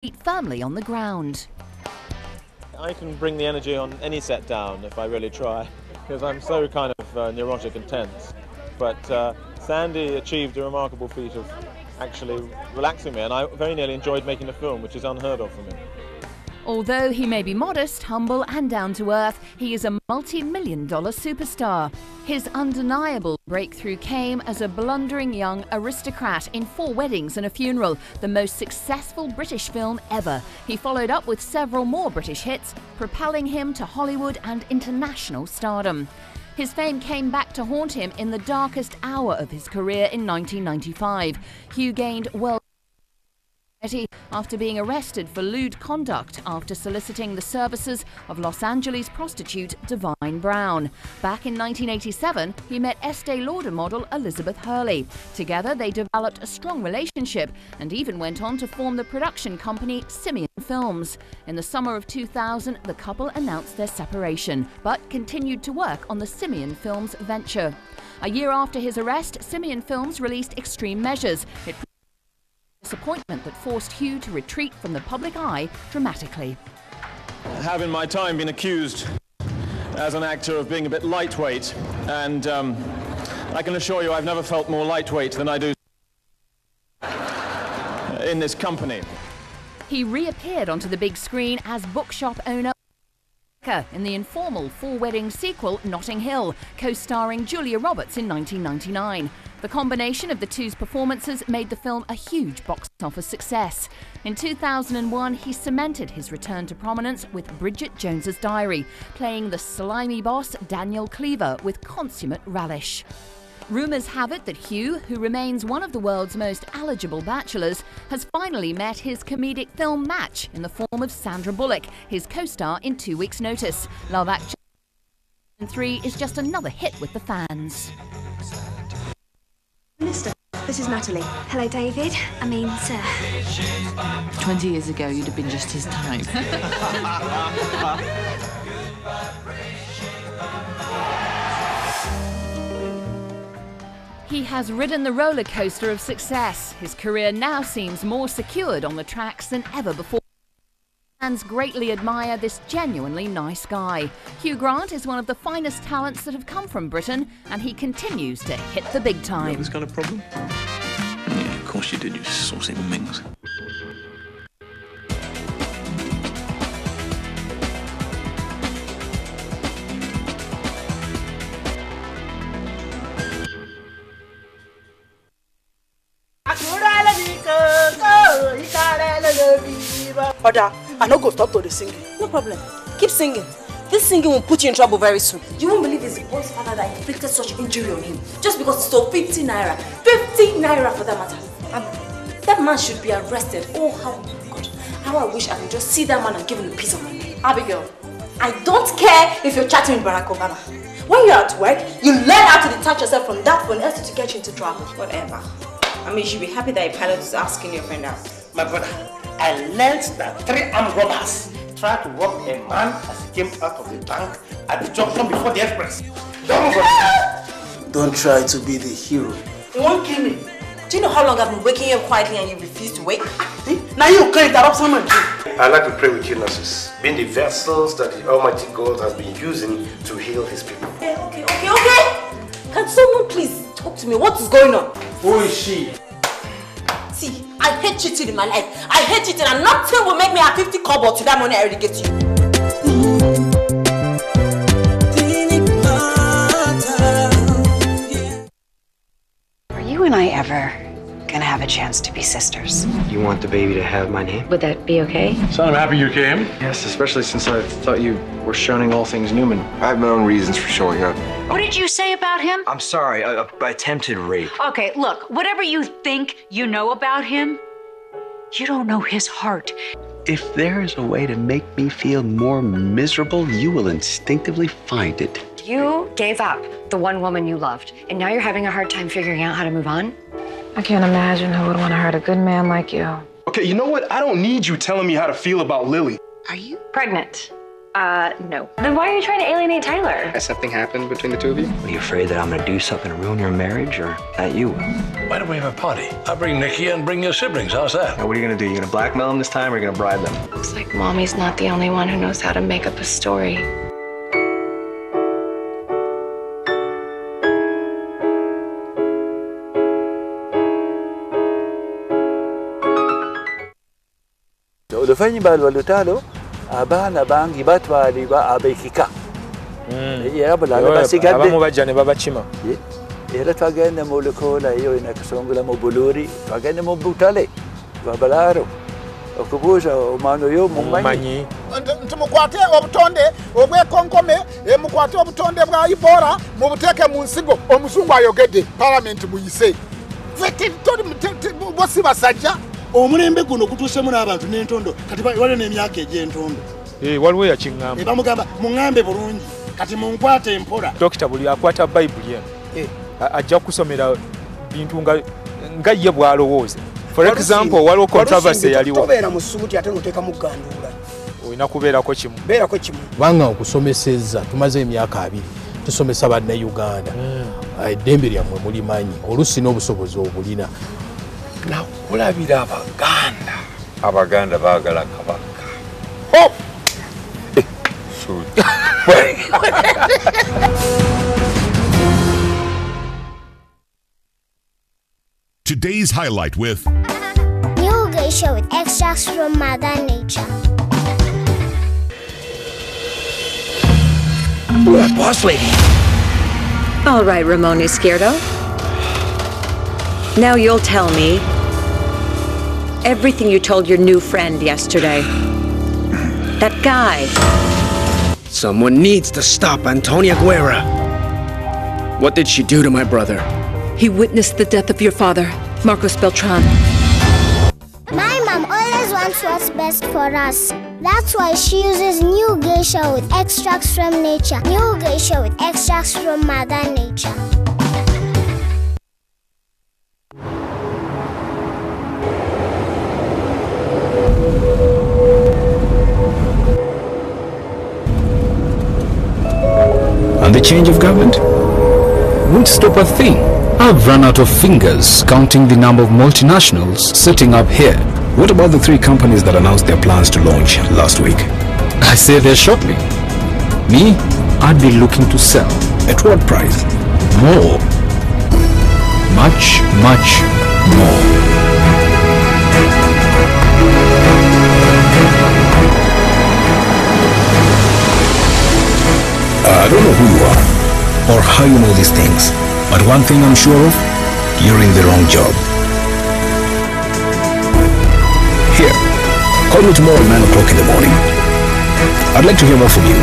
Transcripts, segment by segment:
feet firmly on the ground. I can bring the energy on any set down if I really try, because I'm so kind of neurotic and tense. But Sandy achieved a remarkable feat of actually relaxing me, and I very nearly enjoyed making a film, which is unheard of for me. Although he may be modest, humble and down to earth, he is a multi-million-dollar superstar. His undeniable breakthrough came as a blundering young aristocrat in 4 Weddings and a Funeral, the most successful British film ever. He followed up with several more British hits, propelling him to Hollywood and international stardom. His fame came back to haunt him in the darkest hour of his career in 1995. Hugh gained world after being arrested for lewd conduct after soliciting the services of Los Angeles prostitute Divine Brown. Back in 1987, he met Estee Lauder model Elizabeth Hurley. Together, they developed a strong relationship and even went on to form the production company Simeon Films. In the summer of 2000, the couple announced their separation, but continued to work on the Simeon Films venture. A year after his arrest, Simeon Films released Extreme Measures. It disappointment that forced Hugh to retreat from the public eye dramatically. I have in my time been accused as an actor of being a bit lightweight, and I can assure you I've never felt more lightweight than I do in this company. He reappeared onto the big screen as bookshop owner in the informal 4 Weddings sequel Notting Hill, co-starring Julia Roberts in 1999. The combination of the two's performances made the film a huge box office success. In 2001, he cemented his return to prominence with Bridget Jones's Diary, playing the slimy boss Daniel Cleaver with consummate relish. Rumours have it that Hugh, who remains one of the world's most eligible bachelors, has finally met his comedic film match in the form of Sandra Bullock, his co-star in 2 Weeks' Notice. Love Actually 3 is just another hit with the fans. Minister, this is Natalie. Hello, David. I mean, sir. 20 years ago, you'd have been just his type. He has ridden the roller coaster of success. His career now seems more secured on the tracks than ever before. Fans greatly admire this genuinely nice guy. Hugh Grant is one of the finest talents that have come from Britain, and he continues to hit the big time. You have this kind of problem? Yeah, of course you did, you saucy minx. Oda, I no go stop to the singing. No problem. Keep singing. This singing will put you in trouble very soon. You won't believe it's the boy's father that inflicted such injury on him just because he stole 50 naira. 50 naira for that matter. That man should be arrested. Oh, how I wish I could just see that man and give him a piece of my mind. Abigail, I don't care if you're chatting with Barack Obama. When you're at work, you learn how to detach yourself from that phone else to get you into trouble. whatever. I mean, you should be happy that a pilot is asking your friend out. My brother, I learned that 3 armed robbers tried to rob a man as he came out of the bank at the junction before the express. Don't try to be the hero. You won't kill me. Do you know how long I've been waking you up quietly and you refuse to wake? Now you can't interrupt someone. I'd like to pray with you, nurses, being the vessels that the Almighty God has been using to heal His people. Okay. Can someone please talk to me? What is going on? Who is she? See, I hate cheating in my life. I hate cheating and nothing will make me have 50 kobo to that money I already get you. Are you and I ever gonna have a chance to be sisters? You want the baby to have my name? Would that be okay? Son, I'm happy you came. Yes, especially since I thought you were shunning all things Newman. I have my own reasons for showing up. What did you say about him? I'm sorry, attempted rape. Okay, look, whatever you think you know about him, you don't know his heart. If there is a way to make me feel more miserable, you will instinctively find it. You gave up the one woman you loved, and now you're having a hard time figuring out how to move on? I can't imagine who would want to hurt a good man like you. Okay, you know what? I don't need you telling me how to feel about Lily. Are you pregnant? No. Then why are you trying to alienate Tyler? Has something happened between the two of you? Are you afraid that I'm gonna do something to ruin your marriage, or that you will? Why don't we have a party? I'll bring Nikki and bring your siblings. How's that? Now, what are you gonna do? You gonna blackmail them this time, or are you gonna bribe them? Looks like Mommy's not the only one who knows how to make up a story. oluvannyuma lwa lutalo abaana bangi batwalibwa ab'ekika era bulala basigadde abamu bajja ne babakima era twagende mu lukoola eyo inakasongola mu buluuri twagende mu butale babalaaro okubuuza omwana oyo mumanyi nti mukwate obutonde obwekonkome mukwate obutonde bwa Ebola mubuteeke mu nsigo omuzungu ayogedde palamenti muyise bosi basajja omulembe guno gutuusemu n'abantu n'entondo kati waliwo n'emyaka egy'entondo waliwo yakiŋŋamba bamugamba muŋŋambe bulungi kati munkwate empola dokita buli akwata bayibuli eno ajja kusomera bintu nga ye bw'alowooza for example waliwo controversy yaliwo tobeera mu ssuuti ate n'oteekamu gganduula olina kubeerako kimu kubanga okusomesezza tumaze emyaka 2 tusomesa bannayuganda eddembe lyammwe mulimanyi oluusi n'obusobozi obulina nakulabira abaganda baagala kabaka Today's highlight with New geisha with extracts from Mother Nature. Boss lady. All right, Ramon Izquierdo. Now you'll tell me everything you told your new friend yesterday. That guy. Someone needs to stop Antonia Guerra. What did she do to my brother? He witnessed the death of your father, Marcos Beltran. My mom always wants what's best for us. That's why she uses new geisha with extracts from nature. New geisha with extracts from Mother Nature. And the change of government won't stop a thing. I've run out of fingers counting the number of multinationals sitting up here. What about the 3 companies that announced their plans to launch last week? I say they're shortly. Me, I'd be looking to sell. At what price? More. Much, much more. I don't know who you are or how you know these things, but one thing I'm sure of, you're in the wrong job. Here, call me tomorrow at 9 o'clock in the morning. I'd like to hear more from you.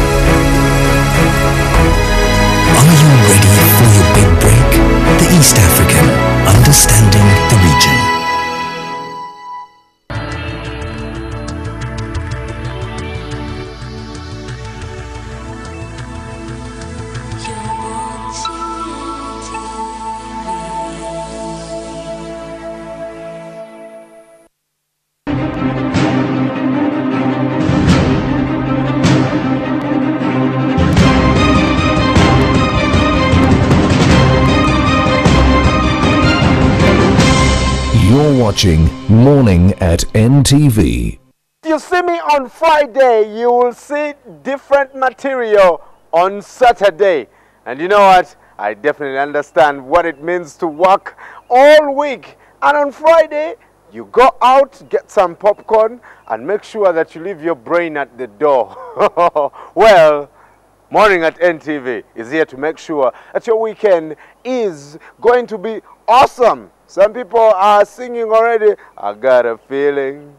Are you ready for your big break? The East African, understanding the region. Watching Morning at NTV. If you see me on Friday, you will see different material on Saturday. And you know what? I definitely understand what it means to work all week. And on Friday, you go out, get some popcorn, and make sure that you leave your brain at the door. Well, Morning at NTV is here to make sure that your weekend is going to be awesome. Some people are singing already. I got a feeling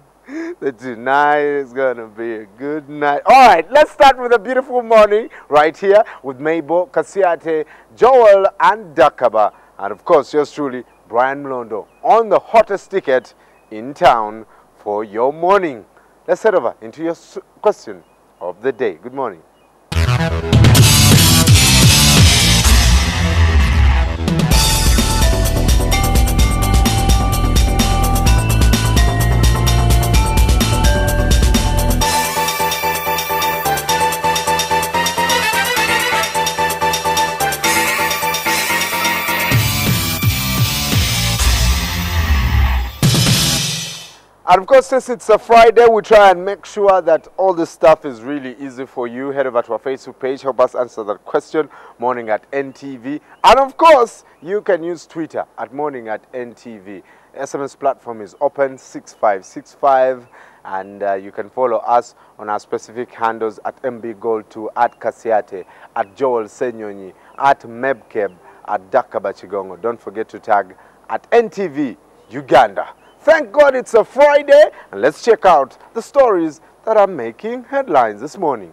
that tonight is going to be a good night. All right, let's start with a beautiful morning right here with Mabel, Kasiate, Joel, and Dakaba. And of course, yours truly, Brian Mlondo, on the hottest ticket in town for your morning. Let's head over into your question of the day. Good morning. And of course, since it's a Friday, we try and make sure that all this stuff is really easy for you. Head over to our Facebook page, help us answer that question, Morning at NTV. And of course, you can use Twitter at Morning at NTV. SMS platform is open 6565, and you can follow us on our specific handles at MBGold2, at Kasiate, at Joel Senyonyi, at Mebkeb, at Dakabachigongo. Don't forget to tag at NTV Uganda. Thank God it's a Friday, and let's check out the stories that are making headlines this morning.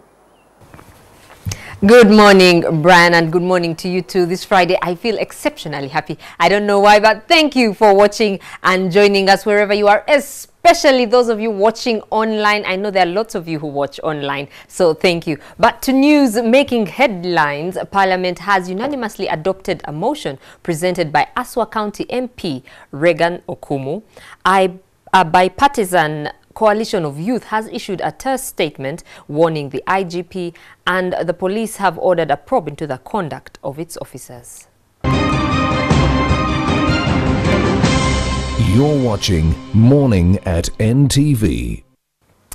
Good morning, Brian, and good morning to you too. This Friday, I feel exceptionally happy. I don't know why, but thank you for watching and joining us wherever you are, especially those of you watching online. I know there are lots of you who watch online, so thank you. But to news making headlines, Parliament has unanimously adopted a motion presented by Aswa County MP Regan Okumu. A bipartisan coalition of youth has issued a terse statement warning the IGP and the police have ordered a probe into the conduct of its officers. You're watching Morning at NTV.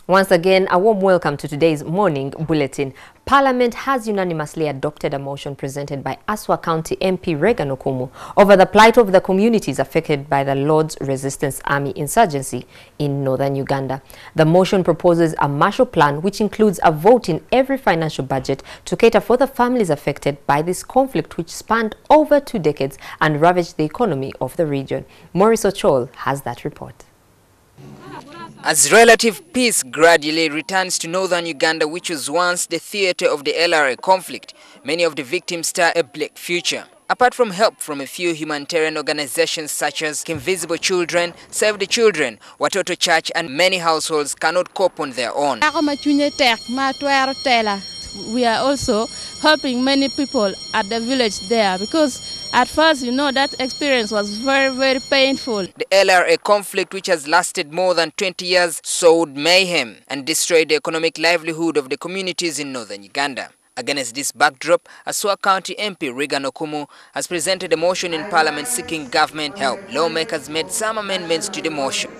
Once again, a warm welcome to today's morning bulletin. Parliament has unanimously adopted a motion presented by Aswa County MP Regan Okumu over the plight of the communities affected by the Lord's Resistance Army insurgency in northern Uganda. The motion proposes a Marshall Plan which includes a vote in every financial budget to cater for the families affected by this conflict which spanned over 2 decades and ravaged the economy of the region. Maurice Ochol has that report. As relative peace gradually returns to northern Uganda, which was once the theater of the LRA conflict, many of the victims star a bleak future. Apart from help from a few humanitarian organizations such as Invisible Children, Save the Children, Watoto Church, and many households cannot cope on their own. We are also helping many people at the village there because at first, you know, that experience was very, very painful. The LRA conflict, which has lasted more than 20 years, sowed mayhem and destroyed the economic livelihood of the communities in northern Uganda. Against this backdrop, Aswa County MP Regan Okumu has presented a motion in Parliament seeking government help. Lawmakers made some amendments to the motion.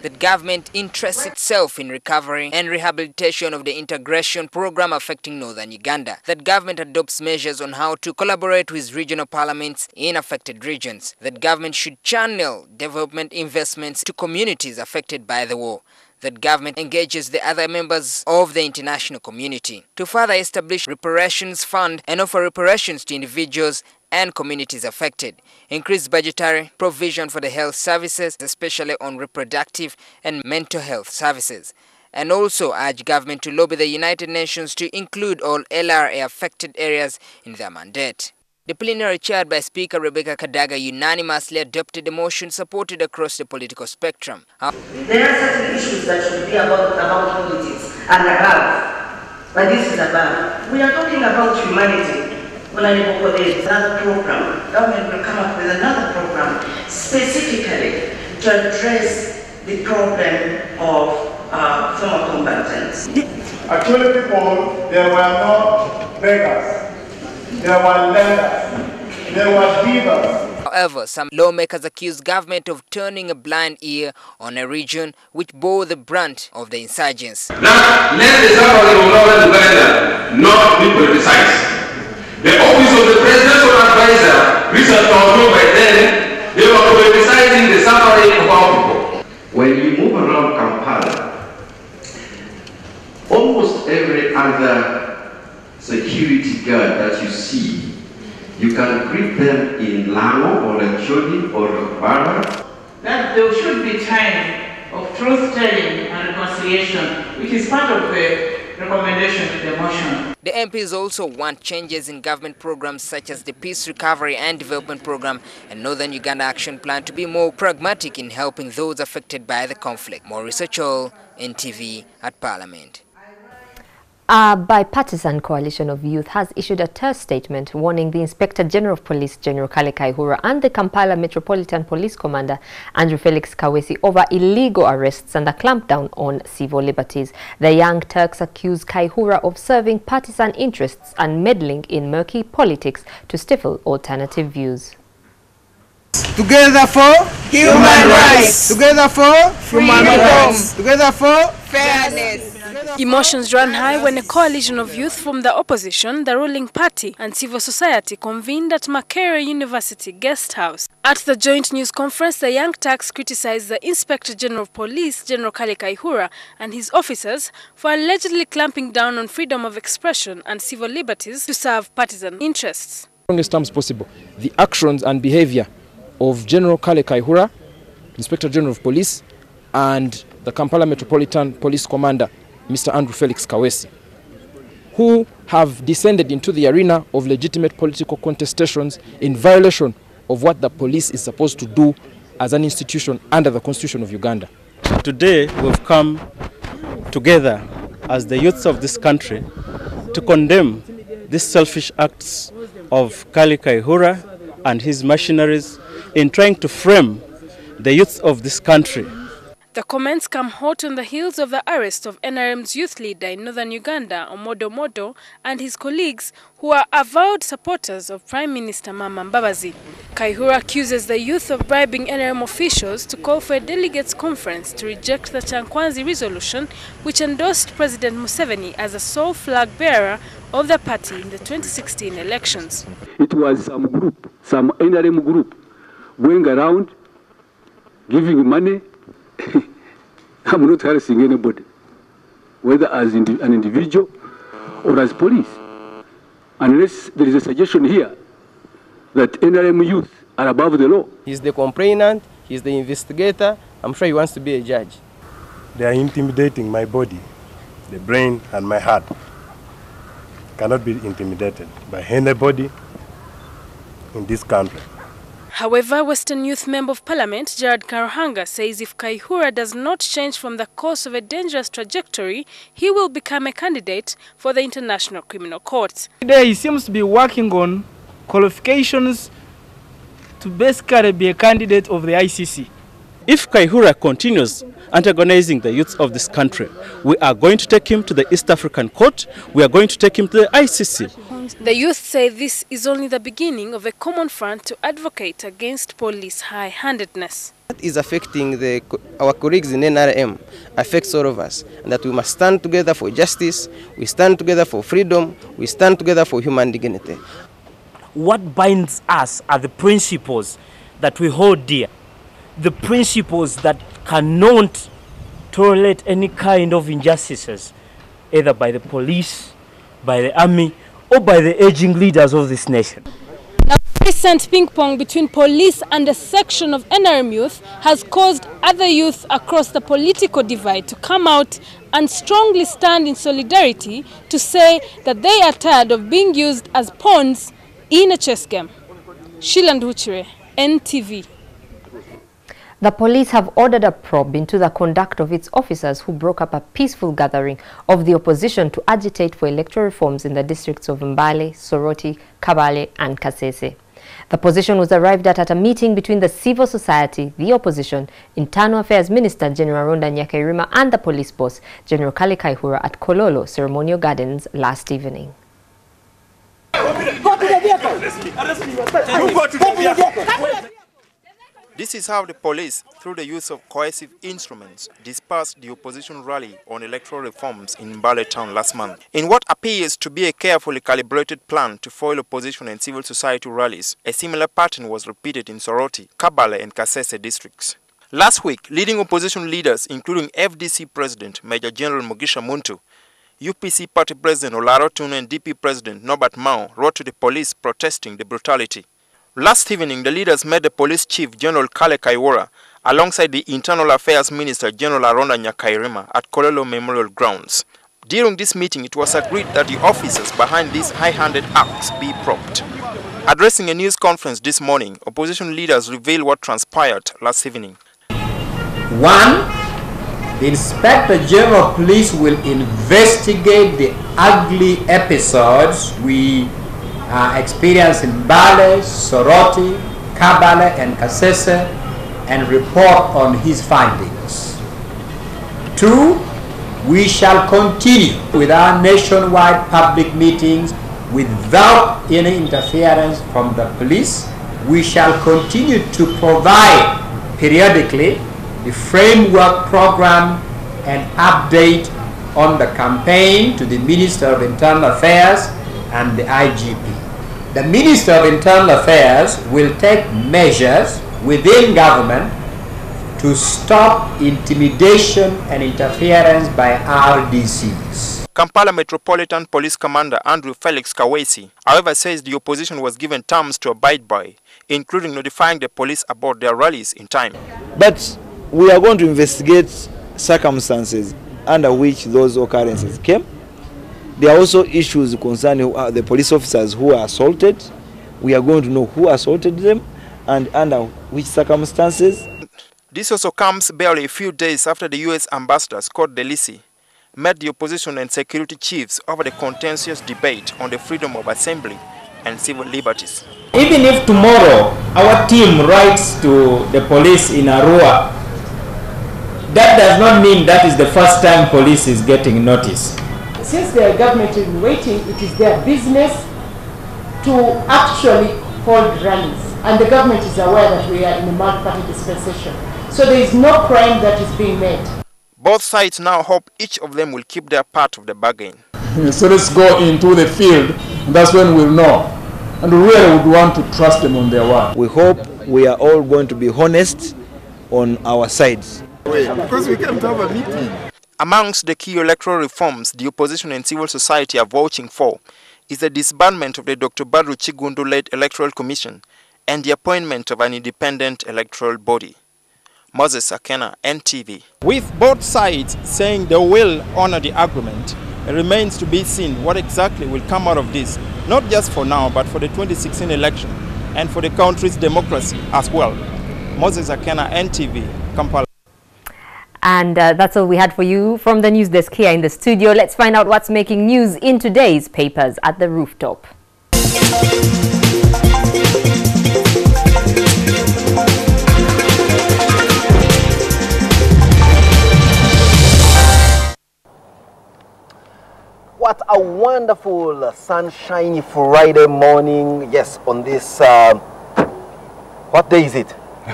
That government interests itself in recovery and rehabilitation of the integration program affecting northern Uganda. That government adopts measures on how to collaborate with regional parliaments in affected regions. That government should channel development investments to communities affected by the war. That government engages the other members of the international community to further establish reparations fund and offer reparations to individuals and communities affected, increase budgetary provision for the health services, especially on reproductive and mental health services, and also urge government to lobby the United Nations to include all LRA affected areas in their mandate. The plenary, chaired by Speaker Rebecca Kadaga, unanimously adopted a motion supported across the political spectrum. There are certain issues that should be about politics and above, but this is above. We are talking about humanity. Another program, government will come up with another program specifically to address the problem of former combatants. Actually, people, they were not beggars, they were lenders, they were givers. However, some lawmakers accuse government of turning a blind ear on a region which bore the brunt of the insurgents. Now, let the suffering of northern Uganda not be politicized. The office of the presidential advisor recently told me by then they were politicizing the suffering of our people. When you move around Kampala, almost every other security guard that you see, you can greet them in Lango or Chodi or Bara. That there should be time of truth-telling and reconciliation, which is part of the recommendation to the motion. The MPs also want changes in government programs such as the Peace Recovery and Development Program and Northern Uganda Action Plan to be more pragmatic in helping those affected by the conflict. Maurice Ochol, NTV at Parliament. A bipartisan coalition of youth has issued a terse statement warning the Inspector General of Police, General Kale Kaihura, and the Kampala Metropolitan Police Commander, Andrew Felix Kawesi, over illegal arrests and a clampdown on civil liberties. The Young Turks accuse Kaihura of serving partisan interests and meddling in murky politics to stifle alternative views. Together for human rights. Together for freedom. Together for fairness. Emotions ran high when a coalition of youth from the opposition, the ruling party, and civil society convened at Makerere University Guest House. At the joint news conference, the Young Turks criticized the Inspector General of Police, General Kale Kaihura, and his officers for allegedly clamping down on freedom of expression and civil liberties to serve partisan interests. Strongest terms possible, the actions and behavior of General Kale Kaihura, Inspector General of Police, and the Kampala Metropolitan Police Commander, Mr. Andrew Felix Kawesi, who have descended into the arena of legitimate political contestations in violation of what the police is supposed to do as an institution under the Constitution of Uganda. Today we've come together as the youths of this country to condemn these selfish acts of Kale Kaihura and his machineries in trying to frame the youth of this country. The comments come hot on the heels of the arrest of NRM's youth leader in northern Uganda, Omodo Modo, and his colleagues who are avowed supporters of Prime Minister Mama Mbabazi. Kaihura accuses the youth of bribing NRM officials to call for a delegates conference to reject the Chankwanzi resolution, which endorsed President Museveni as a sole flag bearer of the party in the 2016 elections. It was some group, some NRM group, going around giving money. I'm not harassing anybody, whether as an individual or as police, unless there is a suggestion here that NRM youth are above the law. He's the complainant, he's the investigator. I'm sure he wants to be a judge. They are intimidating my body, the brain and my heart. Cannot be intimidated by anybody in this country. However, Western Youth Member of Parliament Gerard Karuhanga says if Kaihura does not change from the course of a dangerous trajectory, he will become a candidate for the International Criminal Court. Today he seems to be working on qualifications to basically be a candidate of the ICC. If Kaihura continues antagonizing the youth of this country, we are going to take him to the East African Court, we are going to take him to the ICC. The youth say this is only the beginning of a common front to advocate against police high-handedness. That is affecting our colleagues in NRM, affects all of us, and that we must stand together for justice, we stand together for freedom, we stand together for human dignity. What binds us are the principles that we hold dear, the principles that cannot tolerate any kind of injustices, either by the police, by the army, or by the aging leaders of this nation. The recent ping-pong between police and a section of NRM youth has caused other youth across the political divide to come out and strongly stand in solidarity to say that they are tired of being used as pawns in a chess game. Shiland Huchire, NTV. The police have ordered a probe into the conduct of its officers who broke up a peaceful gathering of the opposition to agitate for electoral reforms in the districts of Mbale, Soroti, Kabale and Kasese. The position was arrived at a meeting between the civil society, the opposition, Internal Affairs Minister General Ronda Nyakairima and the police boss General Kale Kaihura at Kololo Ceremonial Gardens last evening. This is how the police, through the use of coercive instruments, dispersed the opposition rally on electoral reforms in Mbale town last month. In what appears to be a carefully calibrated plan to foil opposition and civil society rallies, a similar pattern was repeated in Soroti, Kabale and Kasese districts. Last week, leading opposition leaders, including FDC President Major General Mugisha Muntu, UPC Party President Olaro Tunu and DP President Norbert Mao wrote to the police protesting the brutality. Last evening, the leaders met the police chief, General Kale Kaihura, alongside the Internal Affairs Minister, General Ronda Nyakairima, at Kololo Memorial Grounds. During this meeting, it was agreed that the officers behind these high-handed acts be probed. Addressing a news conference this morning, opposition leaders revealed what transpired last evening. 1. The Inspector General of Police will investigate the ugly episodes we experience in Mbale, Soroti, Kabale and Kasese and report on his findings. 2. We shall continue with our nationwide public meetings without any interference from the police we shall continue to provide periodically the framework program and update on the campaign to the Minister of Internal Affairs and the IGP. The Minister of Internal Affairs will take measures within government to stop intimidation and interference by RDCs. Kampala Metropolitan Police Commander Andrew Felix Kawesi, however, says the opposition was given terms to abide by, including notifying the police about their rallies in time. But we are going to investigate circumstances under which those occurrences came. There are also issues concerning the police officers who are assaulted. We are going to know who assaulted them and under which circumstances. This also comes barely a few days after the U.S. ambassador, Scott DeLisi, met the opposition and security chiefs over the contentious debate on the freedom of assembly and civil liberties. Even if tomorrow our team writes to the police in Arua, that does not mean that is the first time police is getting notice. Since the government is waiting, it is their business to actually hold rallies. And the government is aware that we are in a multi-party dispensation. So there is no crime that is being made. Both sides now hope each of them will keep their part of the bargain. So let's go into the field, and that's when we'll know. And we really would want to trust them on their word. We hope we are all going to be honest on our sides. Because we can't have a meeting. Amongst the key electoral reforms the opposition and civil society are vouching for is the disbandment of the Dr. Badru Chigundu-led Electoral Commission and the appointment of an independent electoral body. Moses Akena, NTV. With both sides saying they will honor the agreement, it remains to be seen what exactly will come out of this, not just for now, but for the 2016 election and for the country's democracy as well. Moses Akena, NTV, Kampala. And that's all we had for you from the news desk here in the studio. Let's find out what's making news in today's papers at the rooftop. What a wonderful sunshiny Friday morning. Yes, on this, what day is it?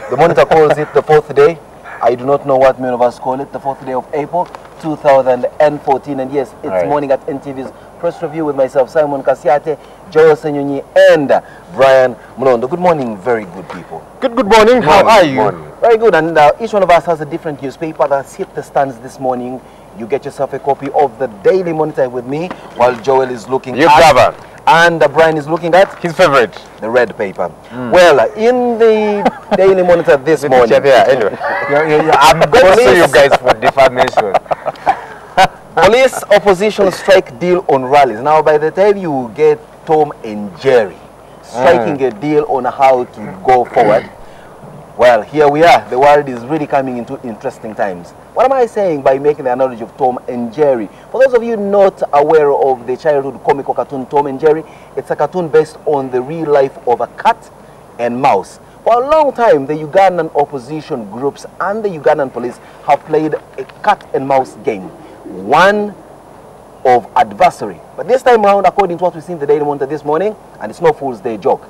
The monitor calls it the 4th day. I do not know what many of us call it, the 4th day of April 2014. And yes, it's morning at NTV's press review with myself, Simon Kasiate, Joel Senyonyi, and Brian Mulondo. Good morning, very good people. Good morning. How are you? Morning. Very good. And each one of us has a different newspaper that's hit the stands this morning. You get yourself a copy of the Daily Monitor with me while Joel is looking at, and Brian is looking at his favorite, the red paper. Well, in the Daily Monitor this morning, anyway. I'm going to sue you guys for defamation. Police opposition strike deal on rallies. Now, by the time you get Tom and Jerry striking a deal on how to go forward, well, here we are. The world is really coming into interesting times. What am I saying by making the analogy of Tom and Jerry? For those of you not aware of the childhood comical cartoon Tom and Jerry, it's a cartoon based on the real life of a cat and mouse. For a long time, the Ugandan opposition groups and the Ugandan police have played a cat and mouse game, one of adversary. But this time around, according to what we see in the Daily Monitor this morning, and it's no Fool's Day joke,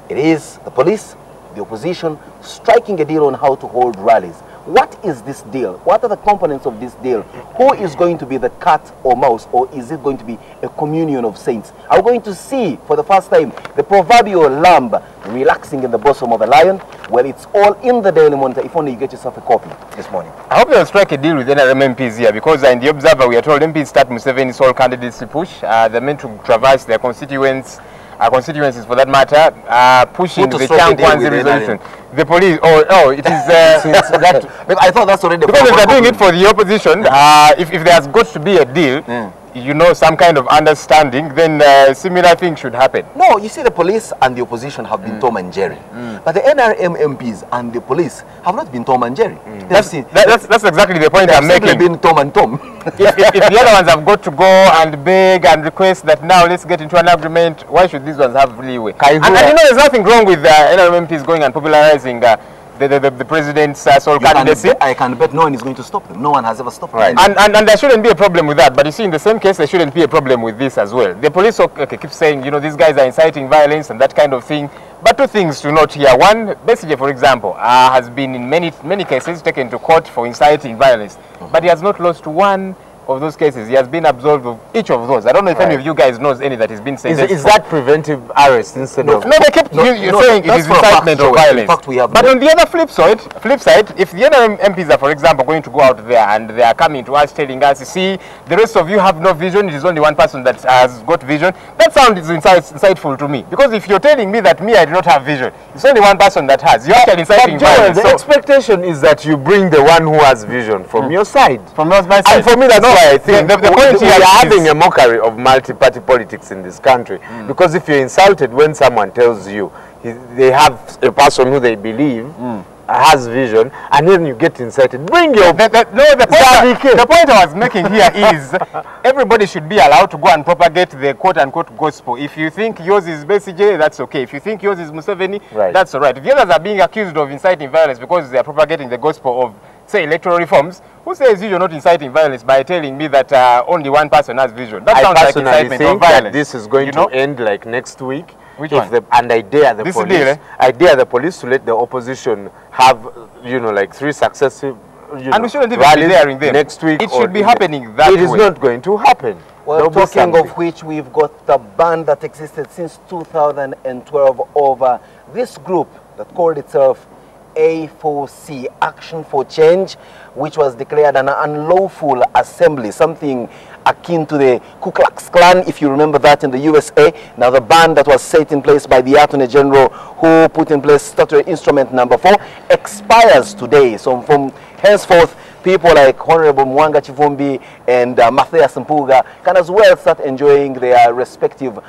it is the police, the opposition, striking a deal on how to hold rallies. What is this deal? What are the components of this deal? Who is going to be the cat or mouse, or is it going to be a communion of saints? Are we going to see for the first time the proverbial lamb relaxing in the bosom of a lion? Well, it's all in the Daily Monitor if only you get yourself a copy this morning. I hope you'll strike a deal with NRM MPs here, because in the Observer we are told MPs start Museveni's all candidates push. They're meant to traverse their constituencies for that matter, pushing the Chankwanzi resolution. The police, it is that. I thought that's already. Because if they're doing it for the opposition, if there's got to be a deal, you know, some kind of understanding, then similar things should happen. No, you see, the police and the opposition have been Tom and Jerry, but the NRM MPs and the police have not been Tom and Jerry. That's exactly the point I'm making. They've been Tom and Tom. if the other ones have got to go and beg and request that now let's get into an agreement, why should these ones have leeway? And you know, there's nothing wrong with NRM MPs going and popularizing the president's sole candidacy. I can bet no one is going to stop them. No one has ever stopped them. And there shouldn't be a problem with that. But you see, in the same case, there shouldn't be a problem with this as well. The police keep saying, you know, these guys are inciting violence and that kind of thing. But two things to note here. One, Besigye, for example, has been in many cases taken to court for inciting violence. But he has not lost one of those cases. He has been absolved of each of those. I don't know if any of you guys knows any that has been sentenced. Is that preventive arrest instead of... No, they kept saying it is incitement of violence. In fact, we have but on the other flip side, if the other MPs are, for example, going to go out there and they are coming to us telling us, you see, the rest of you have no vision, it is only one person that has got vision, that sounds insightful to me. Because if you're telling me that I do not have vision, it's only one person that has. You're actually inciting violence. The expectation is that you bring the one who has vision from your side. From my side. And for me, that's why I think the point we are having a mockery of multi-party politics in this country. Because if you're insulted when someone tells you they have a person who they believe has vision, and then you get incited, bring your... The point I was making here is everybody should be allowed to go and propagate the quote-unquote gospel. If you think yours is Besigye, that's okay. If you think yours is Museveni, that's all right. If the others are being accused of inciting violence because they are propagating the gospel of, say, electoral reforms, who says you're not inciting violence by telling me that only one person has vision? That sounds like incitement of violence. That this is going to end like next week. Which one? And I dare the police. I dare the police to let the opposition have, you know, like 3 successive. And we shouldn't even be daring them. Next week. It should be happening that way. It is not going to happen. Well, talking of which, we've got the ban that existed since 2012 over this group that called itself A4C, Action for Change, which was declared an unlawful assembly, something akin to the Ku Klux Klan, if you remember that, in the USA. Now, the ban that was set in place by the Attorney General, who put in place statutory instrument number 4, expires today. So from henceforth, people like Honorable Mwanga Chivumbi and Matthias Mpuga can as well start enjoying their respective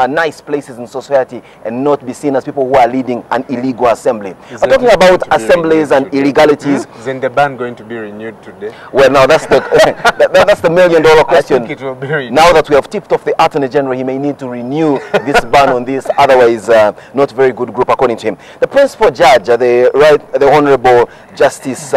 nice places in society and not be seen as people who are leading an illegal assembly. We're talking about assemblies and illegalities. Isn't the ban going to be renewed today? Well, now that's the that's the million-dollar question. I think it will be renewed. Now that we have tipped off the Attorney General, he may need to renew this ban on this, otherwise not very good group according to him. The principal judge, the Honorable Justice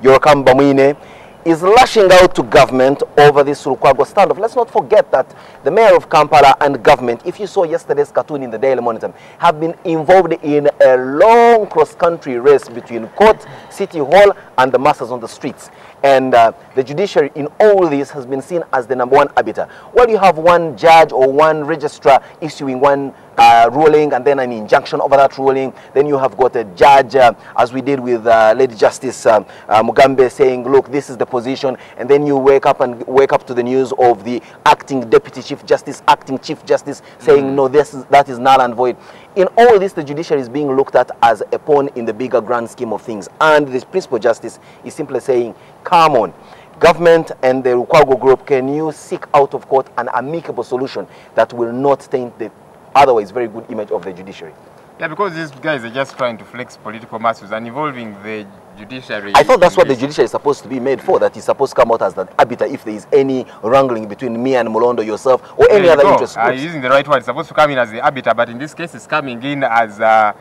Yorokam Bamwine, is lashing out to government over this Lukwago standoff. Let's not forget that the mayor of Kampala and government, if you saw yesterday's cartoon in the Daily Monitor, have been involved in a long cross-country race between court, city hall, and the masses on the streets. And the judiciary in all this has been seen as the #1 arbiter. Well, you have one judge or one registrar issuing one ruling and then an injunction over that ruling. Then you have got a judge, as we did with Lady Justice Mugambe, saying, look, this is the position. And then you wake up to the news of the acting deputy chief justice, acting chief justice, saying, no, that is null and void. In all this, the judiciary is being looked at as a pawn in the bigger grand scheme of things. And the principal justice is simply saying, come on. Government and the Lukwago group, can you seek out of court an amicable solution that will not taint the otherwise very good image of the judiciary? Yeah, because these guys are just trying to flex political muscles and involving the judiciary. I thought that's what the judiciary is supposed to be made for, that is supposed to come out as the arbiter if there is any wrangling between me and Molondo, yourself, or any other interest groups. Using the right word, it's supposed to come in as the arbiter, but in this case it's coming in as a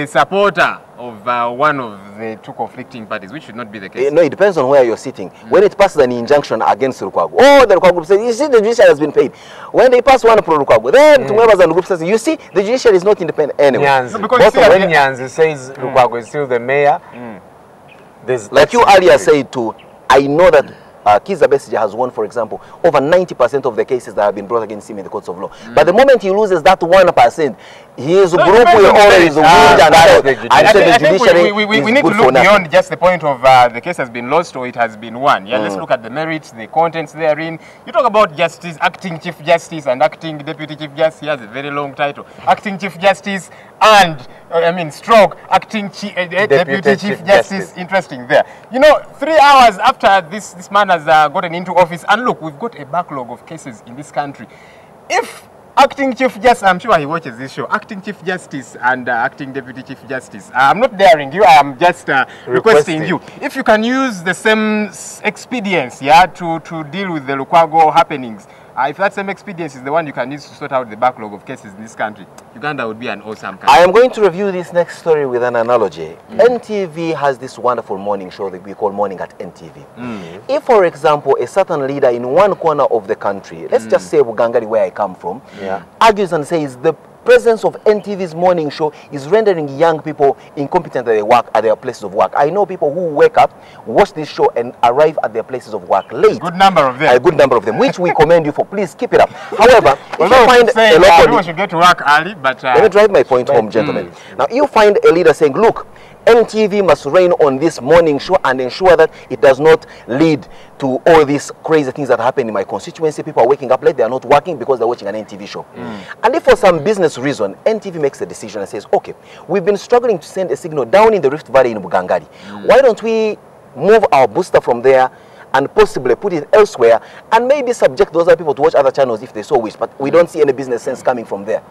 supporter of one of the 2 conflicting parties, which should not be the case. No, it depends on where you're sitting. When it passes an injunction against Lukwago, oh, the Lukwago group says, you see, the judiciary has been paid. When they pass one pro Lukwago, then Tumwebaza and the group says, you see, the judiciary is not independent anyway. No, because when Nyanzi says Lukwago is still the mayor, like you earlier said too, I know that Kizza Besigye has won, for example, over 90% of the cases that have been brought against him in the courts of law. But the moment he loses that 1%, his group will always win, and the judiciary we need to look beyond just the point of the case has been lost or it has been won. Yeah, let's look at the merits, the contents therein. You talk about justice, acting chief justice and acting deputy chief justice. He has a very long title. Acting chief justice and stroke acting deputy chief justice. Interesting there. You know, 3 hours after this man has gotten into office, and look, we've got a backlog of cases in this country. If acting chief justice, I'm sure he watches this show, acting chief justice and acting deputy chief justice, I'm not daring you, I am just requesting you, if you can use the same expedients, yeah, to deal with the Lukwago happenings, If that same expedience is the one you can use to sort out the backlog of cases in this country, Uganda would be an awesome country. I am going to review this next story with an analogy. NTV has this wonderful morning show that we call Morning at NTV. If, for example, a certain leader in one corner of the country, let's just say Bugangari, where I come from, argues and says the presence of NTV's morning show is rendering young people incompetent at their work, at their places of work. I know people who wake up, watch this show, and arrive at their places of work late. A good number of them. A good number of them, which we commend you for. Please keep it up. However, if you Although find saying, a local people should get to work early, but let me drive my point home, gentlemen. Now, you find a leader saying, look, NTV must reign on this morning show and ensure that it does not lead to all these crazy things that happen in my constituency. People are waking up late, they are not working because they're watching an NTV show. And if for some business reason, NTV makes a decision and says, okay, we've been struggling to send a signal down in the Rift Valley in Bugangari. Why don't we move our booster from there and possibly put it elsewhere and maybe subject those other people to watch other channels if they so wish, but we don't see any business sense coming from there.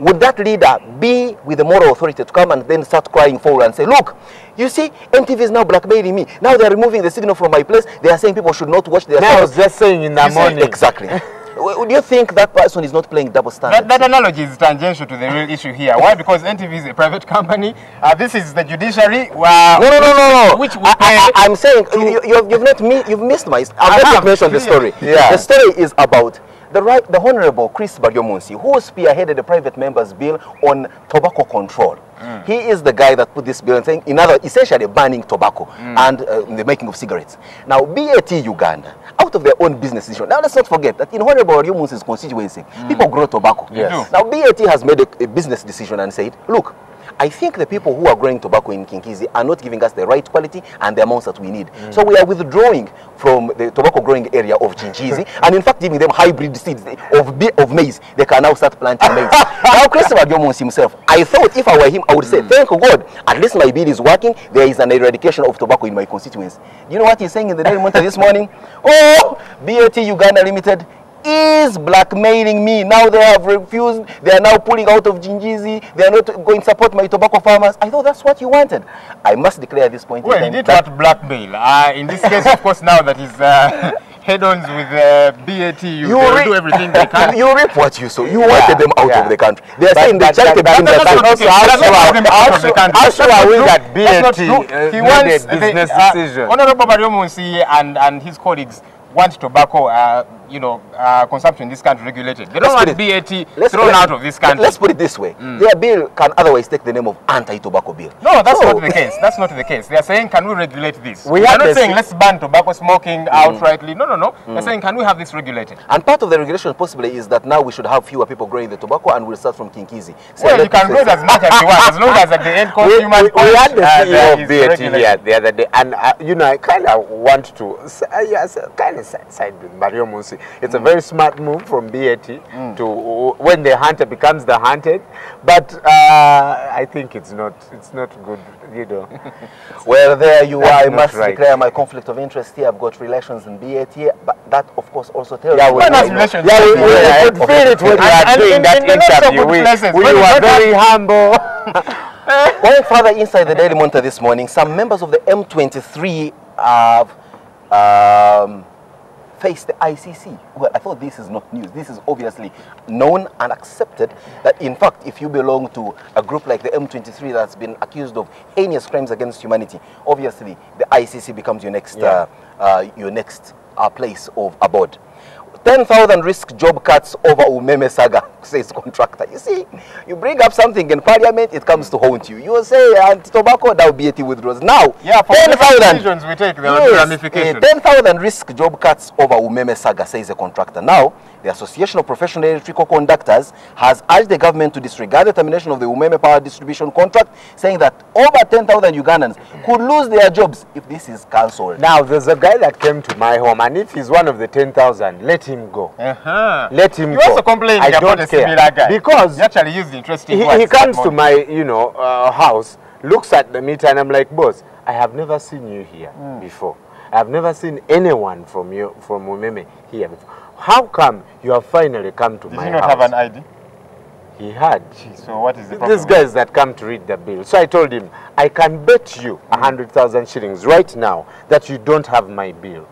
Would that leader be with the moral authority to come and then start crying forward and say, look, you see, NTV is now blackmailing me. Now they're removing the signal from my place. They are saying people should not watch their channels. I was just saying in the morning. Exactly. Would you think that person is not playing double standards? That analogy is tangential to the real issue here. Why? Because NTV is a private company. This is the judiciary. No. Which we I'm saying you've missed my. I've not mentioned the story. The story is about the Honorable Chris Baryomunsi, who spearheaded the private members bill on tobacco control. He is the guy that put this bill and saying, essentially banning tobacco and the making of cigarettes. Now, BAT Uganda, out of their own business decision. Now, let's not forget that in Honorable Baryomunsi's constituency, people grow tobacco. Yes. Now, BAT has made a business decision and said, look, I think the people who are growing tobacco in Kinkizi are not giving us the right quality and the amounts that we need. So we are withdrawing from the tobacco growing area of Kinkizi and in fact giving them hybrid seeds of maize. They can now start planting maize. Now Christopher Jones himself, I thought if I were him, I would say, thank God, at least my bill is working. There is an eradication of tobacco in my constituency. You know what he's saying in the Daily Monitor this morning? Oh, BAT Uganda Limited is blackmailing me. Now they have refused. They are now pulling out of Jinjizi. They are not going to support my tobacco farmers. I thought that's what you wanted. I must declare at this point. Well, he did not blackmail. In this case, of course, now that he's head-ons with BAT, you do everything they can. You reap what you sow. You wanted them out of the country. They are saying the charity brings us out. How sure are we that BAT made a business decision? Honorable Baryomunsi and his colleagues want tobacco, consumption in this country regulated. They don't want BAT thrown out of this country. Let's put it this way. Their bill can otherwise take the name of anti-tobacco bill. No, that's not the case. That's not the case. They are saying, can we regulate this? We are not saying let's ban tobacco smoking outrightly. No. They're saying, can we have this regulated? And part of the regulation possibly is that now we should have fewer people growing the tobacco and we'll start from Kinkizi. So well, you can grow it as much as you want, as long as at the end consumer. We had the CEO of BAT here the other day, and I kind of want to kind of side with Baryomunsi. It's a very smart move from BAT to when the hunter becomes the hunted, but I think it's not good, Well, there you are. I must declare my conflict of interest here. I've got relations in BAT, but that of course also tells we could feel it when you are doing that interview. We were very humble. Going further inside the Daily Monitor this morning, some members of the M23 have face the ICC. Well, I thought this is not news. This is obviously known and accepted that, in fact, if you belong to a group like the M23 that's been accused of heinous crimes against humanity, obviously the ICC becomes your next, place of abode. 10,000 risk job cuts over Umeme saga, says contractor. You see, you bring up something in parliament, it comes to haunt you. You say anti-tobacco, that will be BAT withdraws. Now, for 10,000 decisions we take, there will be ramifications. 10,000 risk job cuts over Umeme saga, says a contractor. Now, the Association of Professional Electrical Conductors has urged the government to disregard the termination of the Umeme power distribution contract, saying that over 10,000 Ugandans could lose their jobs if this is cancelled. Now, there's a guy that came to my home, and if he's one of the 10,000, let him go. Let him go. You also complain about a similar guy. Because you actually used interesting words. He comes to my, house, looks at the meter, and I'm like, boss, I have never seen you here before. I have never seen anyone from Umeme here before. How come you have finally come to my house? Did he not have an ID? He had. So what is the problem? These guys that come to read the bill. So I told him, I can bet you 100,000 shillings right now that you don't have my bill.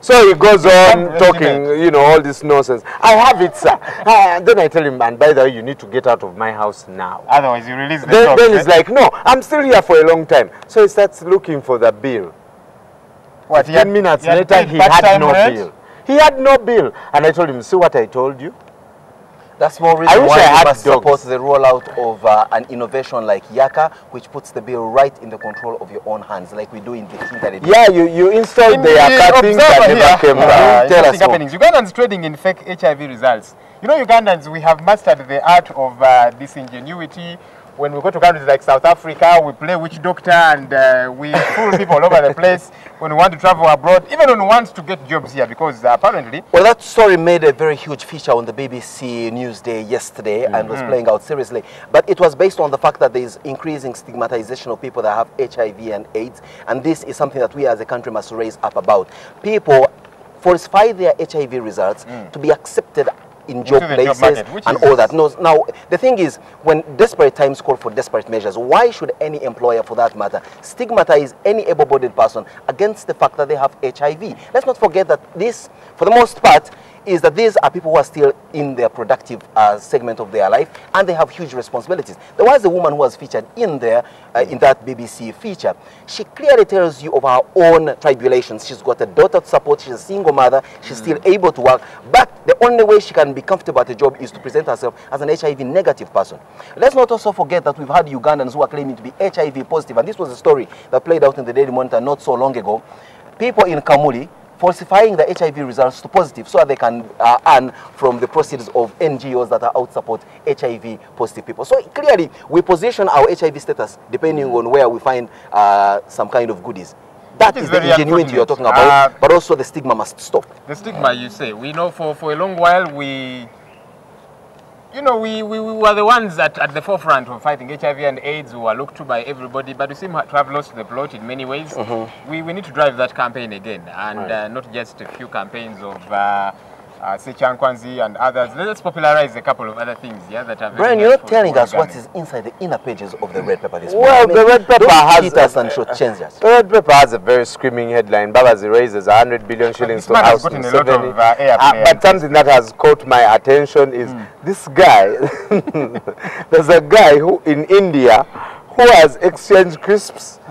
So he goes on talking, you know, all this nonsense. I have it, sir. Then I tell him, and by the way, you need to get out of my house now. Otherwise, you release the Then he's like, no, I'm still here for a long time. So he starts looking for the bill. What, 10 minutes later, he had no bill. He had no bill. And I told him, see what I told you? That's more reason why you must support the rollout of an innovation like Yaka, which puts the bill right in the control of your own hands, like we do in the Kigali. Yeah, you installed the Yaka things that never came back. Tell us happenings. Ugandans trading in fake HIV results. You know, Ugandans, we have mastered the art of this ingenuity. When we go to countries like South Africa, we play witch doctor and we fool people all over the place. When we want to travel abroad, even when we want to get jobs here, because apparently... Well, that story made a very huge feature on the BBC Newsday yesterday and was playing out seriously. But it was based on the fact that there is increasing stigmatization of people that have HIV and AIDS. And this is something that we as a country must raise up about. People falsify their HIV results to be accepted in job places and all that. No, now, the thing is, when desperate times call for desperate measures, why should any employer, for that matter, stigmatize any able-bodied person against the fact that they have HIV? Let's not forget that this, for the most part, is that these are people who are still in their productive segment of their life, and they have huge responsibilities. There was a woman who was featured in there, in that BBC feature. She clearly tells you of her own tribulations. She's got a daughter to support, she's a single mother, she's still able to work, but the only way she can be comfortable at the job is to present herself as an HIV negative person. Let's not also forget that we've had Ugandans who are claiming to be HIV positive, and this was a story that played out in the Daily Monitor not so long ago. People in Kamuli falsifying the HIV results to positive so that they can earn from the proceeds of NGOs that are out support HIV positive people. So clearly, we position our HIV status depending on where we find some kind of goodies. That is the ingenuity you're talking about, but also the stigma must stop. The stigma, you say. We know for a long while we were the ones at the forefront of fighting HIV and AIDS. We were looked to by everybody, but we seem to have lost the plot in many ways. We need to drive that campaign again, and not just a few campaigns of Sechan Kwanzi and others. Let's popularize a couple of other things, yeah, that are very Brian, you're not telling us what is inside the inner pages of the Red Paper this morning. Well, the Red Paper has the Red Paper has a very screaming headline. Babazi raises 100 billion shillings to House Museveni. But something that has caught my attention is this guy. There's a guy who in India who has exchanged crisps,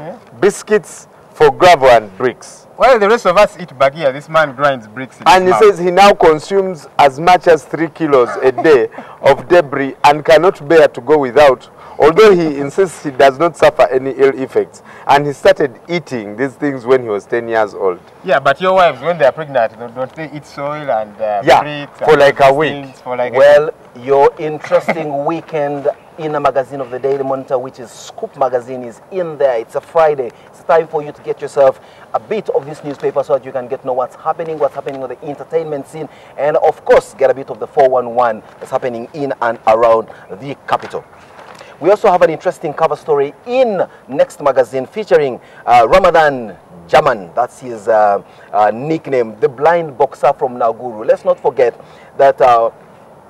biscuits for gravel and bricks. While the rest of us eat bagia, this man grinds bricks in and his he mouth. says he now consumes as much as 3 kilos a day of debris and cannot bear to go without, although he insists he does not suffer any ill effects. And he started eating these things when he was 10 years old. Yeah, but your wives, when they are pregnant, don't they eat soil and bricks? For like a week. Well, your interesting weekend in a magazine of the Daily Monitor, which is Scoop Magazine, is in there. It's a Friday. It's time for you to get yourself a bit of this newspaper so that you can get to know what's happening on the entertainment scene, and of course get a bit of the 411 that's happening in and around the capital. We also have an interesting cover story in Next Magazine featuring Ramadan Jaman. That's his nickname, the blind boxer from Naguru. Let's not forget that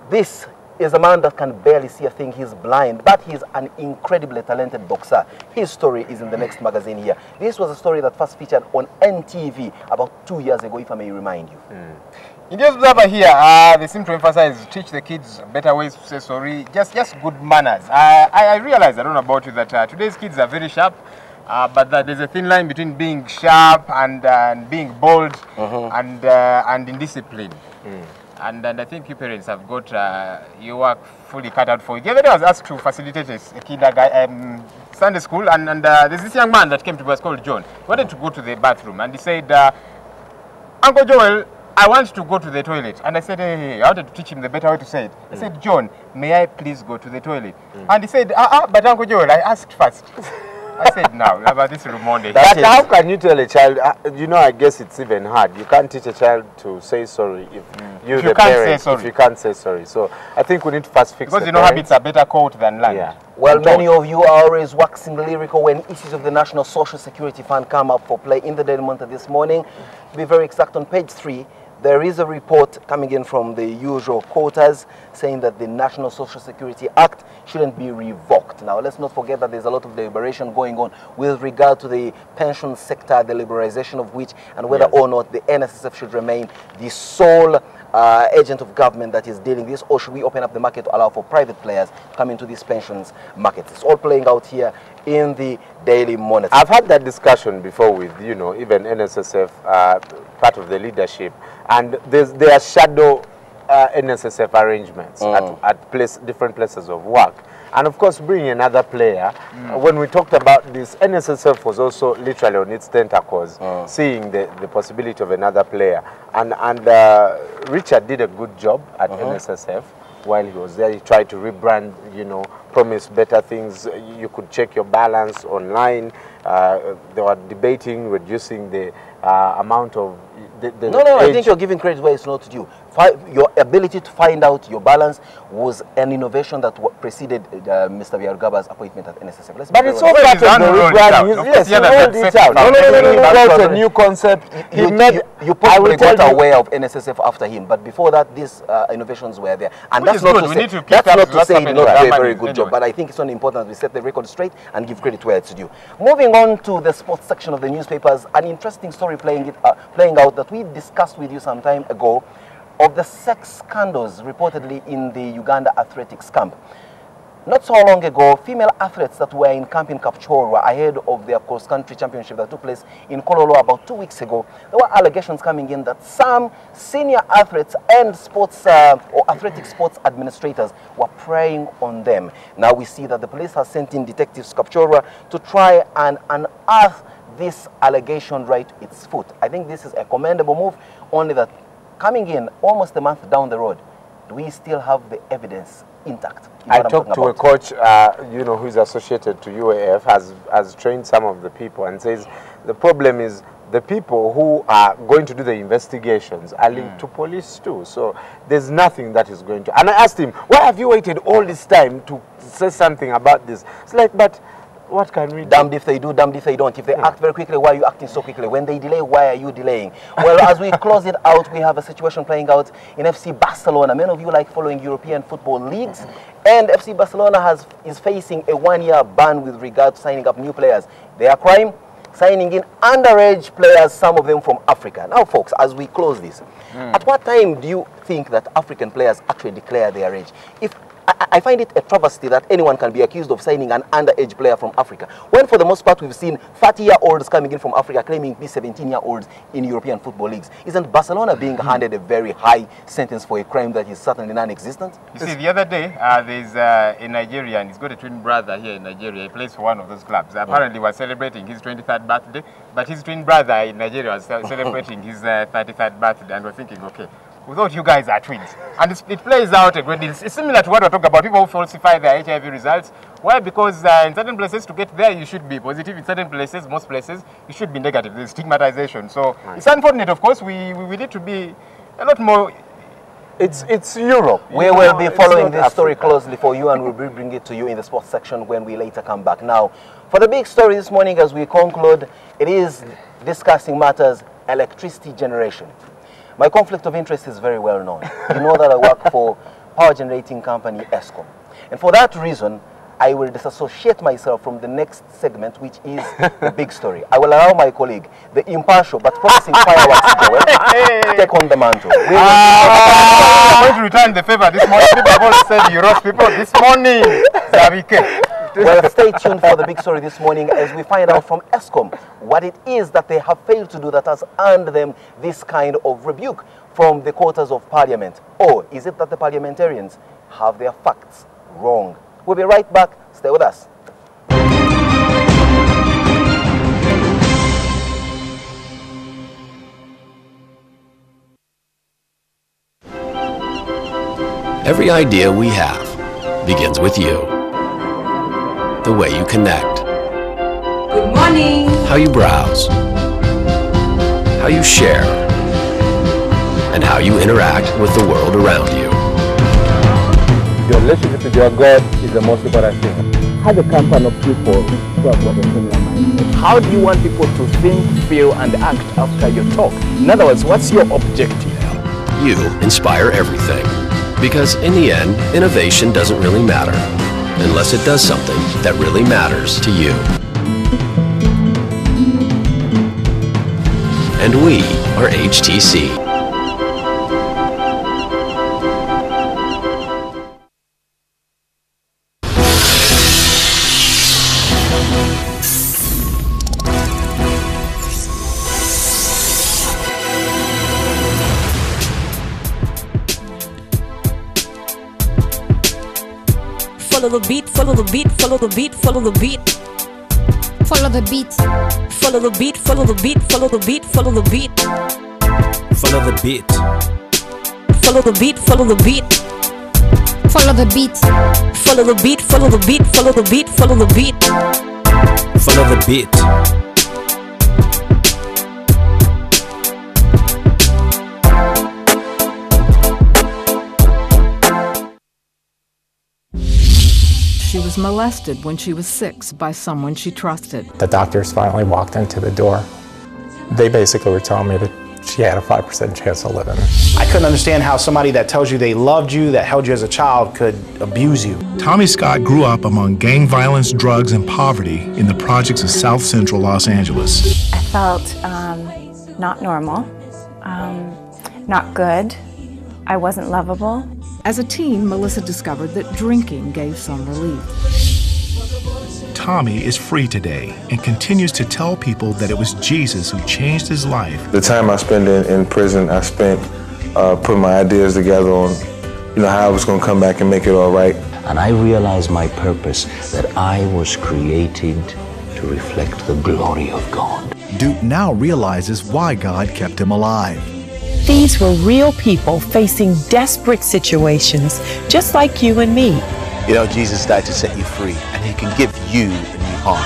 this is a man that can barely see a thing. He's blind, but he's an incredibly talented boxer. His story is in the Next Magazine here. This was a story that first featured on NTV about 2 years ago, if I may remind you. In the Observer here, they seem to emphasize teach the kids better ways to say sorry, just good manners. I realize, I don't know about you, that today's kids are very sharp, but that there's a thin line between being sharp and being bold and indisciplined. And I think you parents have got your work fully cut out for you. The other day I was asked to facilitate a kid Sunday school, and there's this young man that came to us called John. He wanted to go to the bathroom, and he said, Uncle Joel, I want to go to the toilet. And I said, hey, I wanted to teach him the better way to say it. I said, John, may I please go to the toilet? And he said, but Uncle Joel, I asked first. I said, now, about this Rumonde. But how can you tell a child, I guess it's even hard. You can't teach a child to say sorry if you're the parent, if you can't say sorry. So I think we need to first fix because habits are better caught than learned. Yeah. Well, many of you are always waxing lyrical when issues of the National Social Security Fund come up for play in the Daily Monitor this morning. To be very exact, on page 3, there is a report coming in from the usual quarters saying that the National Social Security Act shouldn't be revoked. Now, let's not forget that there's a lot of deliberation going on with regard to the pension sector, the liberalization of which, and whether or not the NSSF should remain the sole agent of government that is dealing this, or should we open up the market to allow for private players to come into these pensions markets? It's all playing out here in the Daily Monitor. I've had that discussion before with, you know, even NSSF, part of the leadership, and there are shadow NSSF arrangements at different places of work. And of course, bringing another player, when we talked about this, NSSF was also literally on its tentacles, seeing the possibility of another player. And Richard did a good job at NSSF while he was there. He tried to rebrand, you know, promise better things. You could check your balance online. They were debating reducing the amount of No, I think you're giving credit where it's not due. Your ability to find out your balance was an innovation that preceded Mr. Biarugaba's appointment at NSSF. But it's all part of the rebranding. Yes, he rolled it out. No, a new concept. You probably got aware of NSSF after him, but before that, these innovations were there. And that's not to say he did not do a very good job, but I think it's only important that we set the record straight and give credit where it's due. Moving on to the sports section of the newspapers, an interesting story playing out that we discussed with you some time ago, of the sex scandals reportedly in the Uganda athletics camp. Not so long ago, female athletes that were in camp in Kapchorwa ahead of their cross-country championship that took place in Kololo about 2 weeks ago, there were allegations coming in that some senior athletes and sports or athletic sports administrators were preying on them. Now we see that the police has sent in detectives to Kapchorwa to try and unearth this allegation right at its foot. I think this is a commendable move, only that coming in almost a month down the road, do we still have the evidence intact? I talked to a coach, you know, who's associated to UAF, has trained some of the people, and says the problem is the people who are going to do the investigations are linked to police too. So there's nothing that is going to. And I asked him, why have you waited all this time to say something about this? It's like, but what can we do? Damned if they do, damned if they don't. If they act very quickly, why are you acting so quickly? When they delay, why are you delaying? Well, as we close it out, we have a situation playing out in FC Barcelona. Many of you like following European football leagues, and FC Barcelona is facing a one-year ban with regard to signing up new players. Their crime? Signing in underage players, some of them from Africa. Now, folks, as we close this, at what time do you think that African players actually declare their age? I find it a travesty that anyone can be accused of signing an underage player from Africa, when for the most part we've seen 30-year-olds coming in from Africa claiming to be 17-year-olds in European football leagues. Isn't Barcelona being handed a very high sentence for a crime that is certainly non-existent? You see, the other day, there's a Nigerian, he's got a twin brother here in Nigeria, he plays for one of those clubs. Apparently was celebrating his 23rd birthday, but his twin brother in Nigeria was celebrating his 33rd birthday, and we're thinking, okay, we thought you guys are twins. And it plays out a great deal. It's similar to what we're talking about, people who falsify their HIV results. Why? Because in certain places to get there, you should be positive. In certain places, most places, you should be negative. There's stigmatization. So it's unfortunate, of course. We need to be a lot more... It's Europe. We will be following this story closely for you, and we'll bring it to you in the sports section when we later come back. Now, for the big story this morning as we conclude, it is discussing matters electricity generation. My conflict of interest is very well known. You know that I work for power generating company ESCOM. And for that reason, I will disassociate myself from the next segment, which is the big story. I will allow my colleague, the impartial but promising fireworks Joel, to take on the mantle. I'm going to return the favor this morning. People have always said you roast people this morning. Well, stay tuned for the big story this morning as we find out from ESCOM what it is that they have failed to do that has earned them this kind of rebuke from the quarters of parliament. Or is it that the parliamentarians have their facts wrong? We'll be right back. Stay with us. Every idea we have begins with you. The way you connect. Good morning. How you browse. How you share. And how you interact with the world around you. Your relationship with your God is the most important thing. Have a company of people who have got a similar mindset. How do you want people to think, feel, and act after your talk? In other words, what's your objective? you inspire everything. Because in the end, innovation doesn't really matter unless it does something that really matters to you. And we are HTC. Follow the beat, follow the beat, follow the beat, follow the beat. Follow the beat. Follow the beat, follow the beat, follow the beat, follow the beat. Follow the beat. Follow the beat, follow the beat. Follow the beat. Follow the beat, follow the beat, follow the beat, follow the beat. Follow the beat. She was molested when she was 6 by someone she trusted. The doctors finally walked into the door. They basically were telling me that she had a 5% chance of living. I couldn't understand how somebody that tells you they loved you, that held you as a child, could abuse you. Tommy Scott grew up among gang violence, drugs, and poverty in the projects of South Central Los Angeles. I felt not normal, not good. I wasn't lovable. As a teen, Melissa discovered that drinking gave some relief. Tommy is free today and continues to tell people that it was Jesus who changed his life. The time I spent in prison, I spent putting my ideas together on, how I was going to come back and make it all right. And I realized my purpose, that I was created to reflect the glory of God. Duke now realizes why God kept him alive. These were real people facing desperate situations, just like you and me. Jesus died to set you free, and he can give you a new heart.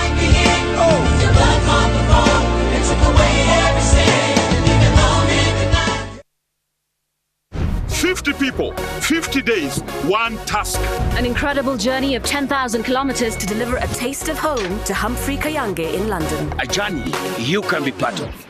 50 people, 50 days, one task. An incredible journey of 10,000 kilometers to deliver a taste of home to Humphrey Kayange in London. A journey you can be part of.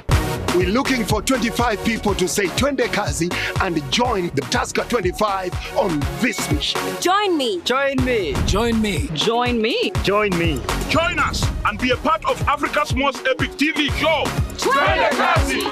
We're looking for 25 people to say Twende Kazi and join the Tusker 25 on this mission. Join me. Join me. Join me. Join me. Join me. Join us and be a part of Africa's most epic TV show. Twende Kazi.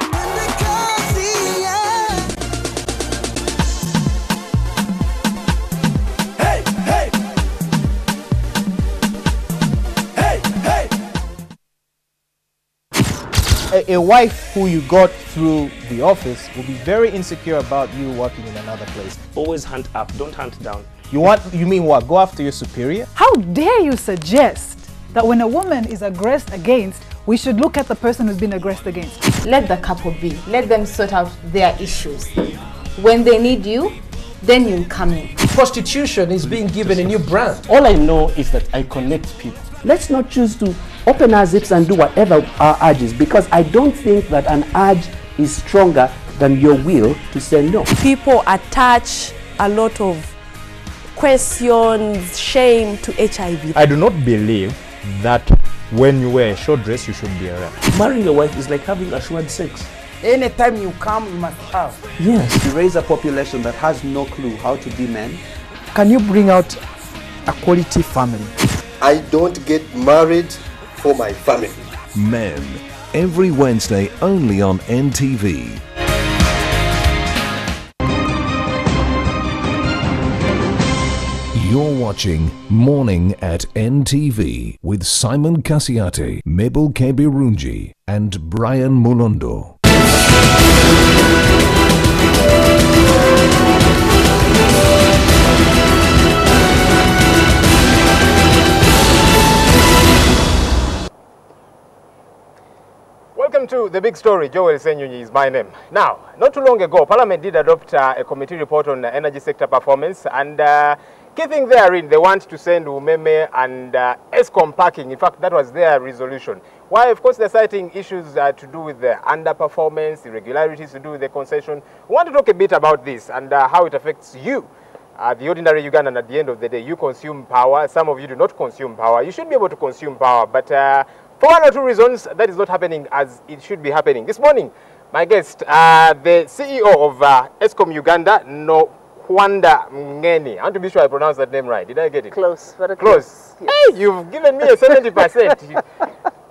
A wife who you got through the office will be very insecure about you working in another place. Always hunt up, don't hunt down. You mean what? Go after your superior? How dare you suggest that when a woman is aggressed against, we should look at the person who's been aggressed against? Let the couple be. Let them sort out their issues. When they need you, then you'll come in. Prostitution is being given a new brand. All I know is that I connect people. Let's not choose to open our zips and do whatever our urge is, because I don't think that an urge is stronger than your will to say no. People attach a lot of questions, shame to HIV. I do not believe that when you wear a short dress, you should be a rep. Marrying a wife is like having assured sex. Anytime you come, you must have. Yes. To raise a population that has no clue how to be men. Can you bring out a quality family? I don't get married for my family. Men, every Wednesday only on NTV. You're watching Morning at NTV with Simon Kasiate, Mabel Kebirunji and Brian Mulondo. Welcome to The Big Story. Joel Senyunyi is my name. Now, not too long ago, Parliament did adopt a committee report on energy sector performance, and key thing therein, they want to send Umeme and ESCOM packing. In fact, that was their resolution. Why? Of course, they're citing issues to do with the underperformance, irregularities to do with the concession. We want to talk a bit about this and how it affects you. The ordinary Ugandan, at the end of the day, you consume power. Some of you do not consume power. You should be able to consume power, but for one or two reasons, that is not happening as it should be happening. This morning, My guest, the CEO of Eskom Uganda, Wanda Mngeni. I want to be sure I pronounce that name right. Did I get it? Close, very close. Yes. Hey, you've given me a 70%.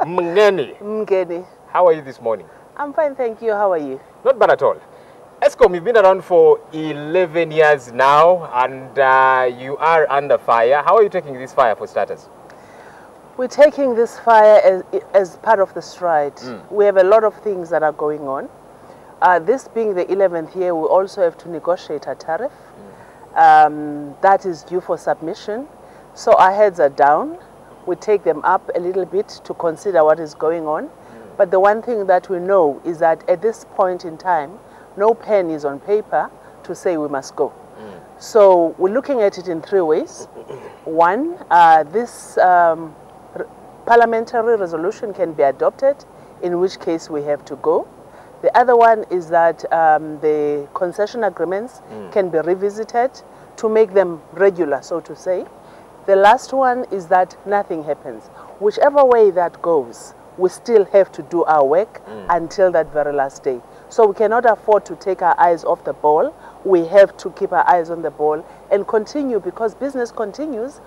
Mngeni. Mngeni. How are you this morning? I'm fine, thank you. How are you? Not bad at all. Eskom, you've been around for 11 years now, and you are under fire. How are you taking this fire, for starters? We're taking this fire as part of the stride. We have a lot of things that are going on. This being the 11th year, we also have to negotiate a tariff. That is due for submission. So our heads are down. We take them up a little bit to consider what is going on. But the one thing that we know is that at this point in time, no pen is on paper to say we must go. So we're looking at it in three ways. One, this parliamentary resolution can be adopted, in which case we have to go. The other one is that the concession agreements can be revisited to make them regular, so to say. The last one is that nothing happens. Whichever way that goes, we still have to do our work until that very last day. So we cannot afford to take our eyes off the ball. We have to keep our eyes on the ball and continue, because business continues.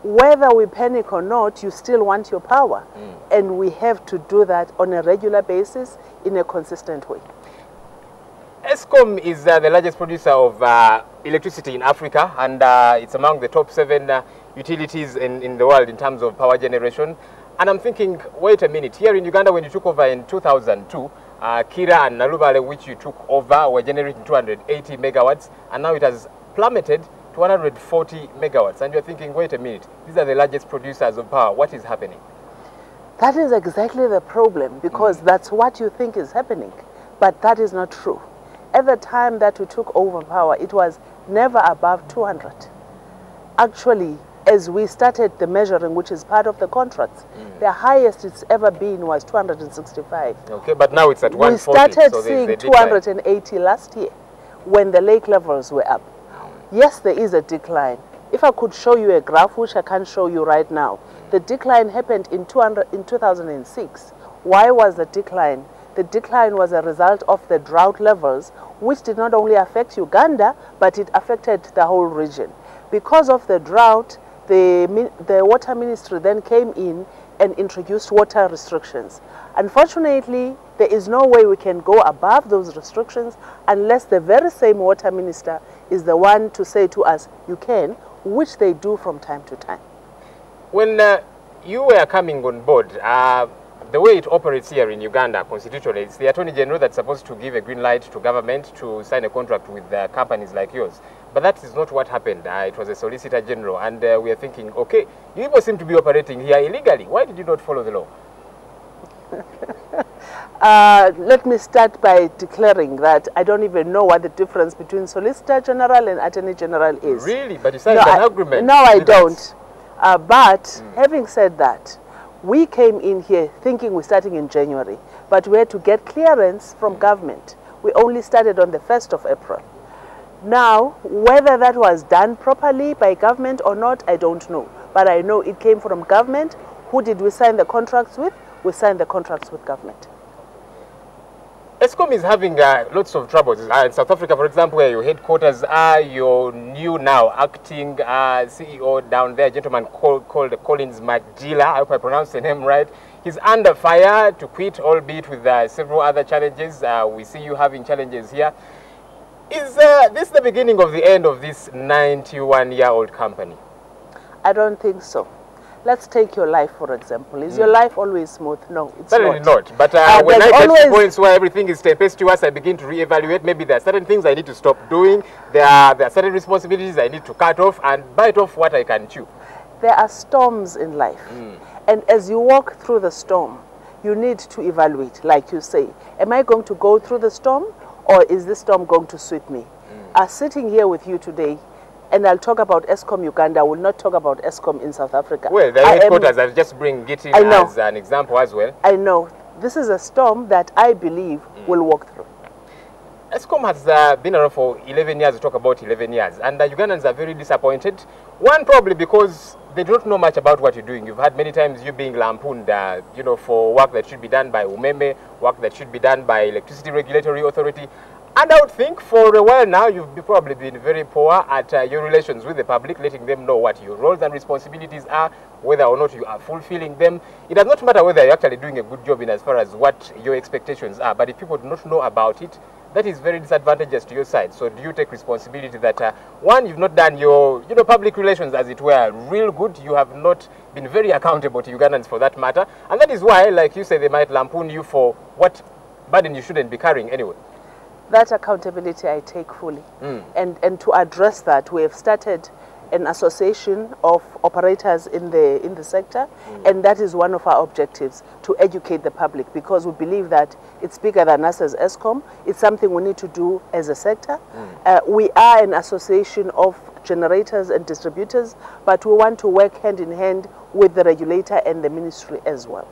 Whether we panic or not, you still want your power. And we have to do that on a regular basis in a consistent way. Eskom is the largest producer of electricity in Africa, and it's among the top 7 utilities in the world in terms of power generation. And I'm thinking, wait a minute, here in Uganda, when you took over in 2002, Kira and Nalubale, which you took over, were generating 280 megawatts, and now it has plummeted to 140 megawatts. And you're thinking, wait a minute, these are the largest producers of power. What is happening? That is exactly the problem, because that's what you think is happening. But that is not true. At the time that we took over power, it was never above 200. Actually, as we started the measuring, which is part of the contracts, the highest it's ever been was 265. Okay, but now it's at 140. We started seeing 280 last year when the lake levels were up. Yes, there is a decline. If I could show you a graph, which I can't show you right now, the decline happened in 2006. Why was the decline? The decline was a result of the drought levels, which did not only affect Uganda, but it affected the whole region. Because of the drought, the water ministry then came in and introduced water restrictions. Unfortunately, there is no way we can go above those restrictions unless the very same water minister is the one to say to us, you can, which they do from time to time. When you were coming on board, the way it operates here in Uganda constitutionally, it's the Attorney General that's supposed to give a green light to government to sign a contract with companies like yours. But that is not what happened. It was a Solicitor General, and we are thinking, okay, you people seem to be operating here illegally. Why did you not follow the law? Let me start by declaring that I don't even know what the difference between Solicitor General and Attorney General is. Really? But you signed an agreement. No, I don't. But having said that, we came in here thinking we're starting in January, but we had to get clearance from government. We only started on the 1st of April. Now, whether that was done properly by government or not, I don't know. But I know it came from government. Who did we sign the contracts with? We signed the contracts with government. Eskom is having lots of troubles. In South Africa, for example, where your headquarters are, your new now acting CEO down there, a gentleman called Collins Magila, I hope I pronounced the name right. He's under fire to quit, albeit with several other challenges. We see you having challenges here. Is this the beginning of the end of this 91-year-old company? I don't think so. Let's take your life, for example. Is your life always smooth? No, it's certainly not. But when I get to points where everything is tempestuous, I begin to reevaluate. Maybe there are certain things I need to stop doing. There are certain responsibilities I need to cut off and bite off what I can chew. There are storms in life. And as you walk through the storm, you need to evaluate, like you say. Am I going to go through the storm, or is this storm going to sweep me? Sitting here with you today, and I'll talk about Eskom Uganda, I will not talk about Eskom in South Africa. Well, the headquarters, I'll just bring it in as an example as well. I know. This is a storm that I believe will walk through. ESCOM has been around for 11 years, we talk about 11 years, and Ugandans are very disappointed. One, probably because they don't know much about what you're doing. You've had many times you being lampooned, you know, for work that should be done by UMEME, work that should be done by Electricity Regulatory Authority. And I would think for a while now, you've probably been very poor at your relations with the public, letting them know what your roles and responsibilities are, whether or not you are fulfilling them. It does not matter whether you're actually doing a good job in as far as what your expectations are, but if people do not know about it, that is very disadvantageous to your side. So do you take responsibility that, one, you've not done your public relations, as it were, real good. You have not been very accountable to Ugandans for that matter. And that is why, like you say, they might lampoon you for what burden you shouldn't be carrying anyway. That accountability I take fully. And to address that, we have started an association of operators in the sector, and that is one of our objectives, to educate the public, because we believe that it's bigger than us as ESCOM. It's something we need to do as a sector. We are an association of generators and distributors, but we want to work hand in hand with the regulator and the ministry as well.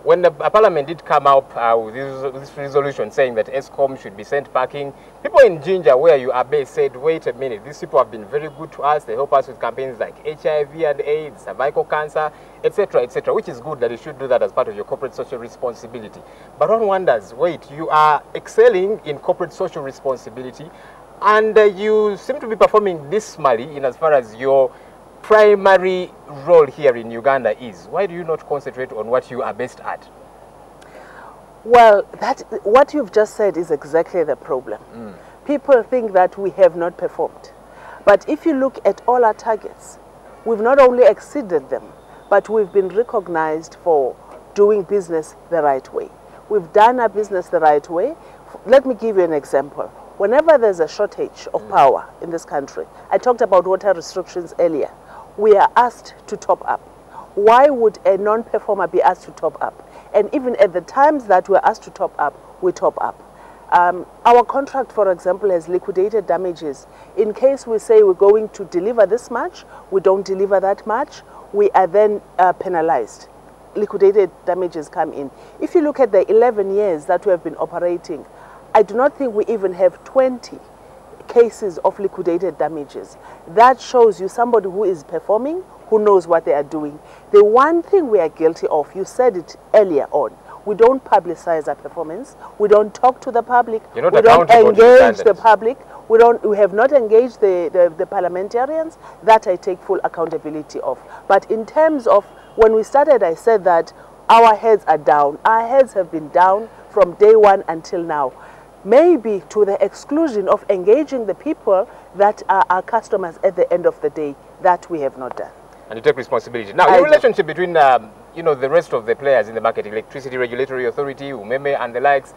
When the Parliament did come up with this resolution saying that ESCOM should be sent packing, people in Jinja, where you are based, said, wait a minute, these people have been very good to us. They help us with campaigns like HIV and AIDS, cervical cancer, etc., etc., which is good that you should do that as part of your corporate social responsibility. But one wonders, wait, you are excelling in corporate social responsibility, and you seem to be performing dismally in as far as your primary role here in Uganda is. Why do you not concentrate on what you are best at? Well, what you've just said is exactly the problem. People think that we have not performed. But if you look at all our targets, we've not only exceeded them, but we've been recognized for doing business the right way. We've done our business the right way. Let me give you an example. Whenever there's a shortage of power in this country, I talked about water restrictions earlier, we are asked to top up. Why would a non-performer be asked to top up? And even at the times that we're asked to top up, we top up. Our contract, for example, has liquidated damages. In case we say we're going to deliver this much, we don't deliver that much, we are then penalized. Liquidated damages come in. If you look at the 11 years that we have been operating, I do not think we even have 20 cases of liquidated damages. That shows you somebody who is performing, who knows what they are doing. The one thing we are guilty of, you said it earlier on, we don't publicize our performance, we don't talk to the public, we don't engage the public, we have not engaged the parliamentarians. That I take full accountability of. But in terms of, when we started, I said that our heads are down. Our heads have been down from day one until now. Maybe to the exclusion of engaging the people that are our customers at the end of the day. That we have not done. And you take responsibility. Now, your relationship between the rest of the players in the market, Electricity Regulatory Authority, UMEME and the likes,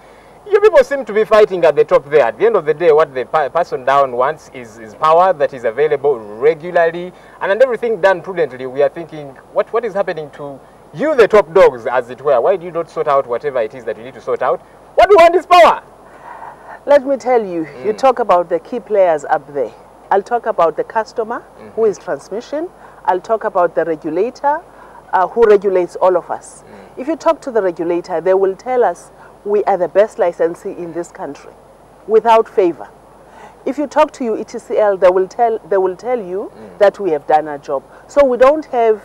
you people seem to be fighting at the top there. At the end of the day, what the person down wants is power that is available regularly, and everything done prudently. We are thinking, what is happening to you, the top dogs, as it were? Why do you not sort out whatever it is that you need to sort out? What we want is power. Let me tell you, you talk about the key players up there. I'll talk about the customer, who is transmission. I'll talk about the regulator, who regulates all of us. If you talk to the regulator, they will tell us we are the best licensee in this country, without favor. If you talk to ETCL, they will tell you that we have done our job. So we don't have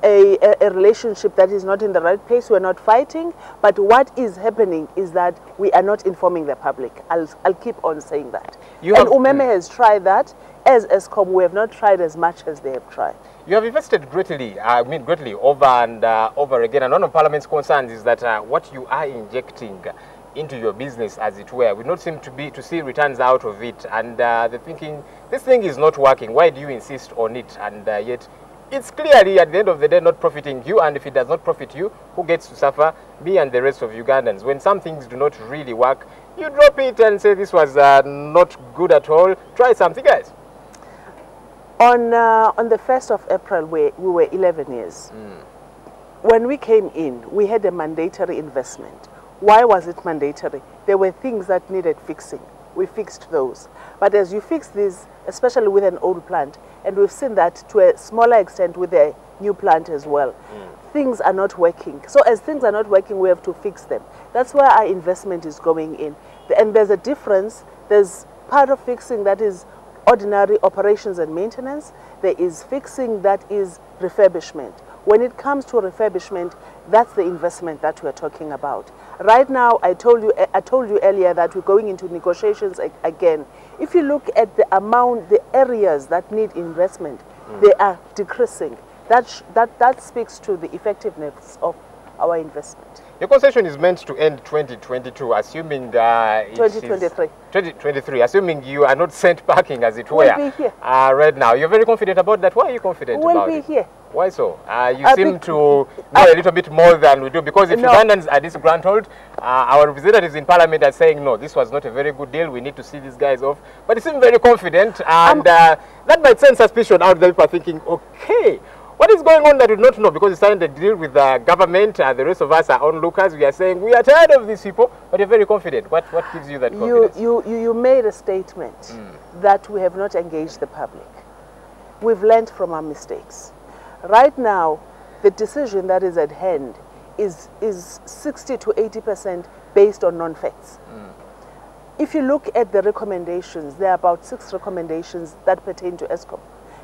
a relationship that is not in the right place. We're not fighting, but what is happening is that we are not informing the public. I'll keep on saying that. And UMEME has tried that. As ESCOM, we have not tried as much as they have tried. You have invested greatly, greatly over and over again, and one of Parliament's concerns is that what you are injecting into your business, as it were, we don't seem to see returns out of it, and they're thinking, this thing is not working, why do you insist on it? And yet, it's clearly at the end of the day not profiting you, and if it does not profit you, who gets to suffer? Me and the rest of Ugandans. When some things do not really work, you drop it and say this was not good at all, try something else. On the 1st of April, we were 11 years. When we came in, we had a mandatory investment. Why was it mandatory? There were things that needed fixing. We fixed those. But as you fix these, especially with an old plant, and we've seen that to a smaller extent with the new plant as well. Things are not working. So as things are not working, we have to fix them. That's where our investment is going in. And there's a difference. There's part of fixing that is ordinary operations and maintenance. There is fixing that is refurbishment. When it comes to refurbishment, that's the investment that we're talking about. Right now, I told you earlier that we're going into negotiations again. If you look at the amount, the areas that need investment, they are decreasing. That speaks to the effectiveness of our investment. Your concession is meant to end 2022, assuming 2023. 2023, assuming you are not sent packing, as it were. We'll be here. Right now, you're very confident about that. Why are you confident about it? We'll be here. Why so? You seem to know a little bit more than we do, because if Ugandans are disgruntled, our representatives in Parliament are saying, no, this was not a very good deal, we need to see these guys off. But you seem very confident, and that might send suspicion out there. People are thinking, okay, what is going on that we do not know? Because you signed a deal with the government, the rest of us are onlookers. We are saying, we are tired of these people, but you're very confident. What gives you that confidence? You made a statement that we have not engaged the public. We've learned from our mistakes. Right now, the decision that is at hand is 60 to 80% based on non-facts. If you look at the recommendations, there are about 6 recommendations that pertain to ESCOM,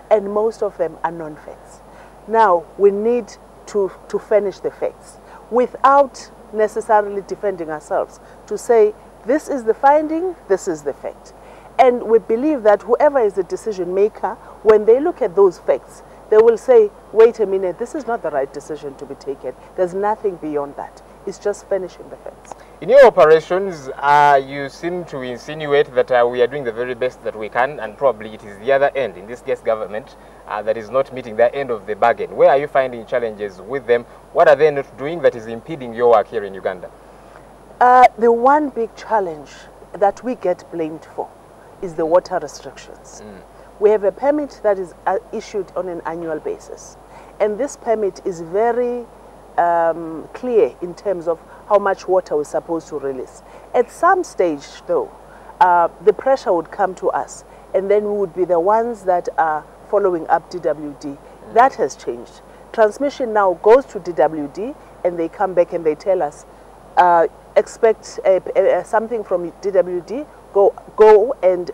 and most of them are non-facts. Now, we need to furnish the facts without necessarily defending ourselves, to say, this is the finding, this is the fact. And we believe that whoever is the decision maker, when they look at those facts, they will say, wait a minute, this is not the right decision to be taken. There's nothing beyond that. It's just finishing the facts. In your operations, you seem to insinuate that we are doing the very best that we can, and probably it is the other end, in this case government, that is not meeting their end of the bargain. Where are you finding challenges with them? What are they not doing that is impeding your work here in Uganda? The one big challenge that we get blamed for is the water restrictions. We have a permit that is issued on an annual basis. And this permit is very clear in terms of how much water we're supposed to release. At some stage, though, the pressure would come to us, and then we would be the ones that are following up DWD. That has changed. Transmission now goes to DWD, and they come back and they tell us, expect something from DWD, go and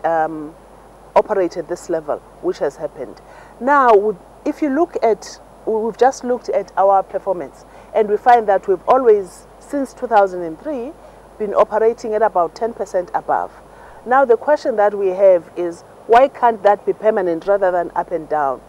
operate at this level, which has happened. Now, if you look at, we've just looked at our performance, and we find that we've always, since 2003, been operating at about 10% above. Now, the question that we have is, why can't that be permanent rather than up and down?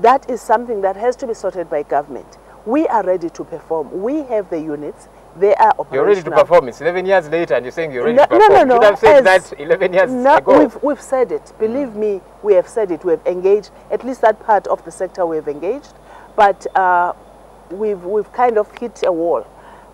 That is something that has to be sorted by government. We are ready to perform. We have the units. They are operational. You're ready to perform. It's 11 years later and you're saying you're ready to perform. No. You should have said that 11 years ago. We've said it. Believe me, we have said it. We have engaged, at least that part of the sector we have engaged. But we've kind of hit a wall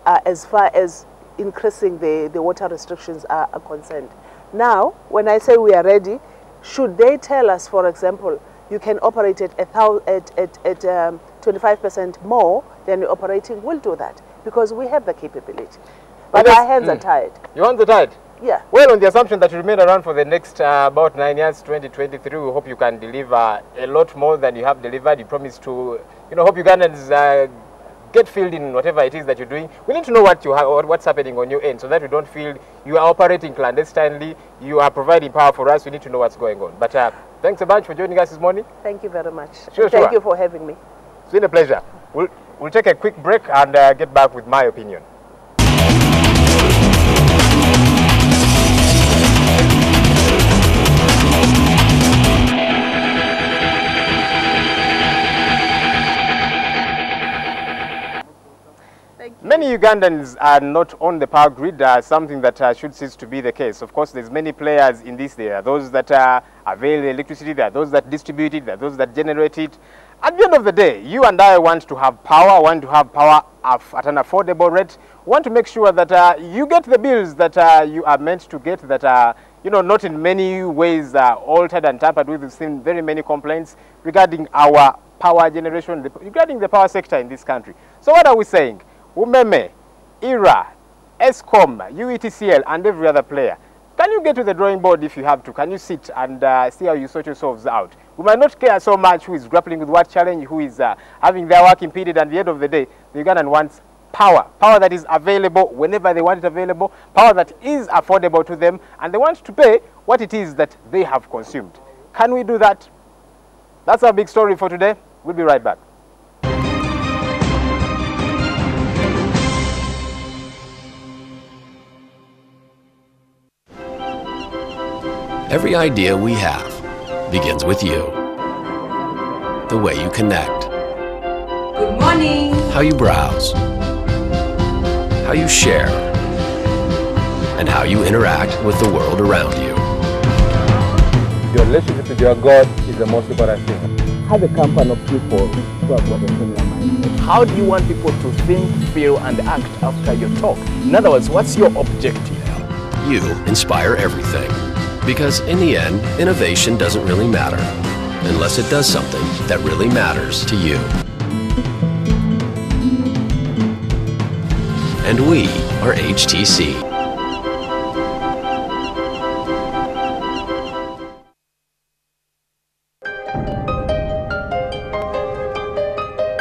as far as increasing the water restrictions are concerned. Now, when I say we are ready, should they tell us, for example, you can operate at 25% more than you're operating, we'll do that, because we have the capability. But our hands are tied. Your hands are tied? Yeah. Well, on the assumption that you remain around for the next about 9 years, 2023, we hope you can deliver a lot more than you have delivered. You promise to, hope Ugandans get filled in whatever it is that you're doing. We need to know what you have, or what's happening on your end, so that we don't feel you are operating clandestinely. You are providing power for us. We need to know what's going on. But thanks a bunch for joining us this morning. Thank you very much. Thank you for having me. It's been a pleasure. We'll take a quick break and get back with my opinion. Many Ugandans are not on the power grid, something that should cease to be the case. Of course, there's many players in this. There are those that avail the electricity, there are those that distribute it, there are those that generate it. At the end of the day, you and I want to have power, at an affordable rate. We want to make sure that you get the bills that you are meant to get, that are not in many ways altered and tampered with. We've seen very many complaints regarding our power generation, regarding the power sector in this country. So what are we saying? Umeme, IRA, ESCOM, UETCL, and every other player. Can you get to the drawing board if you have to? Can you sit and see how you sort yourselves out? We might not care so much who is grappling with what challenge, who is having their work impeded, and at the end of the day, the Ugandan wants power. Power that is available whenever they want it available, power that is affordable to them, and they want to pay what it is that they have consumed. Can we do that? That's our big story for today. We'll be right back. Every idea we have begins with you. The way you connect. Good morning. How you browse. How you share. And how you interact with the world around you. Your relationship with your God is the most important thing. Have a company of people who have got a similar mindset. How do you want people to think, feel, and act after your talk? In other words, what's your objective? You inspire everything. Because in the end, innovation doesn't really matter unless it does something that really matters to you. And we are HTC.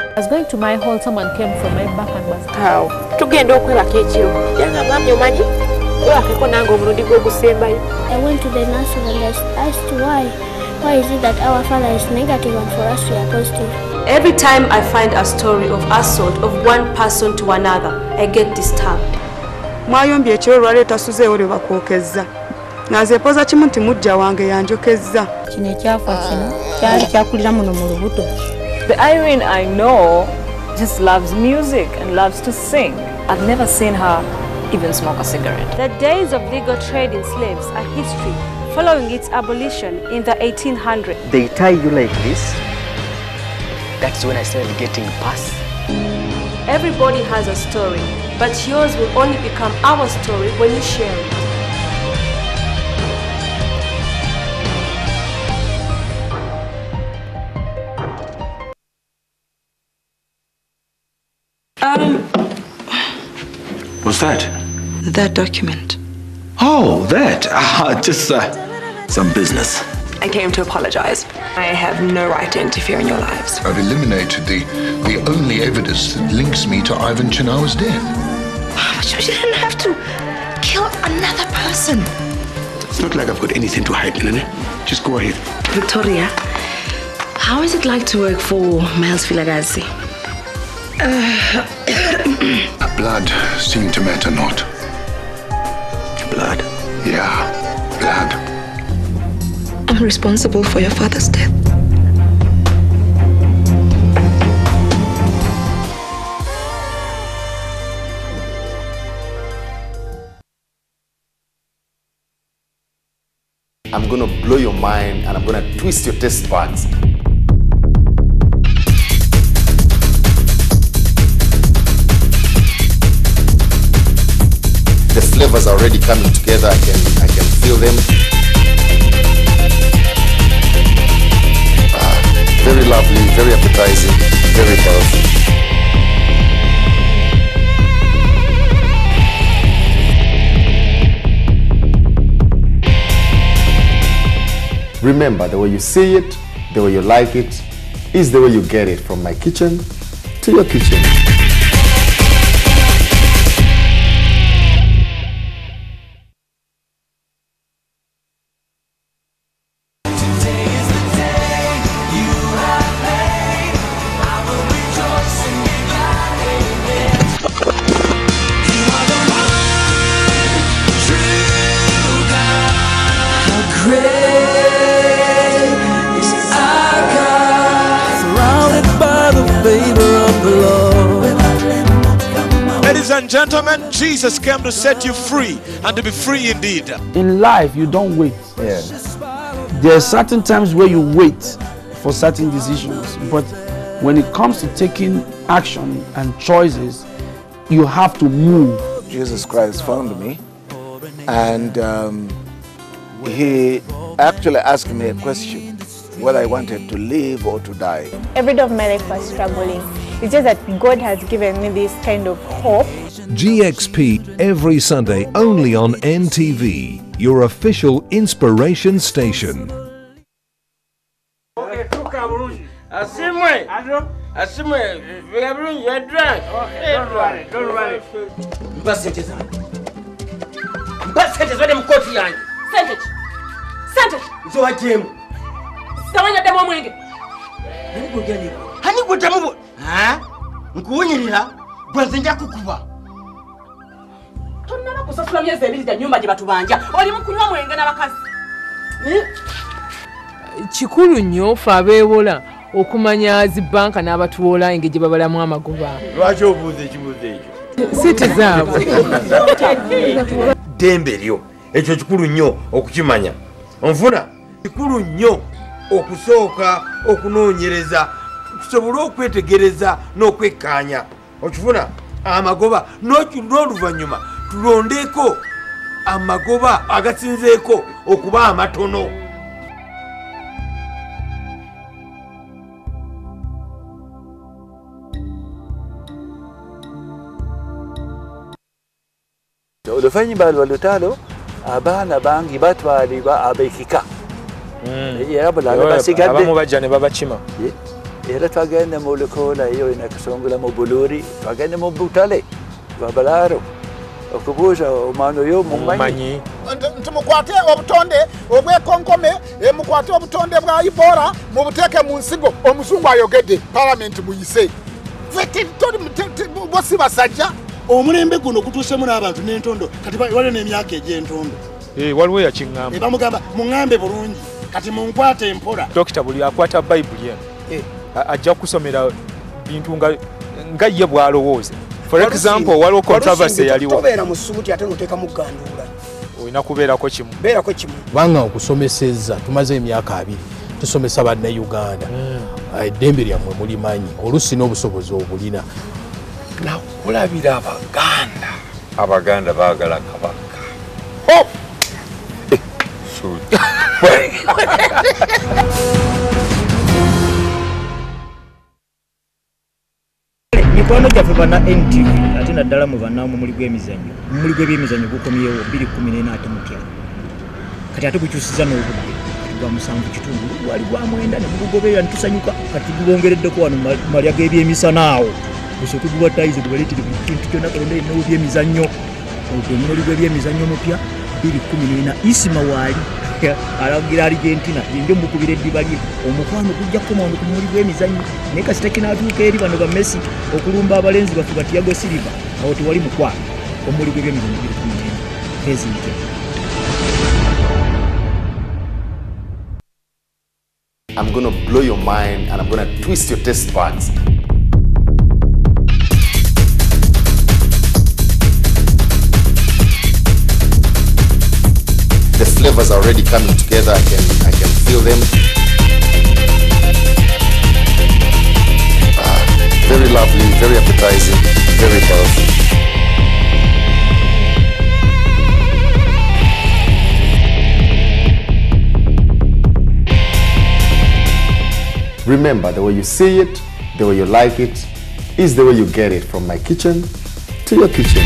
I was going to my hall, someone came from my back and was how? Tugenda okwera kekiro. Yanga mwami omanyi? I went to the nursery and I asked why is it that our father is negative and for us we are positive? Every time I find a story of assault of one person to another, I get disturbed. Mwayombye ekiro lwaleeta suzeewo lwe bakwokezza. Nazeepoza kimu nti mujja wange yanjokezza. Kino ekyafa kino kyali kyakulira muno mu lubuto. The Irene I know just loves music and loves to sing. I've never seen her even smoke a cigarette. The days of legal trade in slaves are history, following its abolition in the 1800s. They tie you like this. That's when I started getting past. Everybody has a story, but yours will only become our story when you share it. What's that? That document. Oh, that. Just some business. I came to apologize. I have no right to interfere in your lives. I've eliminated the only evidence that links me to Ivan Chinawa's death. But you didn't have to kill another person. It's not like I've got anything to hide, Nene. Just go ahead. Victoria, how is it like to work for Miles Filagazi? Blood seemed to matter not. Blood? Yeah, blood. I'm responsible for your father's death. I'm gonna blow your mind and I'm gonna twist your taste buds. The flavors are already coming together. I can feel them. Very lovely, very appetizing, very powerful. Remember, the way you see it, the way you like it, is the way you get it from my kitchen to your kitchen. Ladies and gentlemen, Jesus came to set you free and to be free indeed. In life, you don't wait. Yeah. There are certain times where you wait for certain decisions, but when it comes to taking action and choices, you have to move. Jesus Christ found me, and he actually asked me a question, whether I wanted to live or to die. Every day of my life was struggling. It's just that God has given me this kind of hope. GXP every Sunday only on NTV, your official inspiration station. Asimwe. Asimwe, we are bringing your drink. Okay, don't worry. Mbasete zode mkoti yangu. Sente. Zo jemu. Sawanya demo mwenge. Hani gutamu. Ha? Nkuwunyirira gwanze nja kukuba. Tonna kusasula myezi ebiri gya nyumba gye batubanja. Oli mukunywa mwenge n'abakazi. Kikulu nnyo fe abeewola okumanya zibbanka n'abatuwola engeri gye babalamu amagoba. Lwaki obuuza ekibuuzo ekyo? Sente zaabwe. Dembe lyo ekyo kikulu nnyo okukimanya. Onfuna kikulu nnyo okusooka okunoonyereza tusobole okwetegereza n'okwekkaanya. Okifuna amagoba n'oluvannyuma tulondeeko amagoba agasinzeeko okuba amatono. Oluvannyuma lwa lutalo abaana bangi batwalibwa ab'ekika era bulala basigadde abamu bajja ne babakima era twagende mu Lukoola eyo nakasongola mu Buluuri twagende mu Butale Babalaaro okubuuza omwana oyo mumanyi nti mukwate obutonde obwekonkome mukwate obutonde bwa Ebola mubuteeke mu nsigo omuzungu ayogedde palamenti muyise bosi basajja omulembe guno gutuusemu n'abantu n'entondo kati waliwo n'emyaka egy'entondo waliwo yakiŋŋamba bamugamba muŋŋambe bulungi kati munkwate empola dokita buli akwata bayibuli eno ajja kusomera bintu nga ye bw'alowooza. For example, waliwo controversy yaliwo tobeera mu ssuuti ate n'oteekamu gganduula olina kubeerako kimu kubanga okusomesezza tumaze emyaka 2 tusomesa bannayuganda eddembe lyammwe mulimanyi oluusi n'obusobozi obulina nakulabira abaganda baagala kabaka mikwano gyaffe bana NTV ate naddala mu bannaamu muli gw'emizannyo muli gw'ebyemizannyo gukomyewo 2014 ate mutya kati ate gukyusiza n'obudde gwa 7 gwali gwa 9 ne gugoberera ntusanyuka kati gubongereddeko wano malya g'ebyemisana awo gusooke gubatayize gubaleetire buli kintu kyonna kalonda ennawo byemizannyo ogwo muli gw'ebyemizannyo mupya 2014 Isima waali alagira Argentina yinjo mukubira eddiba lye omukwano gujja kukomawo ku muli gw'emizannyo naye kasita kinaatuuka eri bano ba Messi okulumba abalenzi baffe ba Thiago Silva awo tewali mukwano omuli gw'ebyemizannyo 2014 President. I'm going to blow your mind and I'm going to twist your taste buds. The flavors are already coming together. I can feel them. Very lovely, very appetizing, very powerful. Remember, the way you see it, the way you like it, is the way you get it from my kitchen to your kitchen.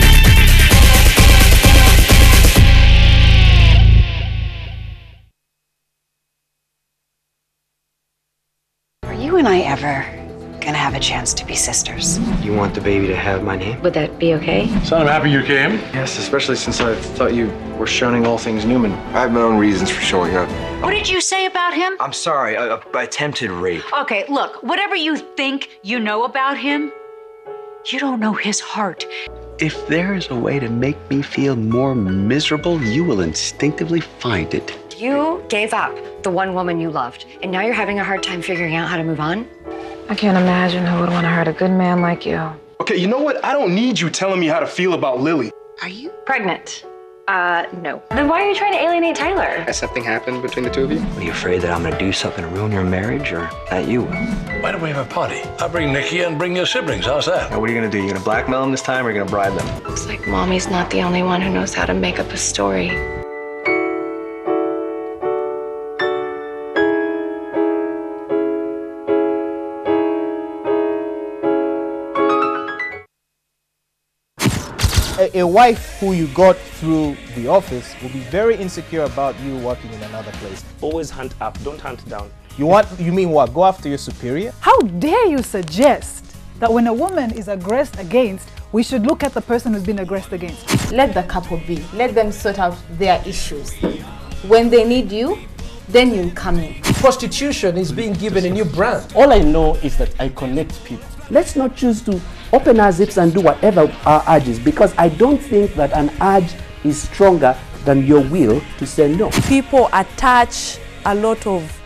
Are you and I ever gonna have a chance to be sisters? You want the baby to have my name? Would that be okay? Son, I'm happy you came. Yes, especially since I thought you were shunning all things Newman. I have my own reasons for showing up. What did you say about him? I'm sorry, attempted rape. Okay, look, whatever you think you know about him, you don't know his heart. If there is a way to make me feel more miserable, you will instinctively find it. You gave up the one woman you loved, and now you're having a hard time figuring out how to move on? I can't imagine who would want to hurt a good man like you. Okay, you know what? I don't need you telling me how to feel about Lily. Are you pregnant? No. Then why are you trying to alienate Tyler? Has something happened between the two of you? Are you afraid that I'm gonna do something to ruin your marriage, or that you will? Why don't we have a party? I'll bring Nikki and bring your siblings. How's that? Now, what are you gonna do? You gonna blackmail them this time, or are you gonna bribe them? Looks like Mommy's not the only one who knows how to make up a story. A wife who you got through the office will be very insecure about you working in another place. Always hunt up, don't hunt down. You mean what? Go after your superior? How dare you suggest that when a woman is aggressed against, we should look at the person who's been aggressed against? Let the couple be. Let them sort out their issues. When they need you, then you come in. Prostitution is being given a new brand. All I know is that I connect people. Let's not choose to open our zips and do whatever our urge is, because I don't think that an urge is stronger than your will to say no. People attach a lot of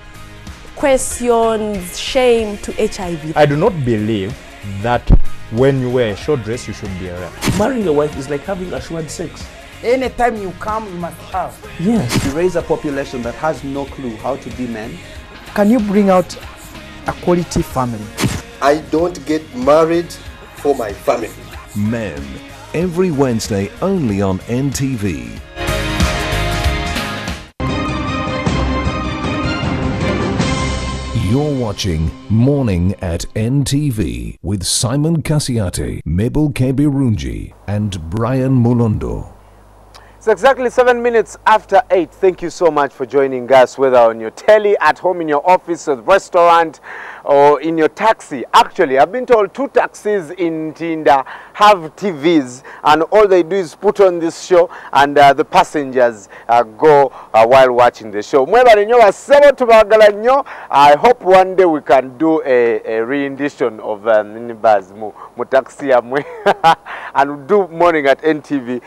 questions, shame to HIV. I do not believe that when you wear a short dress, you should be around. Marrying a wife is like having assured sex. Anytime you come, you must have. Yes. You raise a population that has no clue how to be men. Can you bring out a quality family? I don't get married for my family. Men, every Wednesday only on NTV. You're watching Morning at NTV with Simon Kasiate, Mabel Kebirunji and Brian Mulondo. It's exactly 7 minutes after 8. Thank you so much for joining us, whether on your telly, at home, in your office, or restaurant, or in your taxi. Actually, I've been told 2 taxis in Tinda have TVs, and all they do is put on this show, and the passengers go while watching the show. I hope one day we can do a rendition of minibus mu taxi and do Morning at NTV.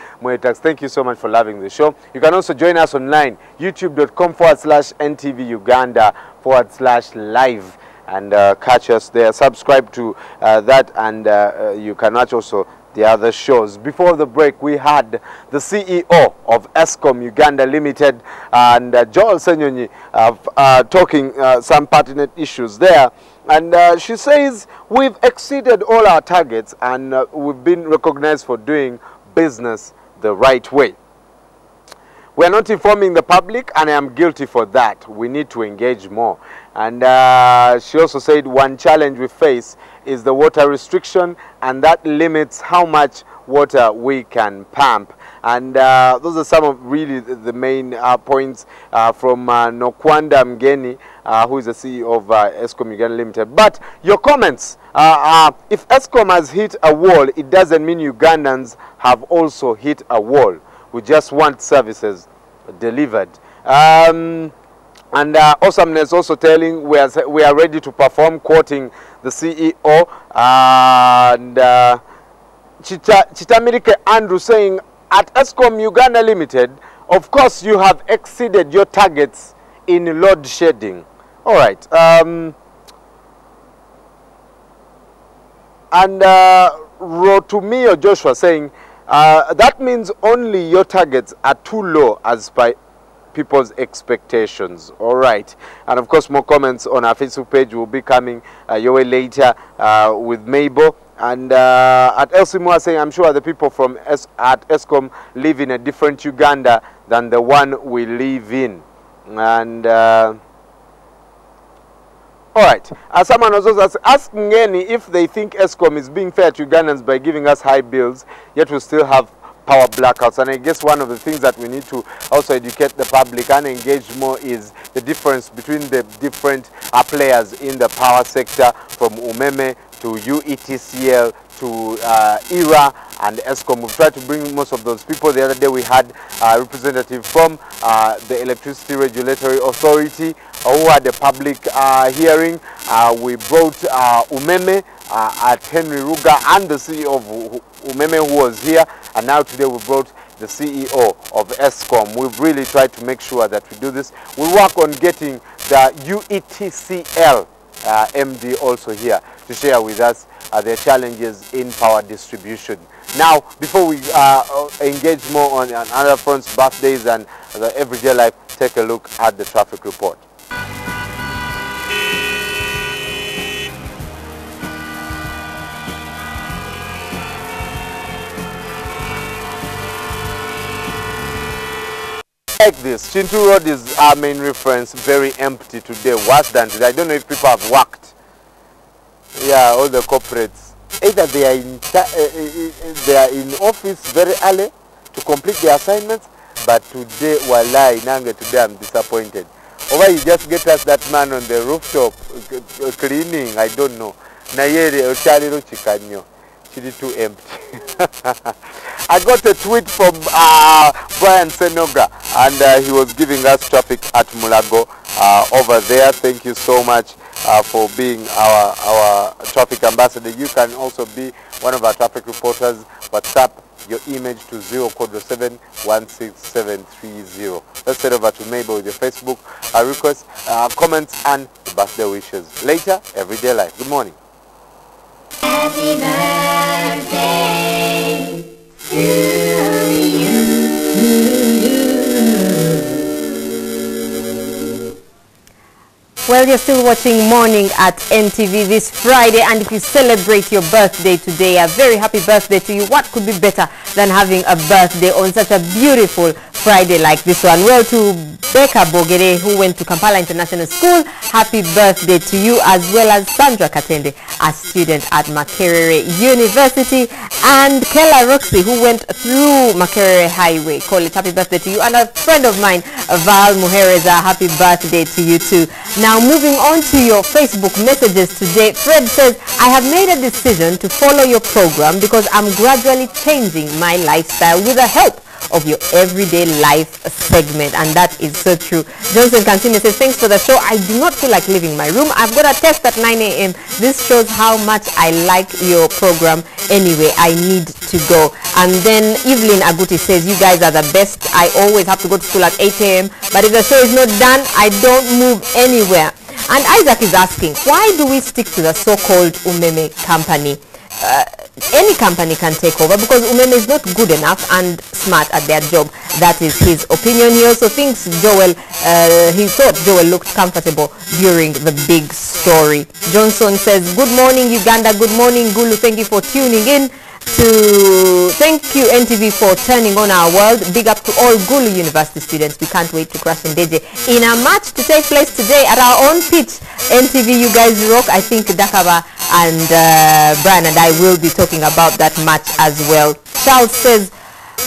Thank you so much for loving the show. You can also join us online, youtube.com/NTV Uganda /live, and catch us there. Subscribe to that, and you can watch also the other shows. Before the break, we had the CEO of Eskom Uganda Limited and Joel Senyonyi talking some pertinent issues there. And she says we've exceeded all our targets, and we've been recognized for doing business the right way. We are not informing the public, and I am guilty for that. We need to engage more. And she also said one challenge we face is the water restriction, and that limits how much water we can pump. And those are some of really the main points from Nokwanda Mgeni, who is the CEO of Eskom Uganda Limited. But your comments, if Eskom has hit a wall, it doesn't mean Ugandans have also hit a wall. We just want services delivered. And Awesomeness also telling we are ready to perform, quoting the CEO. And Chitamirike Andrew saying, at Eskom Uganda Limited, of course you have exceeded your targets in load shedding. All right. And Rotumio Joshua saying, that means only your targets are too low as by people's expectations. All right. And of course, more comments on our Facebook page will be coming your way later with Mabel. And at Elsimua saying, I'm sure the people from at Eskom live in a different Uganda than the one we live in. And all right. Someone was also asking if they think Eskom is being fair to Ugandans by giving us high bills, yet we still have power blackouts. And I guess one of the things that we need to also educate the public and engage more is the difference between the different players in the power sector, from Umeme to UETCL to ERA and Eskom. We've tried to bring most of those people. The other day we had a representative from the Electricity Regulatory Authority who had a public hearing. We brought Umeme at Henry Ruga and the CEO of Umeme, who was here. And now today we brought the CEO of Eskom. We've really tried to make sure that we do this. We work on getting the UETCL MD also here to share with us their challenges in power distribution. Now, before we engage more on other fronts, birthdays and the everyday life, take a look at the traffic report. Like this, Chintu Road is our main reference, very empty today, worse than today. I don't know if people have worked. Yeah, all the corporates, either they are in office very early to complete their assignments, but today, wallahi, nange today I'm disappointed. Or you just get us that man on the rooftop cleaning, I don't know. Na yere ochaliro chikanyo. Chidi too empty. I got a tweet from Brian Senoga, and he was giving us traffic at Mulago over there. Thank you so much for being our traffic ambassador. You can also be one of our traffic reporters. WhatsApp your image to 0471670. Let's head over to Mabel with your Facebook requests, comments, and birthday wishes. Later, Everyday Life. Good morning. Happy birthday to you. Well, you're still watching Morning at NTV this Friday, and if you celebrate your birthday today, a very happy birthday to you. What could be better than having a birthday on such a beautiful Friday like this one? Well, to Becca Bogere, who went to Kampala International School, happy birthday to you, as well as Sandra Katende, a student at Makerere University, and Kella Roxy, who went through Makerere Highway College. Happy birthday to you. And a friend of mine, Val Muhereza, happy birthday to you too. Now, moving on to your Facebook messages today, Fred says, I have made a decision to follow your program because I'm gradually changing my lifestyle with the help of your everyday life segment, and that is so true. Johnson Kansime says, thanks for the show. I do not feel like leaving my room. I've got a test at 9 a.m. This shows how much I like your program. Anyway, I need to go. And then Evelyn Aguti says, you guys are the best. I always have to go to school at 8 a.m. but if the show is not done, I don't move anywhere. And Isaac is asking, why do we stick to the so-called Umeme company? Any company can take over because Umeme is not good enough and smart at their job. That is his opinion. He also thinks he thought Joel looked comfortable during the big story. Johnson says, good morning Uganda, good morning Gulu, thank you for tuning in. Thank you NTV for turning on our world. Big up to all Gulu University students. We can't wait to crash in Deje in a match to take place today at our own pitch. NTV, you guys rock. I think Dakaba and Brian and I will be talking about that match as well. Charles says,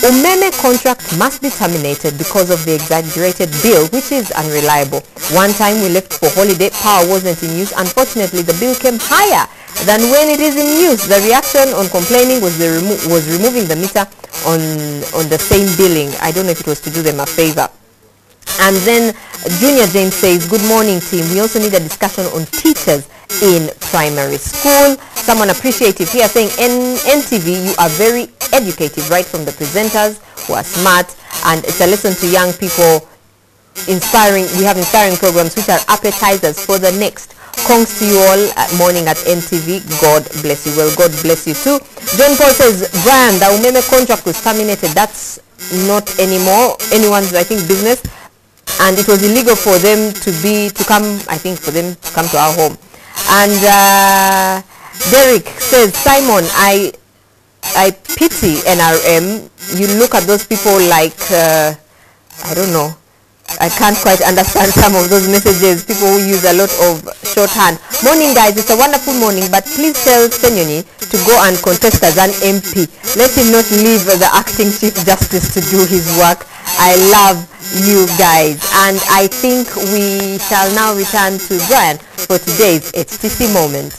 Umeme contract must be terminated because of the exaggerated bill, which is unreliable. One time we left for holiday, power wasn't in use. Unfortunately, the bill came higher than when it is in use. The reaction on complaining was removing the meter on the same billing. I don't know if it was to do them a favor. And then Junior James says, good morning team. We also need a discussion on teachers in primary school. Someone appreciative here saying, NTV, you are very educative, right from the presenters who are smart, and it's a lesson to young people. Inspiring. We have inspiring programs which are appetizers for the next. Congrats to you all morning at NTV. God bless you. Well, God bless you too. John Paul says, Brian, the Umeme contract was terminated. That's not anymore anyone's, I think, business. And it was illegal for them to come to our home. And Derek says, Simon, I pity NRM. You look at those people like, I don't know. I can't quite understand some of those messages. People who use a lot of shorthand. Morning guys, it's a wonderful morning, but please tell Senyoni to go and contest as an MP. Let him not leave the acting Chief Justice to do his work. I love you guys. And I think we shall now return to Brian for today's HTC moment.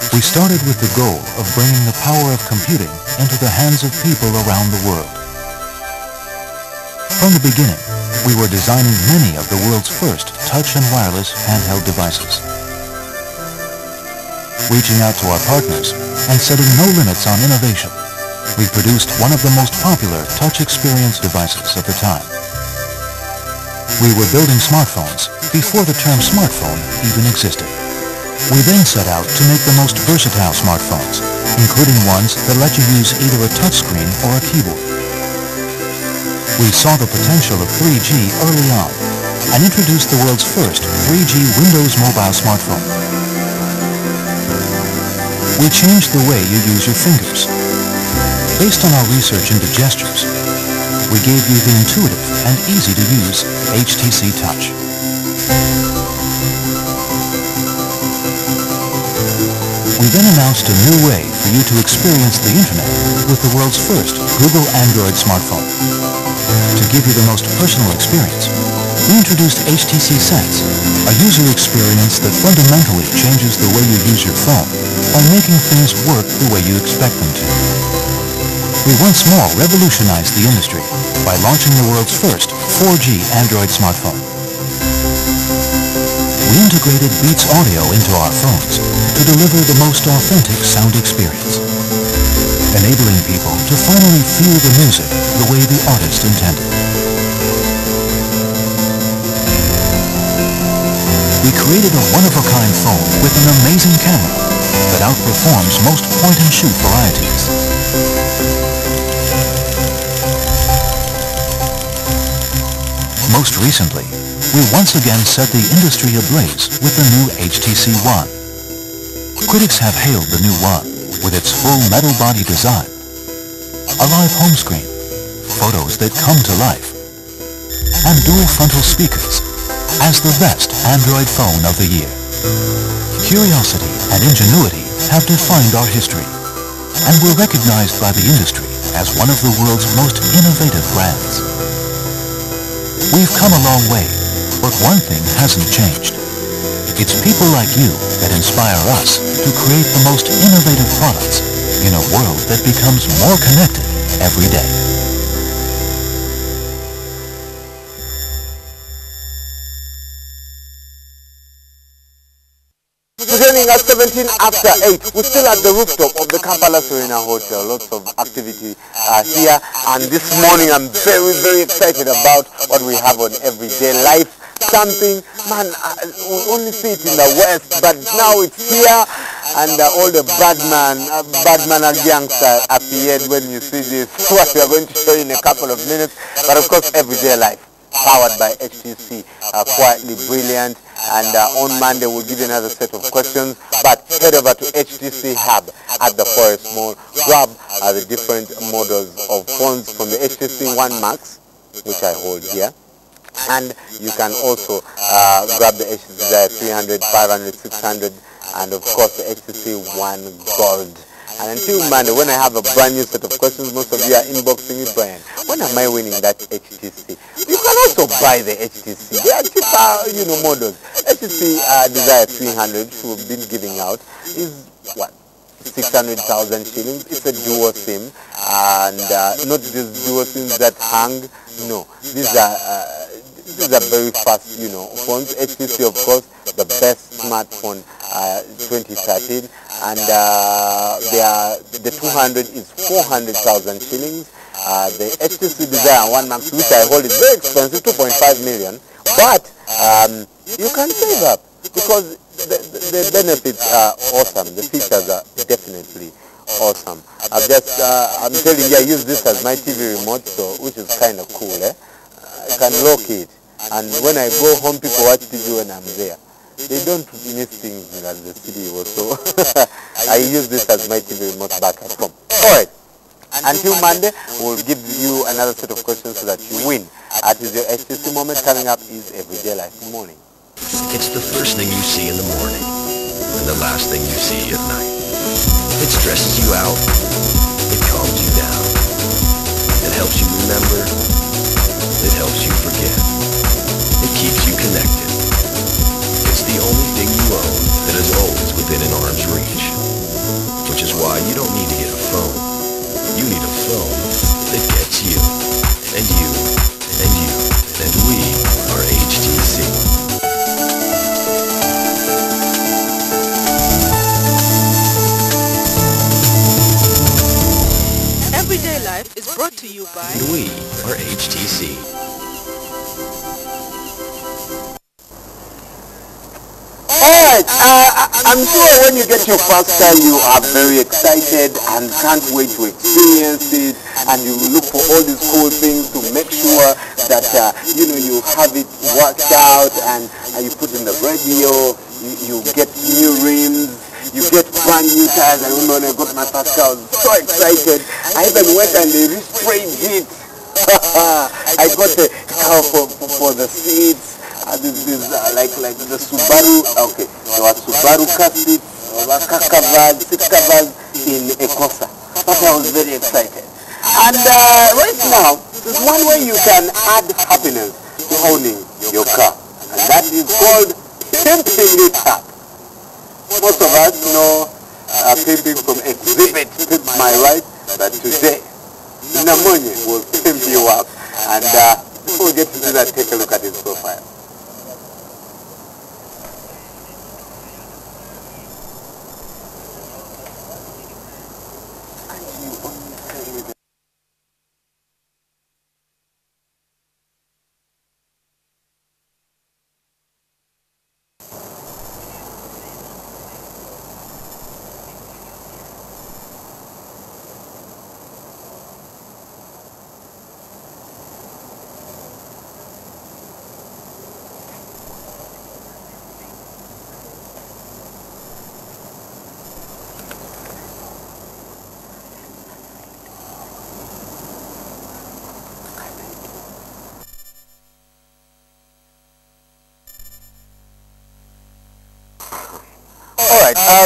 We started with the goal of bringing the power of computing into the hands of people around the world. From the beginning, we were designing many of the world's first touch and wireless handheld devices. Reaching out to our partners and setting no limits on innovation, we produced one of the most popular touch experience devices of the time. We were building smartphones before the term smartphone even existed. We then set out to make the most versatile smartphones, including ones that let you use either a touchscreen or a keyboard. We saw the potential of 3G early on and introduced the world's first 3G Windows mobile smartphone. We changed the way you use your fingers. Based on our research into gestures, we gave you the intuitive and easy-to-use HTC Touch. We then announced a new way for you to experience the internet with the world's first Google Android smartphone. To give you the most personal experience, we introduced HTC Sense, a user experience that fundamentally changes the way you use your phone by making things work the way you expect them to. We once more revolutionized the industry by launching the world's first 4G Android smartphone. We integrated Beats audio into our phones to deliver the most authentic sound experience, enabling people to finally feel the music the way the artist intended. We created a one-of-a-kind phone with an amazing camera that outperforms most point-and-shoot varieties. Most recently, we once again set the industry ablaze with the new HTC One. Critics have hailed the new One with its full metal body design, a live home screen, photos that come to life, and dual frontal speakers as the best Android phone of the year. Curiosity and ingenuity have defined our history, and we're recognized by the industry as one of the world's most innovative brands. We've come a long way, but one thing hasn't changed. It's people like you that inspire us to create the most innovative products in a world that becomes more connected every day. Beginning at 17 after 8, we're still at the rooftop of the Kampala Serena Hotel. Lots of activity here, and this morning I'm very, very excited about what we have on Everyday Life. Something, man, we only see it in the West, but now it's here, and all the badman and youngster appeared when you see this. What we are going to show you in a couple of minutes, but of course Everyday Life, powered by HTC, quietly brilliant. And on Monday we'll give you another set of questions, but head over to HTC Hub at the Forest Mall, grab the different models of phones from the HTC One Max, which I hold here, and you can also grab the HTC 300, 500, 600, and of course the HTC One Gold. And until Monday, when I have a brand new set of questions, most of you are inboxing me, Brian, when am I winning that HTC? You can also buy the HTC. They are cheaper, models. HTC Desire 300, which we've been giving out, is what? 600,000 shillings. It's a dual SIM, and not these dual SIMs that hang. No, these are very fast, phones. HTC, of course, the best smartphone 2013, and the 200 is 400,000 shillings. The HTC Desire One Max, which I hold, is very expensive, 2.5 million, but you can save up because the benefits are awesome. The features are definitely awesome. I'm telling you, I use this as my TV remote, so which is kind of cool. I can lock it, and when I go home, people watch TV when I'm there. They don't miss things as the studio, so I use this as my TV remote back at home. Alright, until Monday, we'll give you another set of questions so that you win. That is your HTC moment. Coming up is Everyday Life morning. It's the first thing you see in the morning and the last thing you see at night. It stresses you out. It calms you down. It helps you remember. It helps you forget. It keeps you connected. It's the only thing you own that is always within an arm's reach. Which is why you don't need to get a phone. You need a phone that gets you. And you. And you. And we are HTC. Everyday Life is brought to you by... And we are HTC. Alright, I'm sure when you get your first car, you are very excited and can't wait to experience it, and you look for all these cool things to make sure that you have it worked out, and you put in the radio, you get new rims, you get brand new tires. I remember when I got my first car, I was so excited. I even went and they resprayed it. I got a car for the seats. This like the Subaru. Okay, there were Subaru car seats, car covers, seat covers in Ecosa. But I was very excited. And right now, There's one way you can add happiness to owning your car, and that is called pimping it up. Most of us know pimping from Exhibit, Pimp My Ride, but today, Namonye will pimp you up. And before we get to do that, take a look at his profile.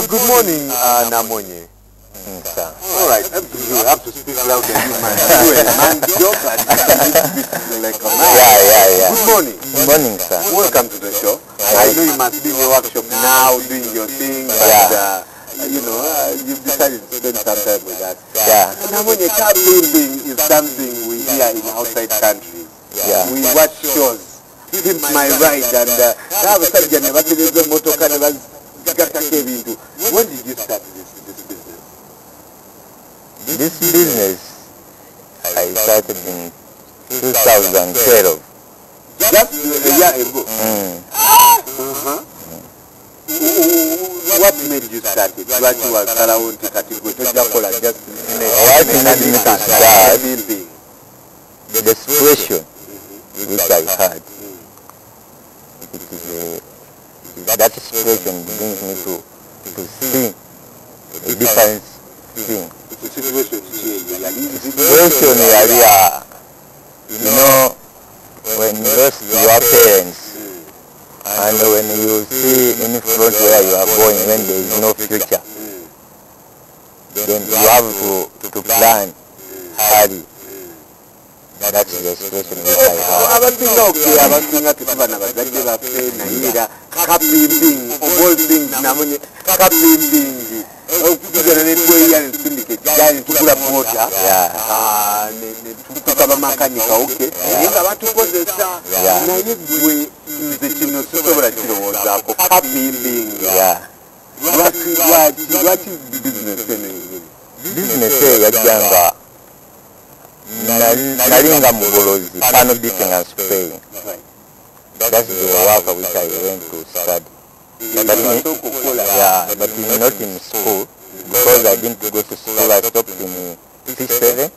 Good morning, Namonye. All right, you have to speak loud and you might do a man's job, but you speak like a man. Yeah. Good morning. Good morning, sir. Welcome to the show. I know you must be in your workshop now doing your thing, but you know, you've decided to spend some time with us. Yeah. Namonye, car building is something we hear in outside countries. Yeah. We watch shows, Pimp My Ride, and when did you start this business? This business, I started in 2012. Just a year ago? What made you start it? What you were around to category? Just what made me to start? The situation which I had. That situation brings me to see a different thing. The situation area, you know, when you lost your parents, and when you see in front where you are going, when there is no future, then you have to plan early. That's the situation which I have. Business nalinga mugolozi, panel beating and spraying. That's the work which I went to study. But not in school, because I didn't go to school. I stopped in P7.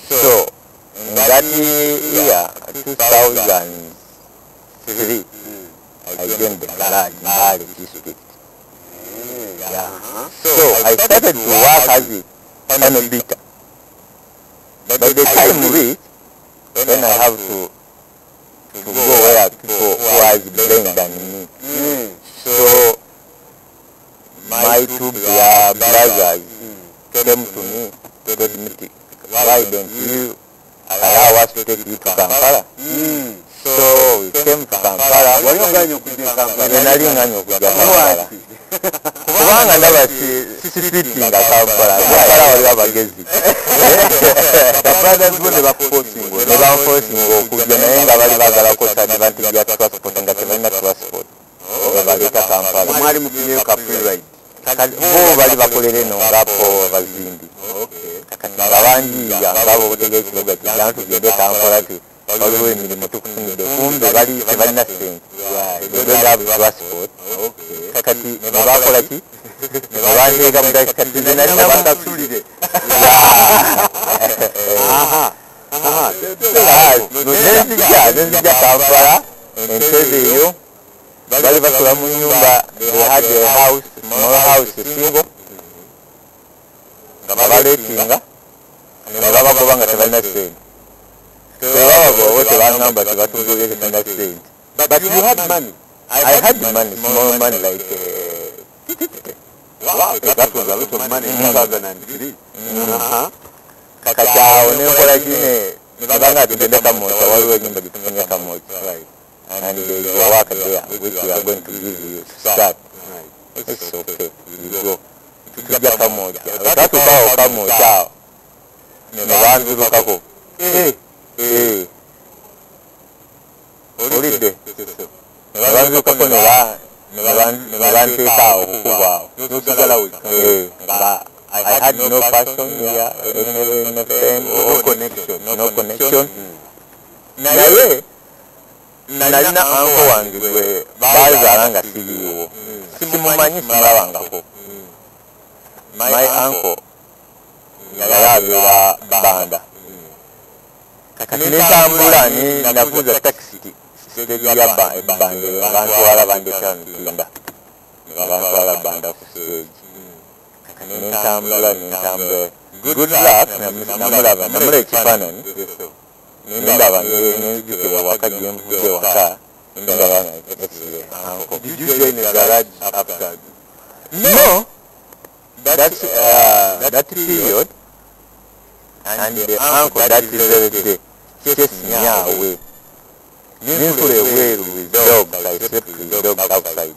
So in that year, 2003, I joined the garage in Bali district. So I started to work as a panel beater. But by the time we, then I have to go where people who are blind than me. So my two brothers came to me, told me, why don't you allow us to take you to Kampala? So we came to Kampala. Kubanga ndaba sisipitinga Kampala, Kampala wali abagezi. Brothers bonde bakuforcing, ne baforcing okujja naye nga bali bagalako advantage ya transport nga tebalina transport. Baleta Kampala. Mwali mufunyeyo ka free ride. Bo bali bakolera eno ngapo bazimbi. Kati nga banjiya ngabo botega ekibuga kijja tugende Kampala tu. Waliwo emirimu tukufunidde kumbe bali tebalina ssente. They don't have transport. Kati ne bakola ki? Ne banteeka mu kati zenalina batasulire. Nenzija Kampala, Entebbe eyo, bali basula mu nyumba, they had a house, small house, single, nga babaleetinga, ne babagoba nga tebalina ssente. Tebabagoba tebangamba tebatugobye tebalina ssente. But you had money? I had money, small money like... Wow, that was a lot of money in 2003. Kakao nenkola kine nebanga tugende Kamotya waliwo enyumba gitufunye Kamotya. And there is a worker there which we are going to give you to start. It's okay. You go. Tujja Kamotya. Otatukawo Kamotya. Nebanzirukako. Olidde. Nebanzirukako nebanteekaawo okukubaawo. I had no passion here, no fame, no connection. Naye nalina uncle wange gwe baazaala nga siriiwo. Simumanyi simulabangako. My uncle yali abeera Banda. Kati nentambula navuza taxi stage ya Banda bantwala bandeka Ntinda. Bantwala Banda ku stage. Nentambula. Good luck namulaba ekifaananyi. Nendaba nenzikibwa waka gye nvudde waka. Nendaba uncle. Did you join the garage after? No. That period, and the uncle that is very day chased me away. Nearly away with dogs. I slept with dogs outside.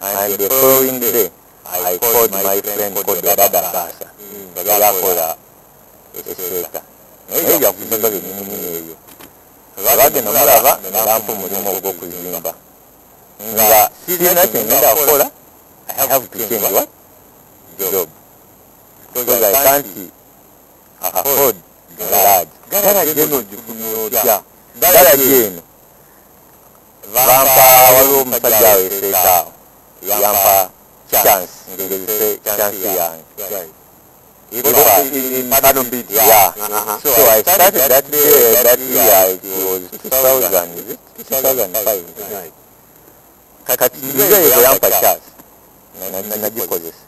And the following day, I called my friend called the Dada Basa. The Dada Kola Eseka. Ega kuzaga binini. Abage namulaba nebampa omulimu ogw'okuzimba. Nga sirina kyengenda kukola, I have to change what? Job. Because I can't afford garage. Garage eno gifunotya. Garage eno. Bampa waliwo omusajja awo eseekaawo. Yampa chance. Ngezise chance yange. Pardon me. Yeah. So I started that day, that year, it was 2000, is it? 2005. Kati nze yampa chance. Nagikozesa.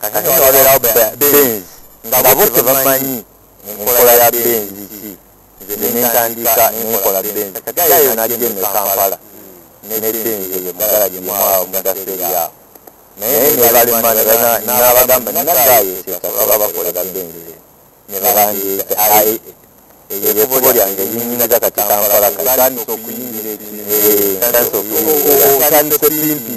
Kati nolera Benz. Nga bose bamanyi enkola ya Benz ki. Nze nentandika enkola Benz. Kati yayo najje ne Kampala. Ne Benz eyo mugala gye mwawo mudaferi yawo. Naye ne balema n'abagamba nagayo sekaba bakolera Benz. Ne bandeeta efubo lyange linyinyiza kati Kampala katandika okuyingira tandika pimpi.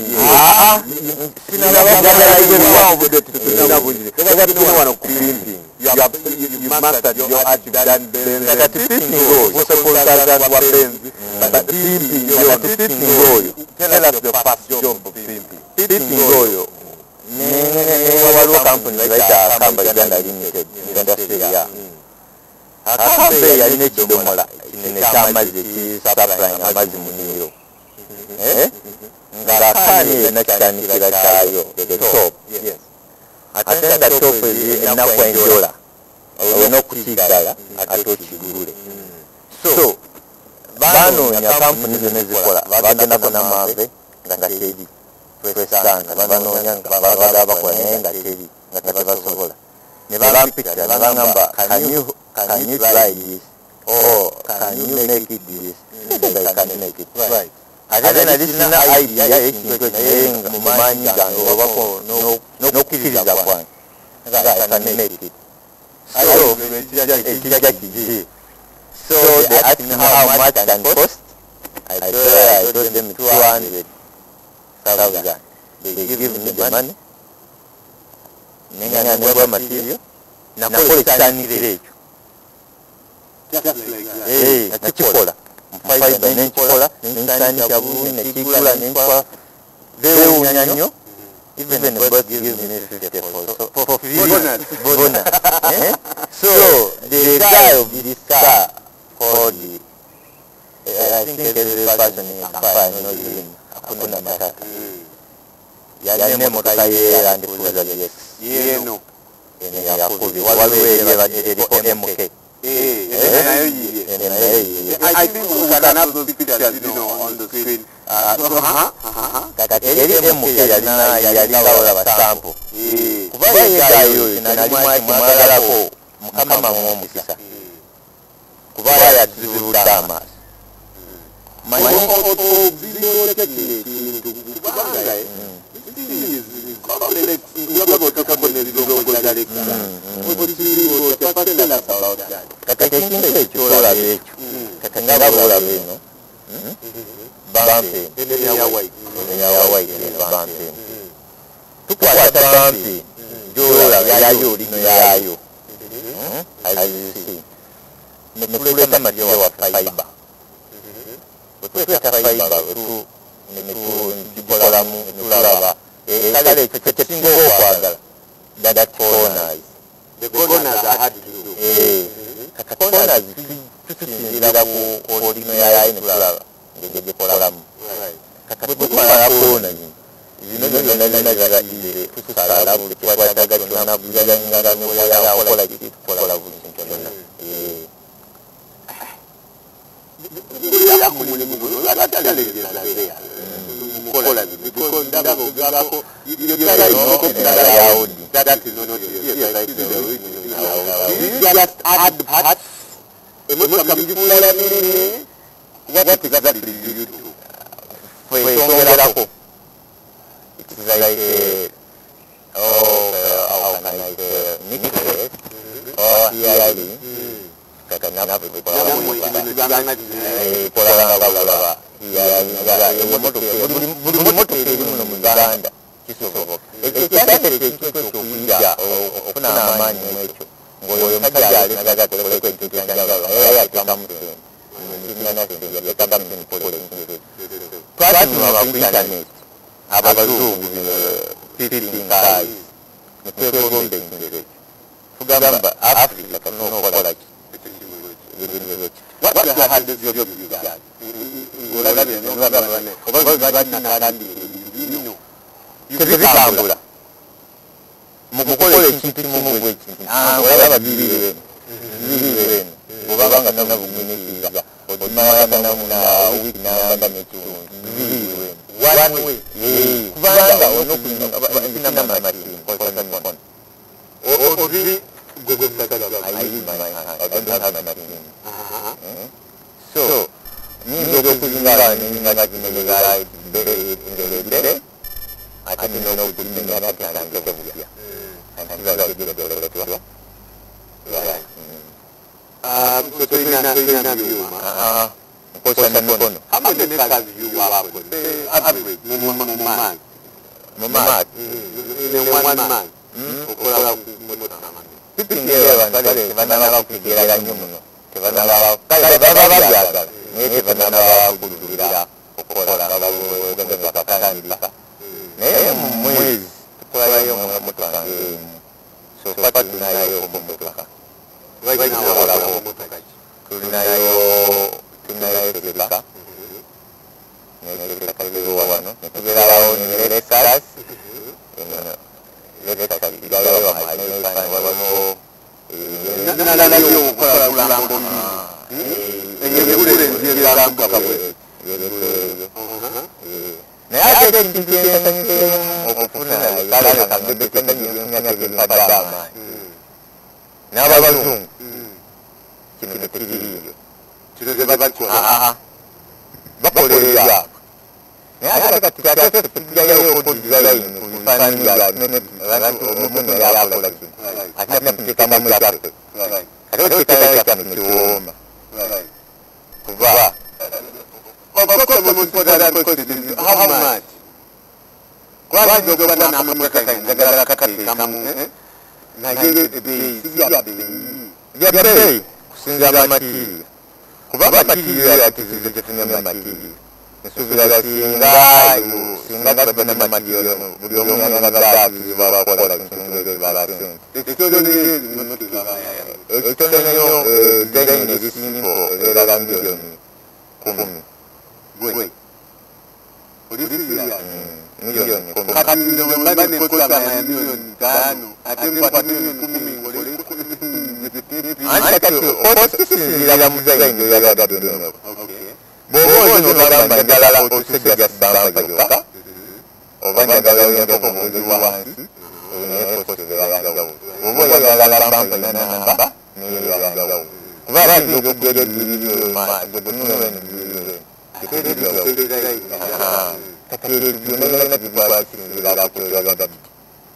You mastered your art, you've done Benz. Kati pimping goes. But pimping goes. Tell us the first job of pimping. Pimping goes. Waliwo company bayita Kamba Uganda Limited. Industry ya. Akambe yalina ekidomola kinene ky'amazzi ekisupplying amazzi mu Nilo. Nga akaani yenna kitandikira kyayo, the top. Ate nga top ennaku enjola. Olina okukiddala ate okigule. So, banoonya kampuni zonna ezikola bagendako n'amave nga teri. Twesanga banoonya nga baagala bakola naye nga teri nga tebasobola. Ne bampikira ne baŋŋamba can you try this? Or can you make it this? I can make it. Right. Ate nali sina idea ekintu ekirenga mu maanyi gange obako n'okukkiriza kwange. I can make it. So, they asked me how much can cost. I told them 200,000. They give me the money. Nenga negwa material. Nakola ekitandikiro ekyo. Nakikola. Mpaiba nenkikola, nenkitandikira bulungi, nekigula, nenkikola. Beewuunya nnyo. Even the boss gives me 50 for free. Bonus. So, the guy of this car called I think every person in Kampala knows him. Hakuna Matata. Yaline motoka ye and kuza yes. Yeno. Ene yakubi. Waliwo ebadde eriko MK. I think we can have those pictures, on the screen. Kakati eri MK yalina olaba sample. Kuba yegayo nalimu kimwagalako Mukama mw'omukisa. Kuba yatuzibudde amaaso. complex ngabo kakabonera ilongo jaleka obuzibu chapatela about that kakakinga ekyola ekyo kakangabula bino bampe ya white bampe tukwata bampe jola yayo lino yayo azisi nekuleta majo wa fiber okweka fiber tu nekulamu tulaba kale kyekisinga okwagala that corners the corners are hard to do corners tusinzira ku olino yayo netulaba ngegekolamu kakatwala kona zino zonna ile tusala buli kikwataga kyonna buzalangala noya akola kiti tukola buli kintu kyonna just add parts what exactly do you do? It's like how can I say nickel or hearing abazungu fitting guys kugamba Africa kanokola what the hardest job you got kebitambula mukukola ekintu kimu bwekintu olaba bibiri beno obanga tona bumwenyekiriza odimala kanamuna wiki namba nekiwundu bibiri beno one way kubanga onokunyina machine ovi I use my hand. I don't have my machine. So nizo okuzingala ninga kinegala bere ati no kuzinga kyanga kebya antivala bidolo so ina byuma kosa n'ono how many cars you have average mama in one man okola pitingewa ndale banala kugerera nyomuno tebanala kale babyagala naye tebanala kululira okola ngabo bakatandika naye mwezi tukolayo mumotoka so pati nayo mumotoka right now wala mumotoka tunayo tebeka naye kale wano tuberawo ne sas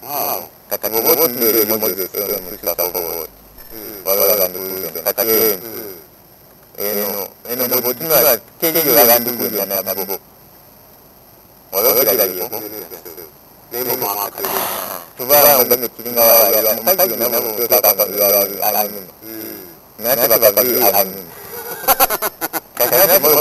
Wow. Kati bobo tumbere Moses Musa forward. Wala gandu kati eno bobo tunga keke gandu kuja na bobo. Wala gari ko. Nemo mama kati. Tuba nganda tulinga ya mfaji na bobo kaka ya alamu. Na tuba kaka ya alamu. Kaka bobo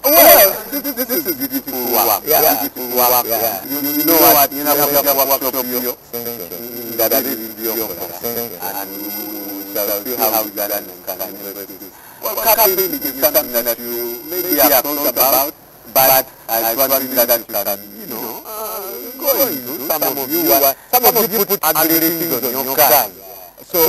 well, this is beautiful work. Yeah, beautiful work. Yeah. You know what? You know what your thinking. That is your thinking. And you shall see how you can university. Well, captain is something that you maybe have thought about, but I want that you can, go into. Some of you put abilities on your car. So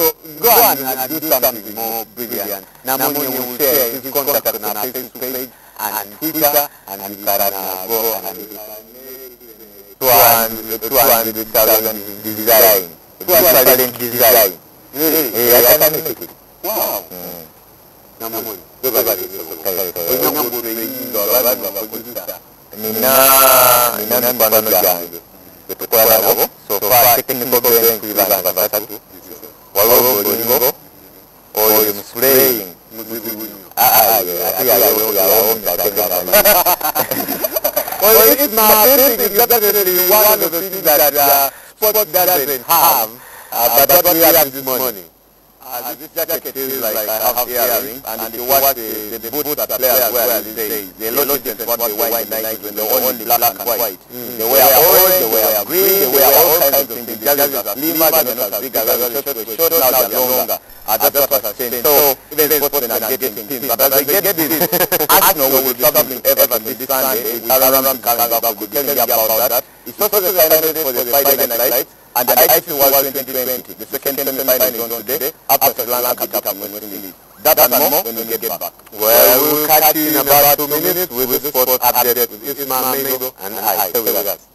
go and do something more brilliant. Namoni will share his contact on our Facebook page and Twitter, and you can go and 200,000 design. 200,000 design. I can make it. Wow. Namoni. So far, technical being Walau bolingo, or spraying. Well, it's marketing is definitely one of the things that sports doesn't have, but what we have this morning. This jacket is like I have earrings, and if you watch the boots that players wear these days, they look at what they wear in the 90s when they're only black and white. They wear orange, they wear green, they wear all kinds of things. The jackets are slimmer, they're not as big as the short, now they're longer. That's what has changed. So even sportsmen are getting things, but as they get this, Arsenal will be traveling Everton this Sunday with Aram Kalangaba. Could tell me about that. It's also the final for the Friday night lights. And the IC World 2020, the second semi-final is on today, after Sri Lanka beat up West Indies. That and more when we get back. Well, we'll catch you in about 2 minutes with the sports update with Ismail Mego and I. Stay with us.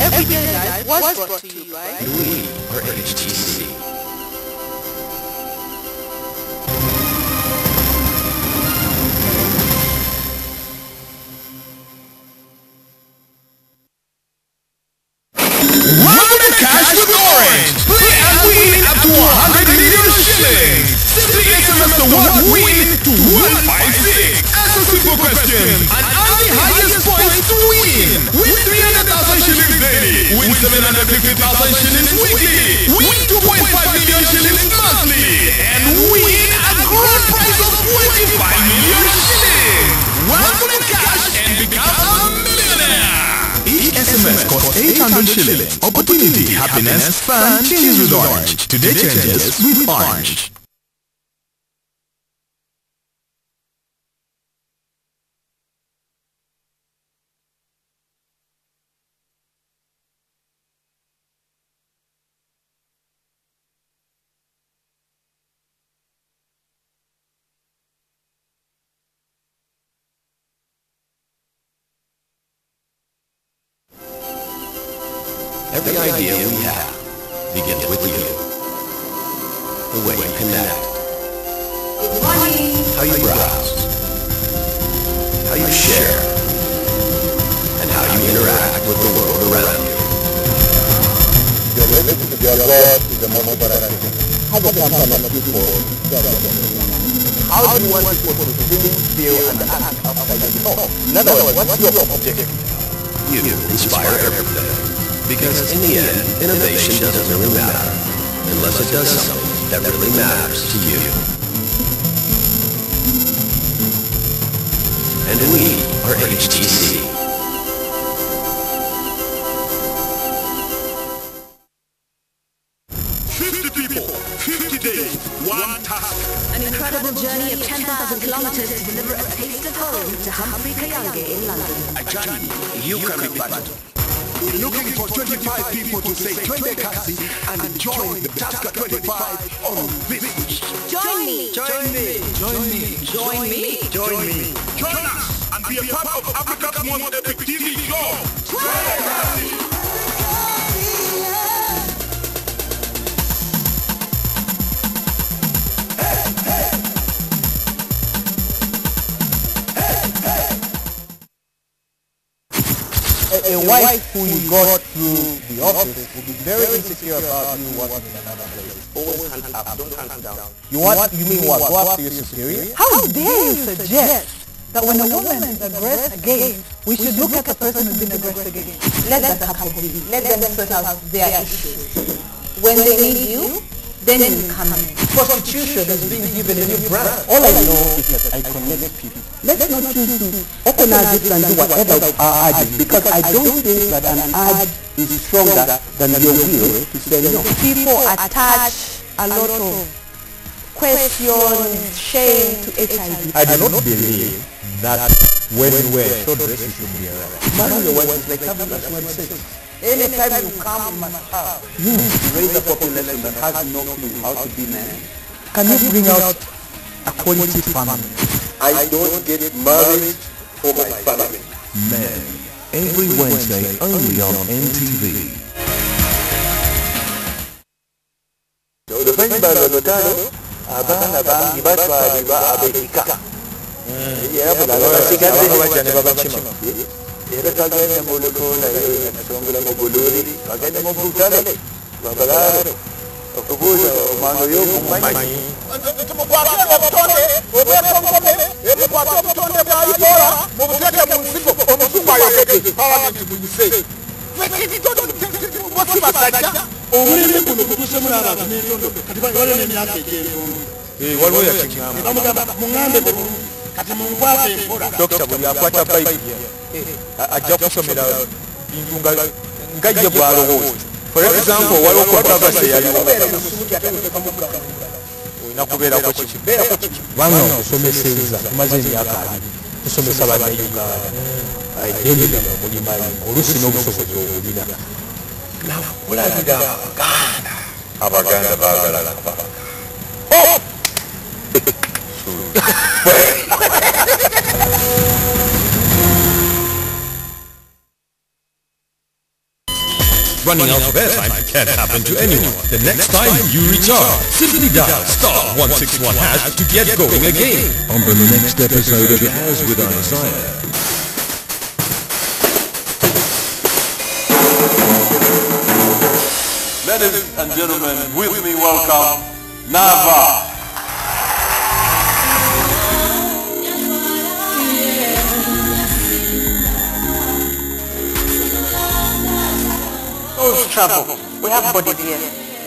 Everyday Life was brought to you by We are HTC. Welcome to Cash with Orange. Play and win up to 100 million shillings. Simply SMS the word win to 156. Ask a simple question and earn the highest points to win. Win 300,000 shillings daily. Win 750,000 shillings weekly. Win 2.5 million shillings monthly. And win a grand prize of 25 million shillings. Welcome to Cash and become a millionaire. Each SMS costs 800 shillings. Opportunity, happiness, fun changes with Orange. Today changes with Orange. Every idea we have begins with you. The way you connect. How you browse. How you share. And how you interact with the world around you. Your relationship with your God is the most important thing. How do you want people How do you want people to think, feel, and act after you talk? In other words, what's your objective? You inspire everything. Because in the end, innovation doesn't really matter unless it does something that really matters to you. And we are HTC. An incredible journey of 10,000 kilometers to deliver a taste of home to Humphrey Kayange in London. A journey you can be part of. We're looking for 25 people to say Twende Kasi and join the Tasker 25 on this week. Join me! Join me! Join me! Join me! Join me! Join us and be a part of Africa's most epic TV show. Twende Kasi! a wife who you got through the office will be very insecure about you working in another place. Always hands up, don't hands down. You mean what? Go after your superior? How dare you suggest that when a woman is aggressed against, we should look at the person who's been aggressed against? Let the couple be. Let them sort out their issues. When they need you, then you come in. Prostitution is being given a new brand. All I know is that I connect people. Let's not choose to open our lips and do whatever our urge is, because I don't think that an urge is stronger than your will to say no. People attach a lot of questions, shame to HIV. I do not believe that when you wear short dress you should be around. Marrying your wife is like having a one sex. Anytime you come, you must have. You raise a population that has no clue how to be man. Can you bring out a quality family? I don't get married for my family. Men, every Wednesday only on NTV. Abana bangi batwalibwa ab'ekika era twagende mu lukola eyo natutongera mu bululi twagende mu butale twagalaalo okubuuza omwana oy'okumumanyi tumukwatire obutonde obwetonkome ebikwate obutonde bwa Ebola mu buteeke mu nsigo omuzungu ayogedde palamenti muyise boti basajja omulembe guno gutuusemu n'abantu n'entondo kati bale n'emyaka egy'entondo waliwo yakigamba bamugamba muŋŋambe bulungi kati munkwate empola dokita buli akwata bayibuli ajja kusomera bintu nga ye bw'alowooza. For example, waliwo controversy yaliwo olina kubeerako kiki kubanga okusomeseza tumaze emyaka 2 tusomesa bannayuganda identity omulimayo oluusi n'obusobozi obulina nakulabira abaganda baagala kabaka. Running out of airtime can happen to anyone. The next time you recharge, simply dial *161# to get going again. On the next episode of Jazz with Isaiah. Ladies and gentlemen, with me welcome Nava. Soul's trouble. We have bodies here.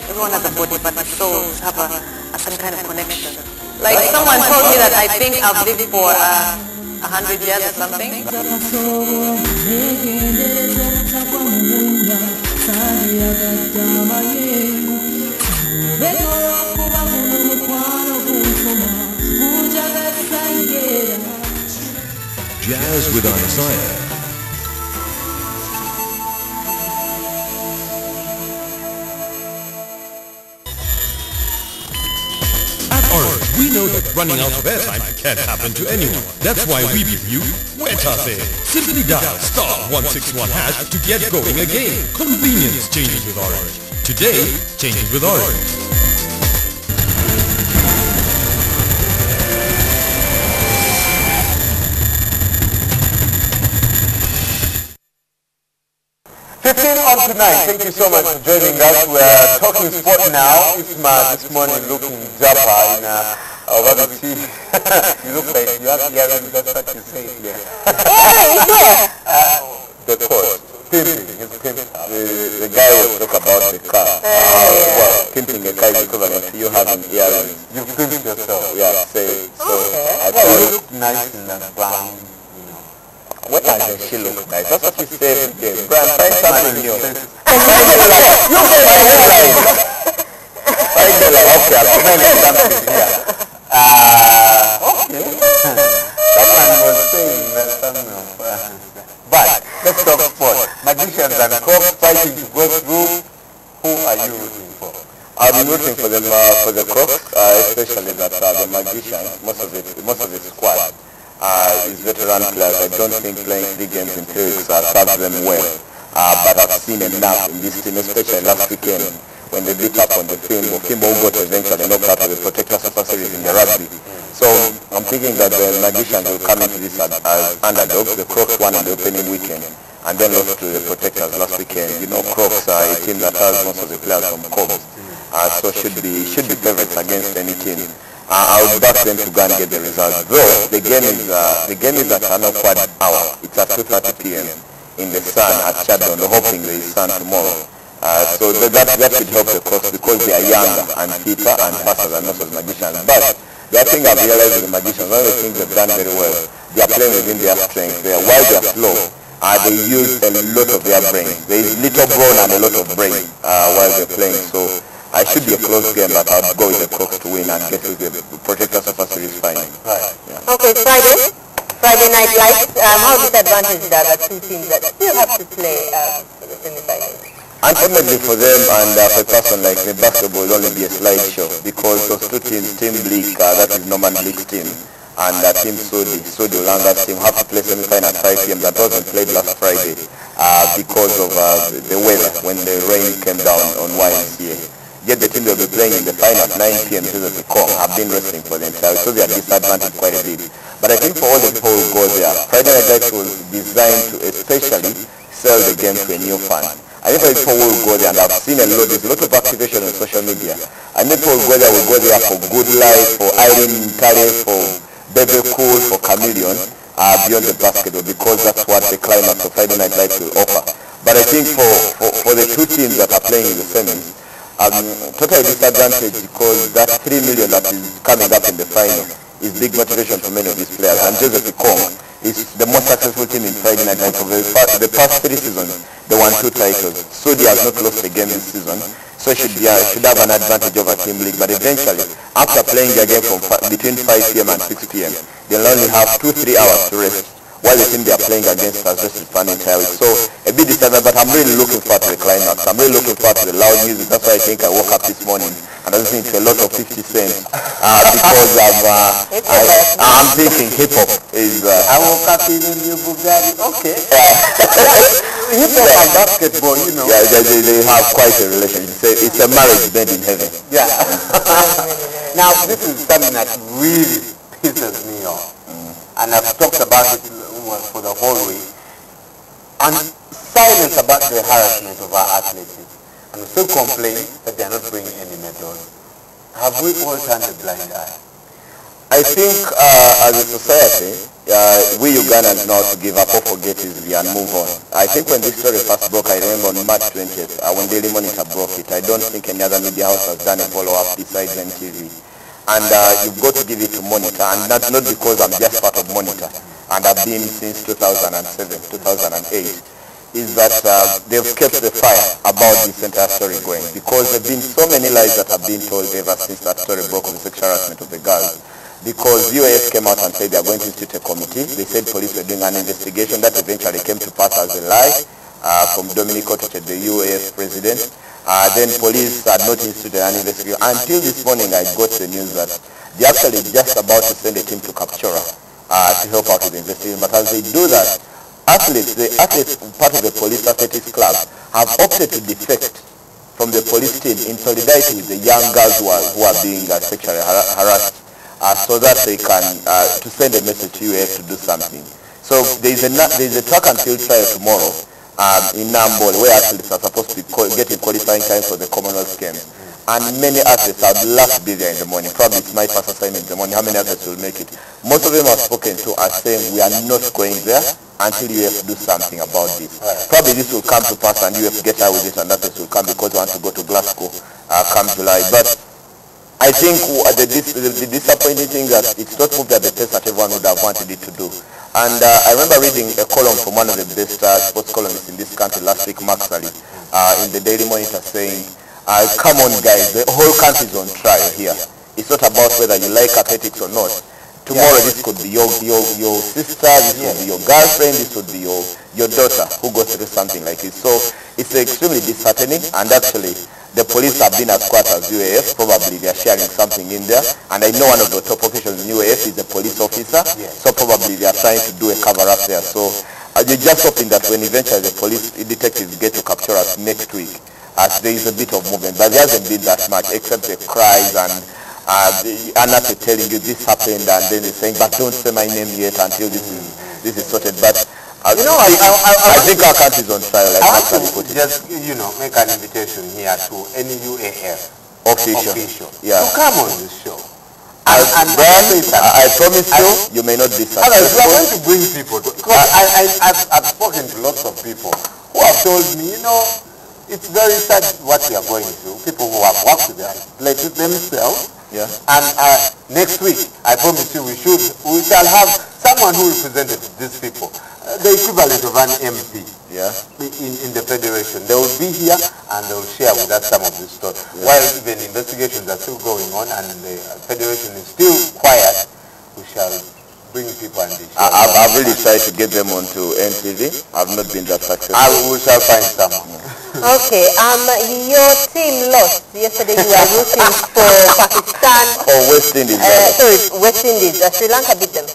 Everyone has a body, but the souls have a some kind of connection. Like someone told me that I think I've lived for 100 years or something. Jazz with Isaiah. We know that running out of airtime can happen to anyone. That's why we give you Wetase. Simply dial *161# to get going again. Convenience changes with Orange. Today, changes with Orange. On tonight, thank you so much for joining us. We are talking sport now. Isma this morning looking japa in you look like you have earrings, that's what you say here. The coach, pimping, his pimp. The guy will talk about the car. Well, pimping a car is equivalent to you having earrings. You pimped yourself, yeah, say. So I thought you look nice in that brown. What does she look like? That's what you say every day. Brian, find something new. You say my hairline. Find the like, okay, I'm smelling something here. Okay. Someone was saying that something. But let's talk sport. Magicians and cops fighting to go through. Who are you rooting for? I'll be rooting for them for the cops, especially that the magicians, most of the squad. Is veteran players. I don't think playing 3 games in 2 weeks serves them well. But I've seen enough in this team, especially last weekend when they beat up on the Kimbo. Kimbo got eventually knocked out of the Protector Super Series in the rugby. So I'm thinking that the Magicians will come into this as underdogs. The Crocs won in the opening weekend. and then lost to the Protectors last weekend. You know, Crocs are a team that has most of the players from Cobs, so should be favorites against any team. I would back them to go and get the result. Though the game is at an awkward hour. It's at 2:30 p.m. in the sun at Shadon. Hoping there is sun tomorrow. So that should help the Crocs because they are younger and fitter and faster than most of the Magicians. But the other thing I've realized with the Magicians, one of the things they've done very well, they are playing within their strength. While they are slow, they use a lot of their brain. There is little brawn and a lot of brain while they're playing. So it should be a close game, but I'll go with the Crocs to win and get to the Protectors Super Series final. Right. Yeah. Okay, Friday Night Lights. How disadvantaged are the two teams that still have to play for the semi-finals? Unfortunately for them and for a person like me, basketball will only be a slideshow because those two teams, Team Bleak, that is Norman Bleak's team, and Team Sodi Ulanga's team, have to play semi-final at 5 p.m. That wasn't played last Friday because of the weather when the rain came down on YMCA. Yet the team will be playing in the final at 9 p.m. to the Pecom have been resting for themselves, so they are disadvantaged quite a bit. But I think for all the people who go there, Friday Night Lights was designed to especially sell the game to a new fan. I think people will go there, and I've seen there's a lot of activation on social media. And people will go there for Good Life, for Irene Ntale, for Bebe Cool, for Chameleon, beyond the basketball, because that's what the climax of Friday Night Lights will offer. But I think for the two teams that are playing in the semis, totally disadvantaged because that 3 million that is coming up in the final is big motivation for many of these players. And Joseph Ikong is the most successful team in Friday Night Lights. For the past 3 seasons, they won 2 titles. Sodi has not lost a game this season, so should have an advantage over Team League. But eventually, after playing their game from between 5 p.m. and 6 p.m., they'll only have 2-3 hours to rest, while the team they are playing against has rested fun entirely. So a bit disturbing, but I'm really looking forward to the climax. I'm really looking forward to the loud music. That's why I think I woke up this morning and I was listening to a lot of 50 Cent because I'm thinking hip hop is. I woke up in your Bugatti. Okay. Hip hop and basketball, you know. Yeah, they have quite a relationship. It's a marriage made in heaven. Yeah. Now this is something that really pisses me off, and I've talked about it for the whole week. And silence about the harassment of our athletes. And we still complain that they are not bringing any medals. Have we all turned a blind eye? I think as a society, we Ugandans know to give up or forget easily and move on. I think when this story first broke, I remember on March 20th, when Daily Monitor broke it, I don't think any other media house has done a follow-up besides NTV. And you've got to give it to Monitor, and that's not because I'm just part of Monitor, and I've been since 2007, 2008. Is that they've kept the fire about this entire story going, because there have been so many lies that have been told ever since that story broke of the sexual harassment of the girls. Because UAF came out and said they are going to institute a committee. They said police were doing an investigation that eventually came to pass as a lie from Dominic Otoche, the UAF president. Then police had not instituted an investigation. Until this morning I got the news that they're actually just about to send a team to Kapchora to help out with the investigation. But as they do that, the athletes, part of the police athletics club, have opted to defect from the police team in solidarity with the young girls who are being sexually harassed, so that they can to send a message to UAF to do something. So there is a track and field trial tomorrow in Nambol, where athletes are supposed to be getting qualifying time for the Commonwealth Games. And many athletes would love to be there in the morning. Probably it's my first assignment in the morning. How many athletes will make it? Most of them I've spoken to are saying we are not going there until you have to do something about this. Probably this will come to pass and you have to get out with it, and athletes will come because we want to go to Glasgow come July. But I think the disappointing thing that it's not moved at the pace that everyone would have wanted it to do. And I remember reading a column from one of the best sports columnists in this country last week, Mark Sally, in the Daily Monitor, saying, come on guys, the whole country is on trial here. It's not about whether you like athletics or not. Tomorrow this could be your sister, this would be your girlfriend, this would be your daughter who goes through something like this. So it's extremely disheartening, and actually the police have been as quiet as UAF. Probably they are sharing something in there, and I know one of the top officials in UAF is a police officer, so probably they are trying to do a cover up there. So you're just hoping that when eventually the police detectives get to capture us next week, there is a bit of movement, but there hasn't been that much except the cries and Anna telling you this happened, and then they're saying, but don't say my name yet until this is sorted. But You know, I think our country is on trial. Like I want to just, make an invitation here to any UAF official to come on this show. And then, I promise you may not be successful. We are going to bring people, because I've spoken to lots of people who have told me, it's very sad what we are going through. People who have worked with their places themselves. Yeah. And next week, I promise you, we shall have someone who represented these people, the equivalent of an MP. Yeah. In the federation. They will be here and they will share with us some of this stuff. Yeah. While even investigations are still going on and the federation is still quiet, we shall bring people and they share. I've really tried to get them onto NTV. I've not been that successful. We shall find someone. Okay, your team lost yesterday. You were rooting for Pakistan. Or West Indies. West Indies. Sri Lanka beat them.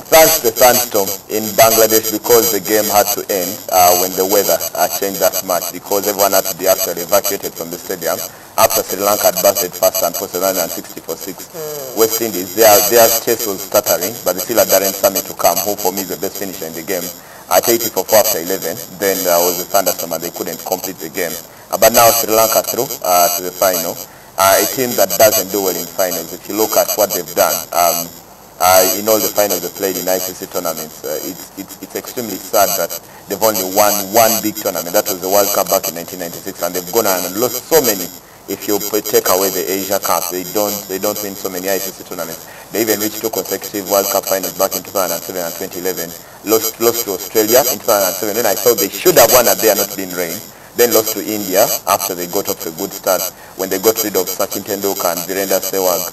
Thanks to the sandstorm in Bangladesh, because the game had to end when the weather changed that much, because everyone had to be actually evacuated from the stadium after Sri Lanka had busted first and posted 160 for 6. West Indies, their chase was stuttering, but they still had Darren Sammy to come, who for me is the best finisher in the game. At 80 for 4 after 11, then there was a thunderstorm and they couldn't complete the game. But now Sri Lanka through to the final. A team that doesn't do well in finals, if you look at what they've done, in all the finals they played in ICC tournaments, it's extremely sad that they've only won one big tournament. That was the World Cup back in 1996, and they've gone on and lost so many. If you take away the Asia Cup, they don't win so many ICC tournaments. They even reached 2 consecutive World Cup finals back in 2007 and 2011. Lost to Australia in 2007. Then I thought they should have won had there not been rain. Then lost to India after they got off a good start when they got rid of Sachin Tendulkar and Virendra Sehwag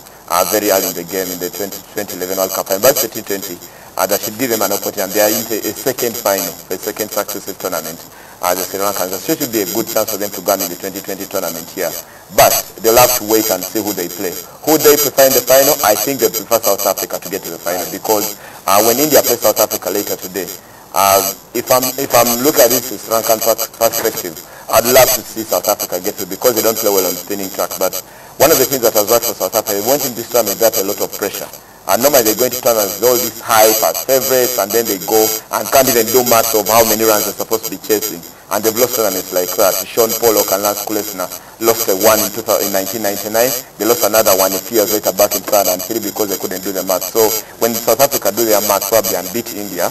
very early in the game in the 2011 World Cup. And back to T20, that should give them an opportunity. And they are into a second final, a second successive tournament. The Sri Lankans. So it should be a good chance for them to go in the 2020 tournament here. But they'll have to wait and see who they play. Who they prefer in the final? I think they prefer South Africa to get to the final, because when India plays South Africa later today, if I'm looking at this from Sri Lankan perspective, I'd love to see South Africa get to, because they don't play well on spinning track. But one of the things that has worked for South Africa, they went in this tournament, they got a lot of pressure. And normally they go into tournaments with all this hype as favorites, and then they go and can't even do much of how many runs they're supposed to be chasing. And they've lost tournaments like that. Sean Pollock and Lance Kulesna lost one in 1999. They lost another one a few years later back in 2003 because they couldn't do the match. So when South Africa do their match probably and beat India,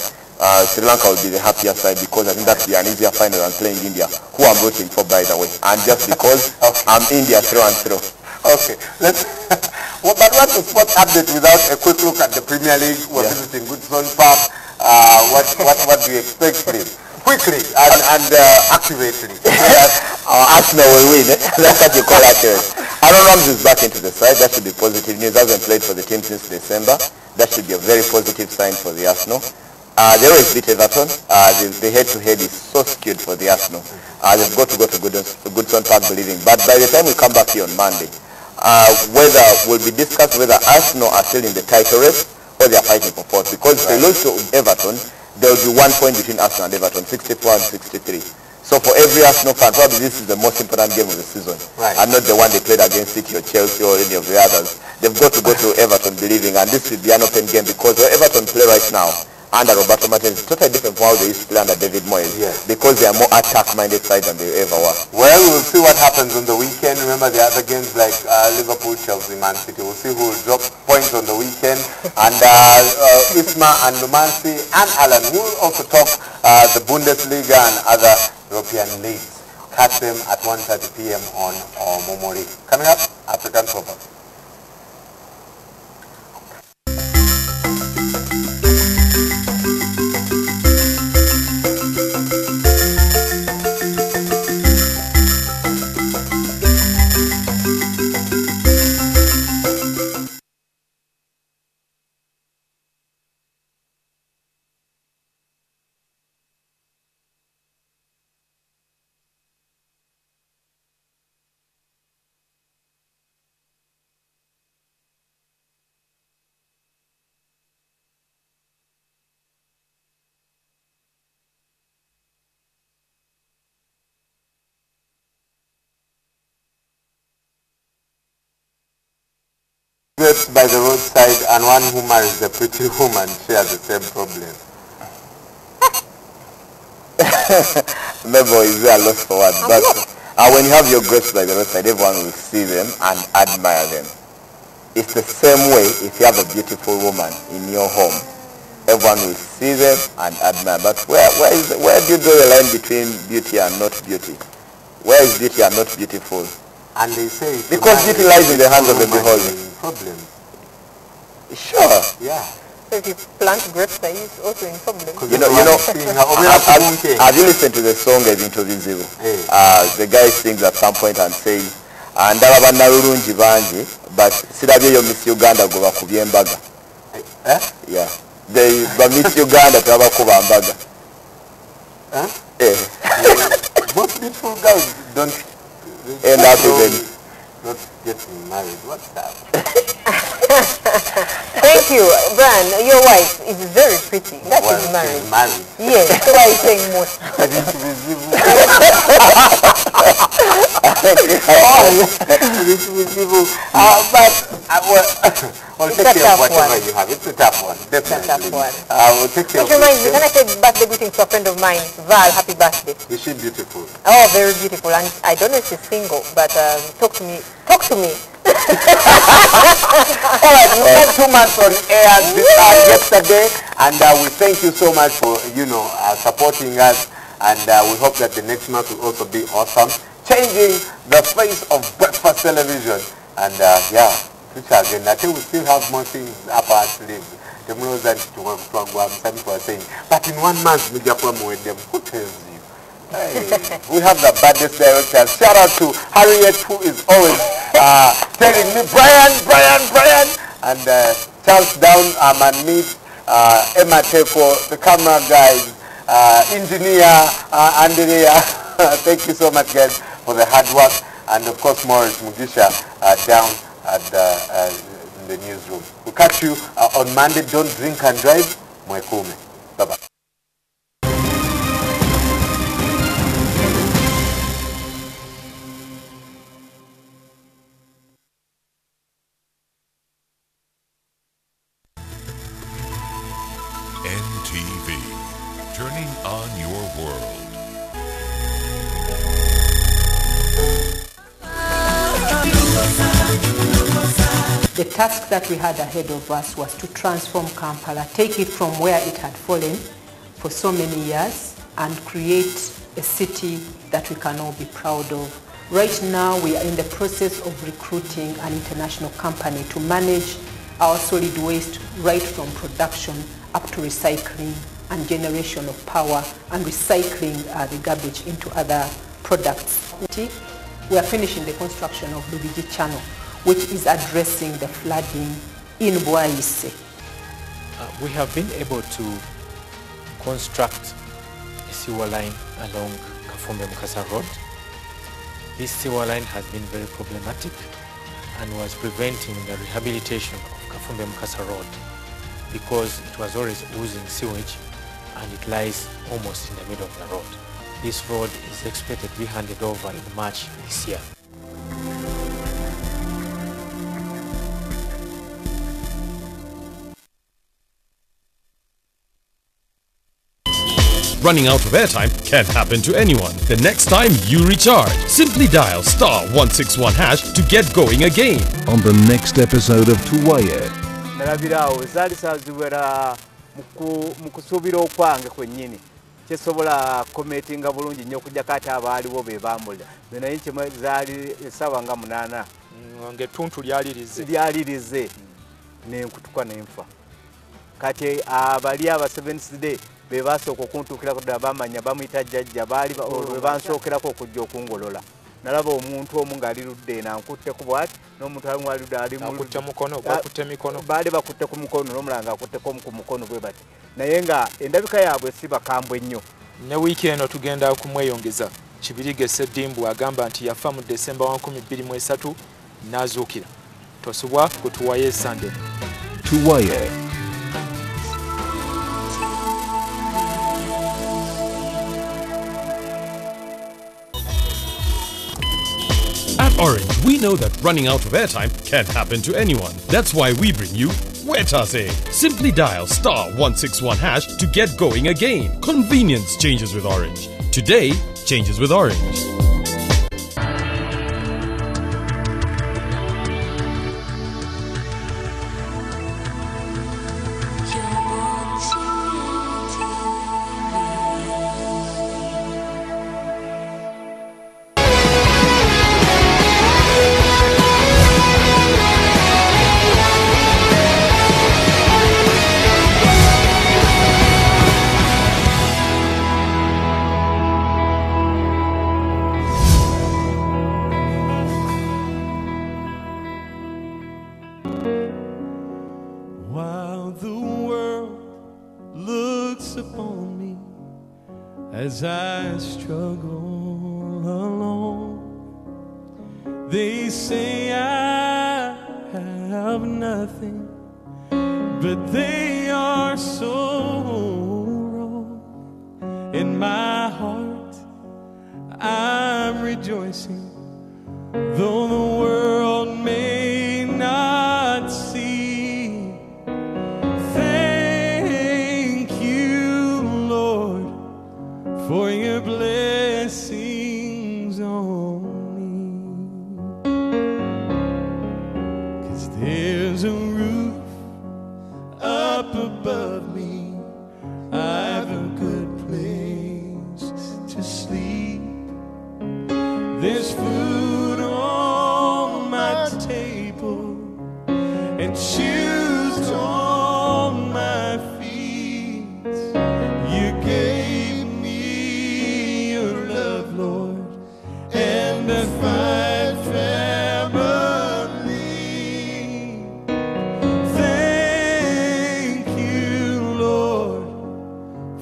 Sri Lanka will be the happier side, because I think that will be an easier final than playing India, who I'm rooting for, by the way. And just because I'm India through and through. Okay, let's. But what's the sports update without a quick look at the Premier League? We're visiting Goodson Park. What do you expect, please? Quickly and accurately. Arsenal will win. That's what you call accurate. Aaron Ramsey is back into the side. That should be positive news. Hasn't played for the team since December. That should be a very positive sign for the Arsenal. They always beat Everton. The head-to-head is so skewed for the Arsenal. They've got to go to Goodson Park believing. But by the time we come back here on Monday, whether will be discussed whether Arsenal are still in the title race or they are fighting for fourth. Because if they lose to Everton, there will be 1 point between Arsenal and Everton, 64 and 63. So for every Arsenal fan, probably this is the most important game of the season, and not the one they played against City or Chelsea or any of the others. They've got to go to Everton believing, and this will be an open game, because where Everton play right now under Roberto Martinez is totally different from how they used to play under David Moyes, because they are more attack-minded side than they ever were. Well, we'll see what happens on the weekend. Remember the other games like Liverpool, Chelsea, Man City. We'll see who will drop points on the weekend. And Isma and Lumansi and Alan will also talk the Bundesliga and other European leagues. Catch them at 1:30 p.m. on Momori. Coming up, African Football. By the roadside, and one who marries a pretty woman shares the same problem. Mabel is a loss for words. But when you have your grapes by the roadside, everyone will see them and admire them. It's the same way if you have a beautiful woman in your home. Everyone will see them and admire. But where do you draw the line between beauty and not beauty? Where is beauty and not beautiful? And they say because beauty lies in the hands of the beholder. Problem. Sure. Yeah. So if you plant grapes, there is also in problem. You know, have you listened to the song Ebintu Bizibu? The guy sings at some point and says, ndaba bannalulungi bangi, but sirabyeyo Miss Uganda gwe bakubye embaga. Yeah. But Miss Uganda tebabakuba mbaga. Most beautiful girls don't end up even not getting married. What's that? Thank you, Brian. Your wife is very pretty. That is married. Yes, so why are you saying most? Well, take care of whatever you have. It's a tough one, definitely. We'll take care of it. Which reminds me, can I say birthday greetings to a friend of mine, Val? Happy birthday. Is she beautiful? Oh, very beautiful. And I don't know if she's single, but talk to me. Talk to me. All right, we had 2 months on air yesterday, and we thank you so much for supporting us, and we hope that the next month will also be awesome, changing the face of breakfast television. And future again, I think we still have more things up our sleeves. The more than some people are saying, but in 1 month we just want with them. Who tells you? Hey, we have the baddest directors. Shout out to Harriet, who is always telling me, Brian, and Charles Down, and meet Emma Teko, the camera guys, engineer Andrea. Thank you so much, guys, for the hard work, and of course, Morris Mugisha down at the newsroom. We'll catch you on Monday. Don't drink and drive. Mwekume. Bye-bye. NTV, turning on your world. The task that we had ahead of us was to transform Kampala, take it from where it had fallen for so many years and create a city that we can all be proud of. Right now we are in the process of recruiting an international company to manage our solid waste right from production up to recycling and generation of power and recycling the garbage into other products. We are finishing the construction of Lubigi Channel, which is addressing the flooding in Bwaise. We have been able to construct a sewer line along Kafumbe-Mukasa Road. This sewer line has been very problematic and was preventing the rehabilitation of Kafumbe-Mukasa Road because it was always oozing sewage and it lies almost in the middle of the road. This road is expected to be handed over in March this year. Running out of airtime can happen to anyone. The next time you recharge, simply dial *161# to get going again. On the next episode of Tuwaye. Nalabirawo zaali saaziwera mu kusuubira okwange kwennyini kyesobola kometinga bulungi nnyo okujjako ate abaaliwo be bambulira naye kimwe zaali essaawa nga 8 ng'ettuntu lyalirize nenkutuka nenfa kati abali aba 7th day be basooka okuntuukirako ddala bamanya bamuyita jjajja baali olwe bansookerako okujja okungolola nalaba omuntu omu ng'ali ludde nankutteko bwati n'omuntu ali waludde ali akutte mukono bakutte mikono baali bakutte ku mukono n'omulala ng'akutteko ku mukono bwe bati naye nga endabika yaabwe si bakambwe nnyo. Ne wiiki eno tugenda kumweyongeza Kibirige Sseddimbu agamba nti yafa mu Desemba 2023 n'azuukira tosubwa ku Tuwaye Sunday. Tuwaye. At Orange, we know that running out of airtime can happen to anyone. That's why we bring you Wetase. Simply dial *161# to get going again. Convenience changes with Orange. Today changes with Orange. While the world looks upon me as I struggle alone, they say I have nothing, but they are so wrong. In my heart I'm rejoicing, though the world may not see. Thank you, Lord, for your blessings on me. 'Cause there's a roof up above me, I've a good place to sleep. There's food on my table and shoes on my feet. You gave me your love, Lord, and a fine family. Thank you, Lord,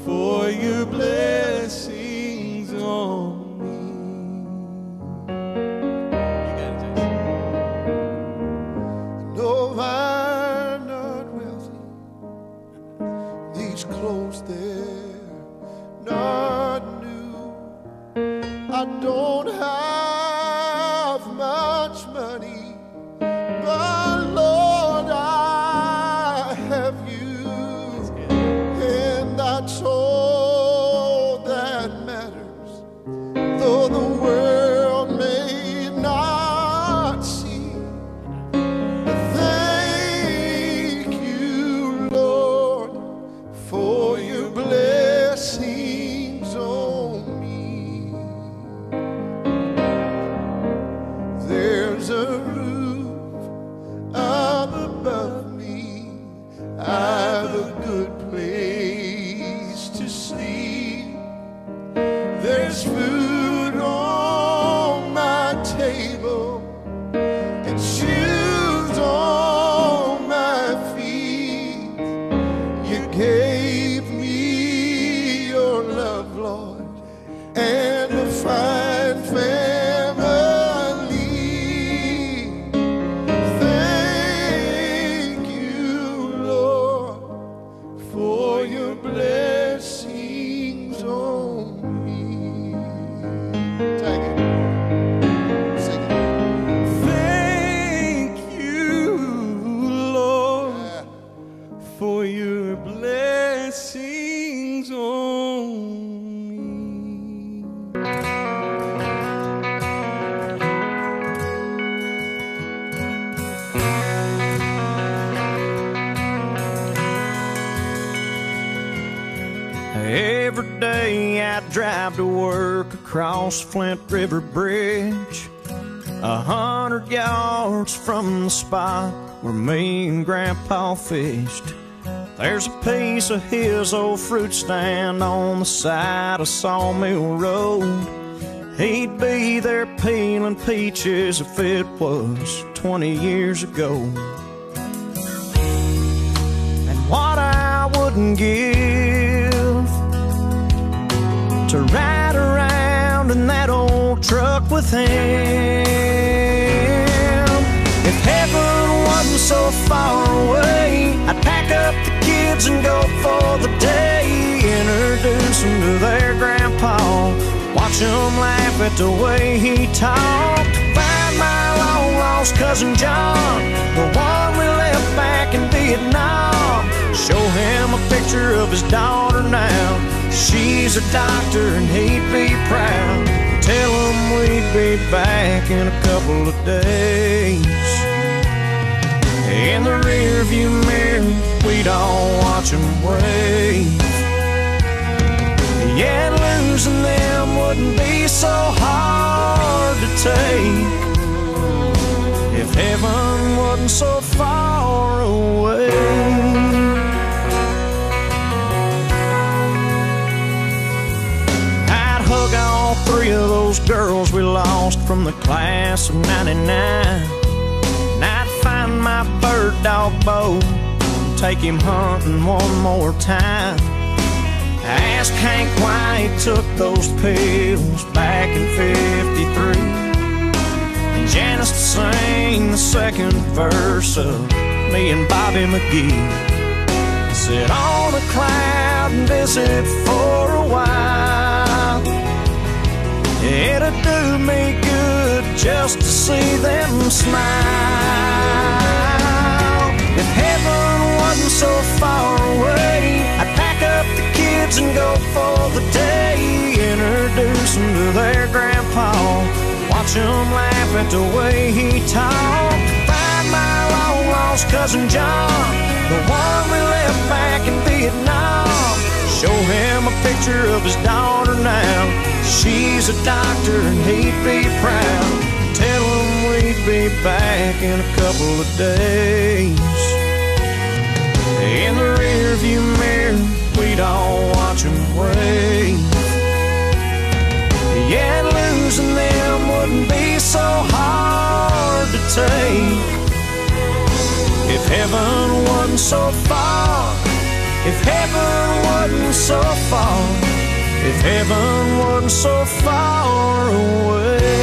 for your blessings on me. No, I'm not wealthy. These clothes, they're not new. I don't have much money, but Lord, I have you, and that's all that matters. Though the world may not see. Thank you, Lord, for your blessings on me. There's a roof up above me, I've a good place to sleep. There's food on my table and shoes on my feet. You gave me your love, Lord, and a fine family. Thank you, Lord, for your blessings on me. Take it. Sing it. Thank you, Lord, for your blessings on me. Every day I drive to work across Flint River Bridge, 100 yards from the spot where me and Grandpa fished. There's a piece of his old fruit stand on the side of Sawmill Road. He'd be there peeling peaches if it was 20 years ago. And what I wouldn't give to ride around in that old truck with him. If heaven wasn't so far away, I'd pack up the kids and go for the day. Introduce them to their grandpa, watch them laugh at the way he talked. Find my long-lost cousin John, the one we left back in Vietnam. Show him a picture of his daughter now. She's She's a doctor and he'd be proud. Tell him we'd be back in a couple of days. In the rearview mirror, we'd all watch him wave. Yeah, losing them wouldn't be so hard to take if heaven wasn't so far away. I'd hug all three of those girls we lost from the class of '99. And I'd find my bird dog Bo, take him hunting one more time. I asked Hank why he took those pills back in '53, and Janice to sing the second verse of me and Bobby McGee. Sit on a cloud and visit for a while. It'd do me good just to see them smile. If heaven wasn't so far away, I'd pack up the kids and go for the day. Introduce them to their grandpa, watch them laugh at the way he talked. Find my long lost cousin John, the one we left back in Vietnam. Show him a picture of his daughter now. She's a doctor and he'd be proud. Tell him we'd be back in a couple of days. In the rearview mirror, we'd all watch him wave. Yeah, losing them wouldn't be so hard to take if heaven wasn't so far. If heaven wasn't so far. If heaven wasn't so far away.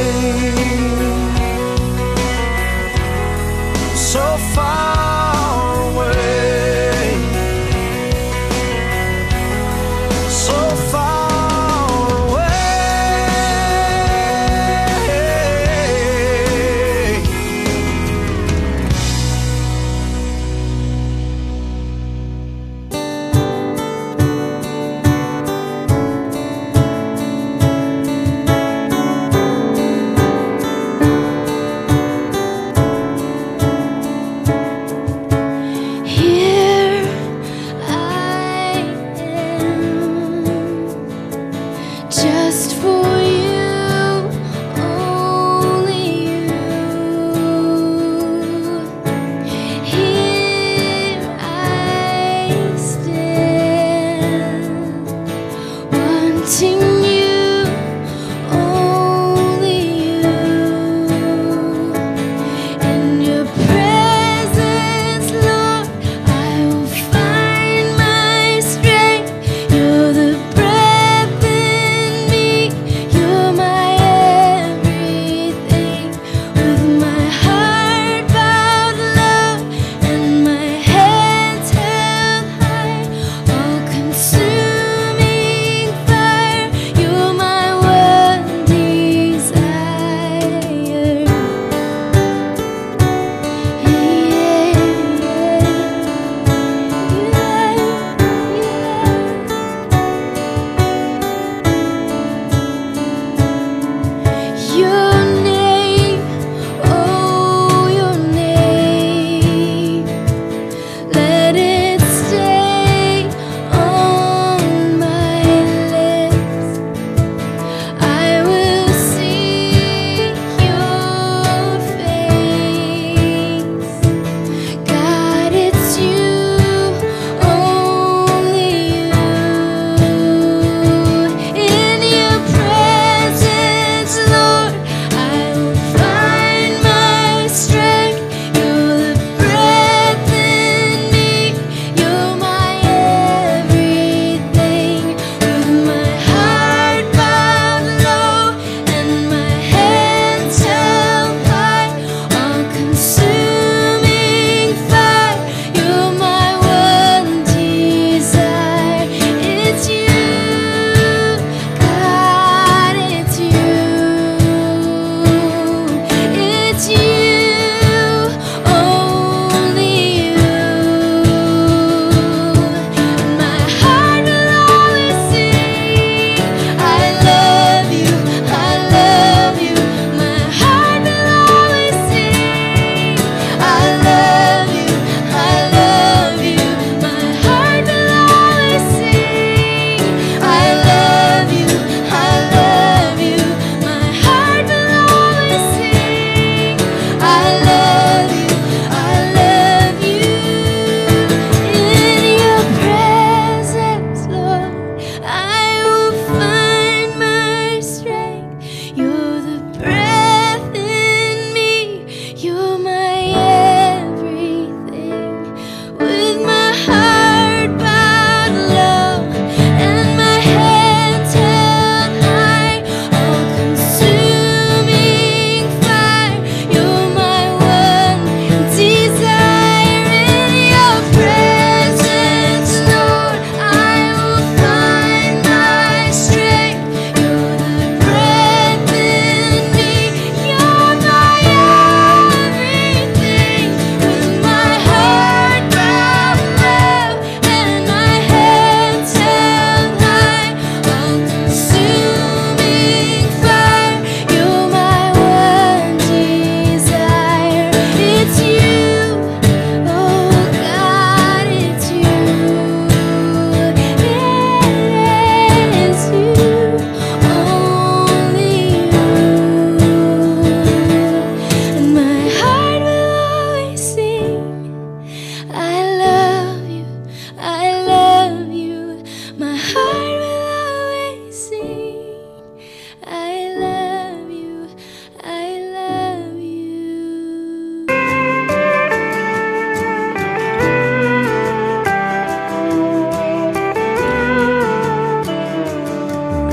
So far away. So far away. Just for you, only you. Here I stand, wanting you, only you. In your presence, Lord, I will find my strength. You're the breath in me, you're my everything. With my heart bowed low and my hands held high, all-consuming fire,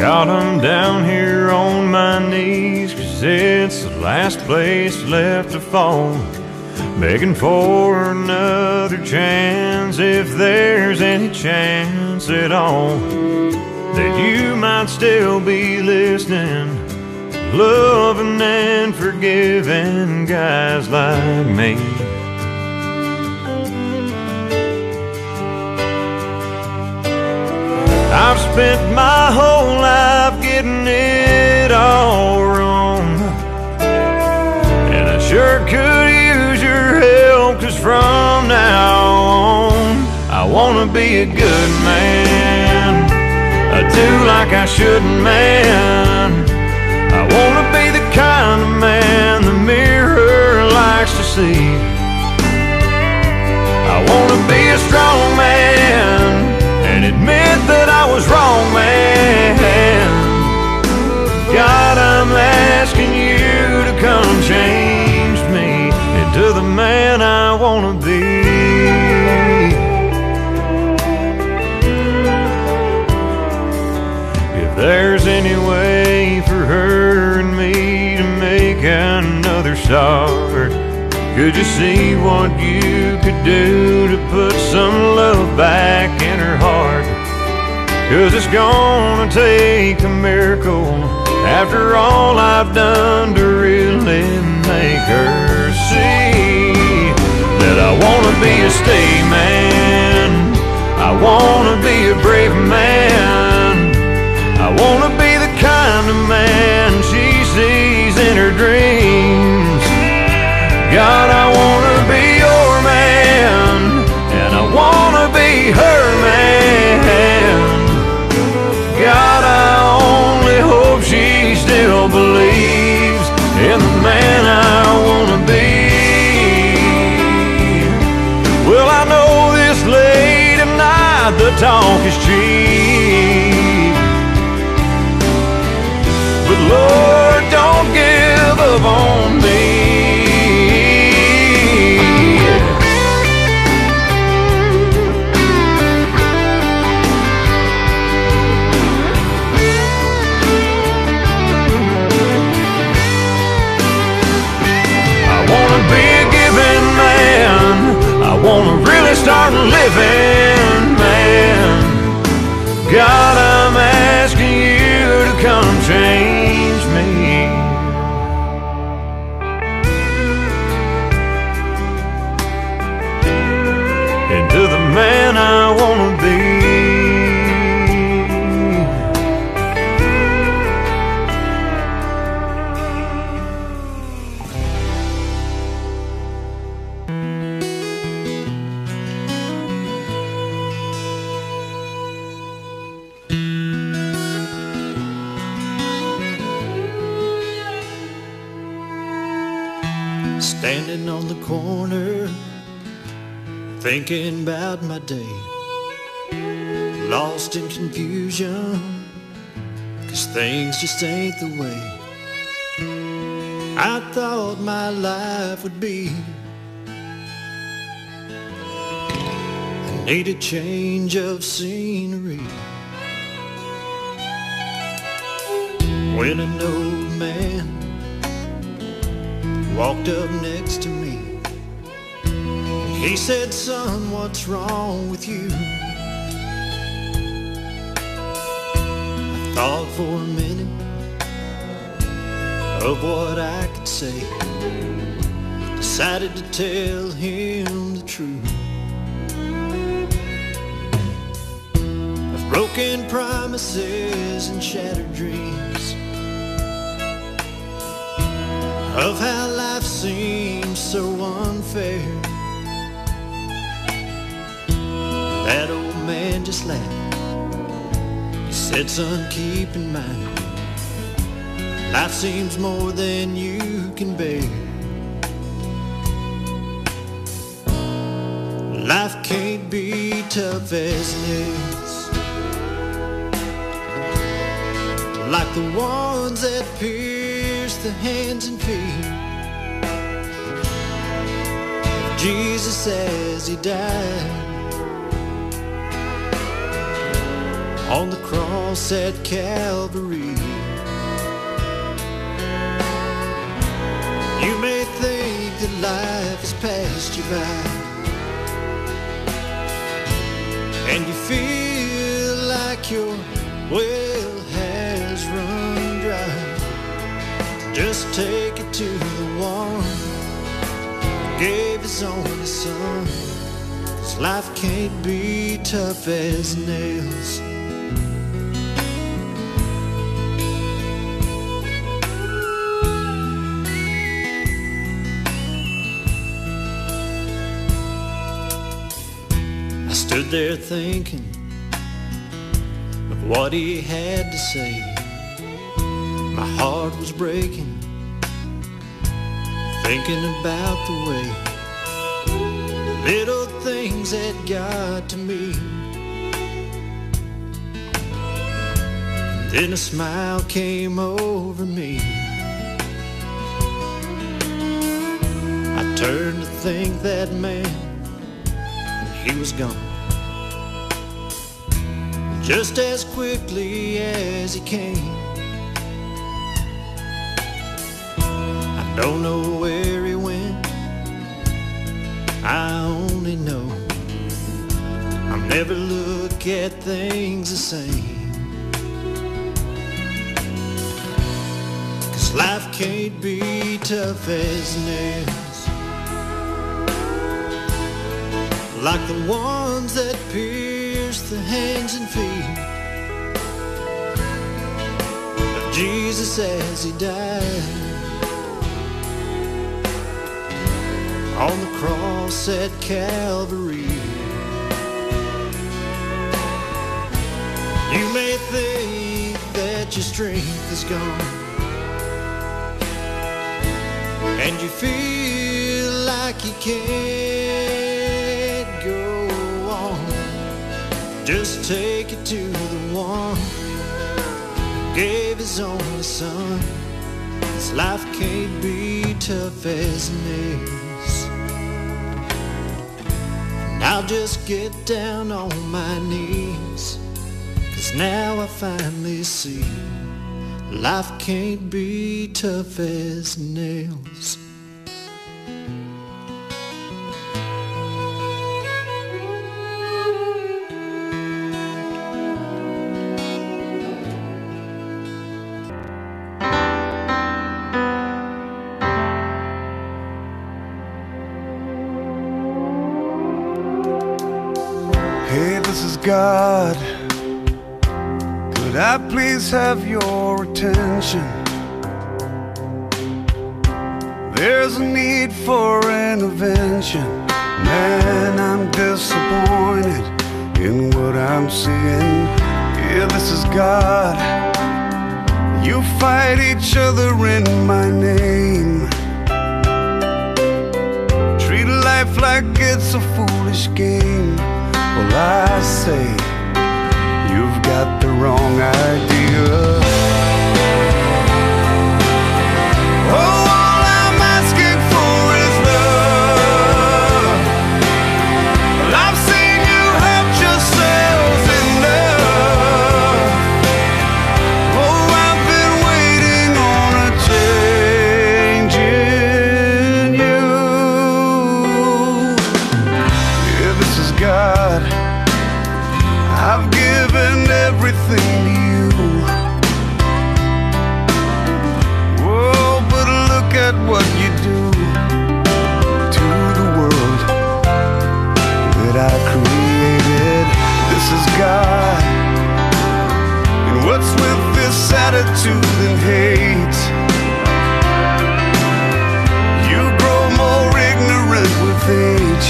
Got 'em down here on my knees, 'cause it's the last place left to fall. Begging for another chance, if there's any chance at all, that you might still be listening, loving and forgiving guys like me. I've spent my whole life getting it all wrong, and I sure could use your help, 'cause from now on I wanna be a good man, I do like I shouldn't, man. I wanna be the kind of man the mirror likes to see. I wanna be a strong man and admit that I was wrong, man. God, I'm asking you to come change me into the man I wanna be. If there's any way for her and me to make another start, could you see what you could do to put some love back in her heart? 'Cause it's gonna take a miracle, after all I've done, to really make her see that I wanna be a stay man, I wanna be a brave man, I wanna be the kind of man she sees in her dreams. God, I wanna be your man, and I wanna be her man. God, I only hope she still believes in the man I wanna be. Well, I know this late at night the talk is cheap, but Lord, don't give up on me. I wanna really start living, man. God, I'm asking you to come change me into the man I wanna be. Standing on the corner, thinking about my day, lost in confusion, 'cause things just ain't the way I thought my life would be. I need a change of scenery. When an old man walked up next to me, he said, "Son, what's wrong with you?" I thought for a minute of what I could say, decided to tell him the truth of broken promises and shattered dreams, of how life seems so unfair. That old man just laughed. He said, "Son, keep in mind, life seems more than you can bear. Life can't be tough as nails, like the ones that pierce the hands and feet of Jesus as he died on the cross. cross at Calvary. You may think that life has passed you by, and you feel like your well has run dry. Just take it to the one who gave his only son. 'Cause life can't be tough as nails. I stood there thinking of what he had to say. My heart was breaking, thinking about the way little things had got to me. Then a smile came over me. I turned to thank that man, and he was gone. Just as quickly as he came. I don't know where he went, I only know I'll never look at things the same. 'Cause life can't be tough as nails, like the ones that pierce the hands and feet of Jesus as he died on the cross at Calvary. You may think that your strength is gone, and you feel like you can't go on. Just take it to the one who gave his only son. 'Cause life can't be tough as nails. I'll just get down on my knees, 'cause now I finally see life can't be tough as nails. Hey, this is God. Could I please have your attention? There's a need for intervention. Man, I'm disappointed in what I'm seeing. Yeah, this is God. You fight each other in my name. Treat life like it's a foolish game. Well, I say you've got the wrong idea. Oh, all I'm asking for is love. Well, I've seen you hurt yourselves enough. Oh, I've been waiting on a change in you. Yeah, this is God. I've given everything to you. Whoa, but look at what you do to the world that I created. This is God. And what's with this attitude and hate? You grow more ignorant with age.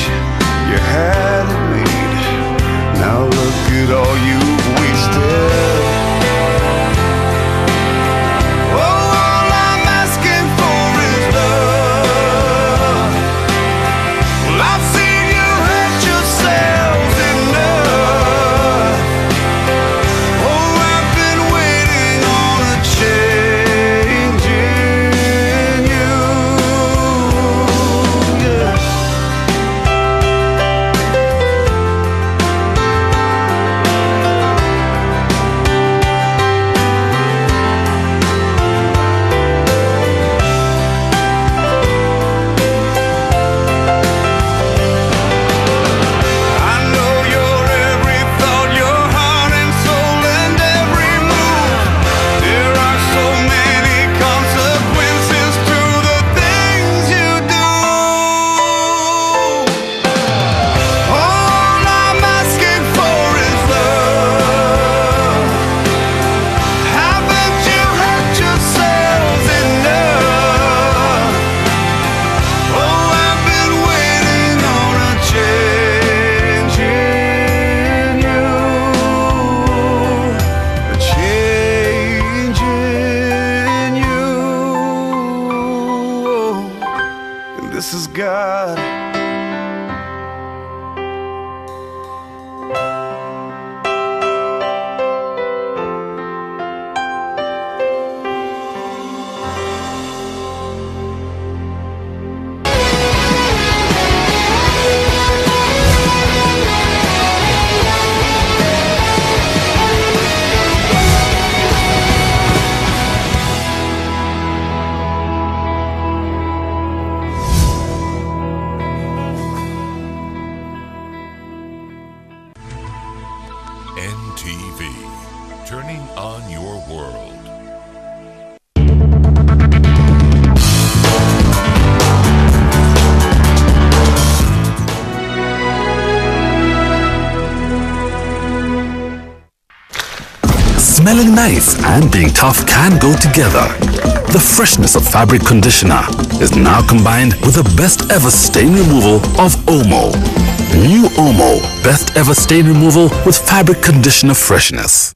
You had it made. Now look at all you've wasted. Oh, all I'm asking for is love. Well, I've seen you hurt yourselves enough. Oh, I've been waiting on a change your world. Smelling nice and being tough can go together. The freshness of fabric conditioner is now combined with the best ever stain removal of Omo. New Omo, best ever stain removal with fabric conditioner freshness.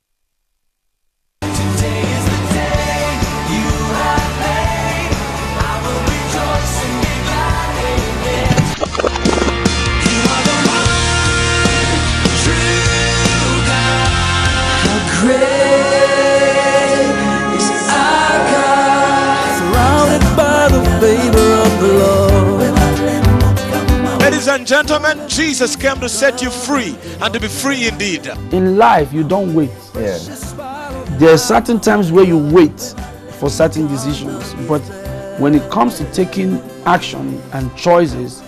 Ladies and gentlemen, Jesus came to set you free and to be free indeed. In life, you don't wait. Yeah. There are certain times where you wait for certain decisions, but when it comes to taking action and choices,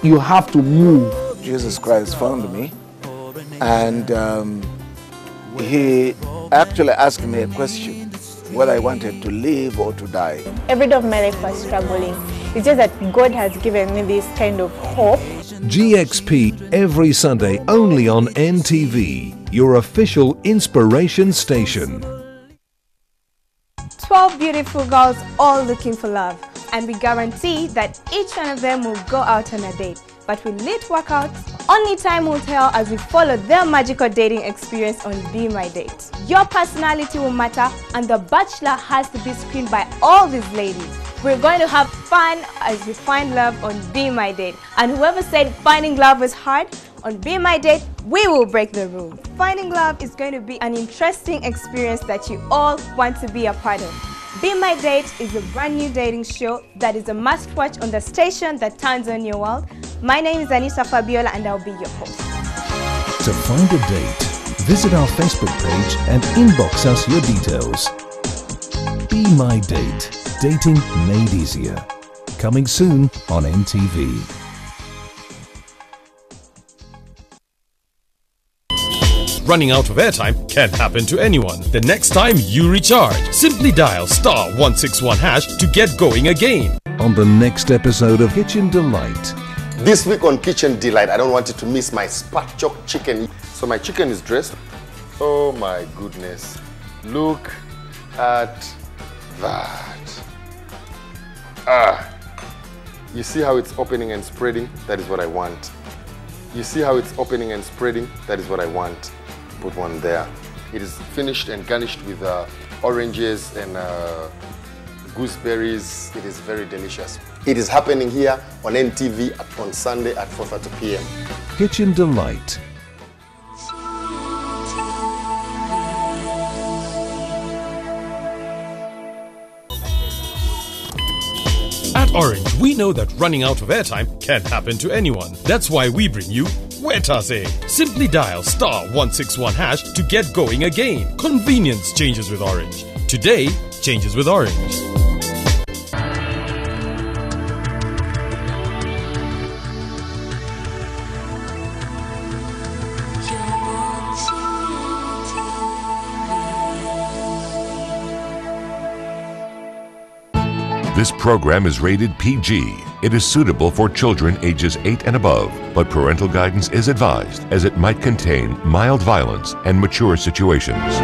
you have to move. Jesus Christ found me, and he actually asked me a question, whether I wanted to live or to die. Every day of my life was struggling. It's just that God has given me this kind of hope. GXP every Sunday only on NTV, your official inspiration station. 12 beautiful girls all looking for love, and we guarantee that each one of them will go out on a date. But will it work out? Only time will tell as we follow their magical dating experience on Be My Date. Your personality will matter, and The Bachelor has to be screened by all these ladies. We're going to have fun as we find love on Be My Date. And whoever said finding love was hard, on Be My Date, we will break the rule. Finding love is going to be an interesting experience that you all want to be a part of. Be My Date is a brand new dating show that is a must-watch on the station that turns on your world. My name is Anissa Fabiola and I'll be your host. To find a date, visit our Facebook page and inbox us your details. Be My Date. Dating made easier. Coming soon on NTV. Running out of airtime can happen to anyone. The next time you recharge, simply dial *161# to get going again. On the next episode of Kitchen Delight. This week on Kitchen Delight, I don't want you to miss my spatchcock chicken. So my chicken is dressed. Oh my goodness. Look at that. You see how it's opening and spreading? That is what I want. You see how it's opening and spreading? That is what I want. Put one there. It is finished and garnished with oranges and gooseberries. It is very delicious. It is happening here on NTV on Sunday at 4:30 p.m. Kitchen Delight. At Orange, we know that running out of airtime can happen to anyone. That's why we bring you Wetase. Simply dial *161# to get going again. Convenience changes with Orange. Today changes with Orange. This program is rated PG. It is suitable for children ages 8 and above, but parental guidance is advised as it might contain mild violence and mature situations.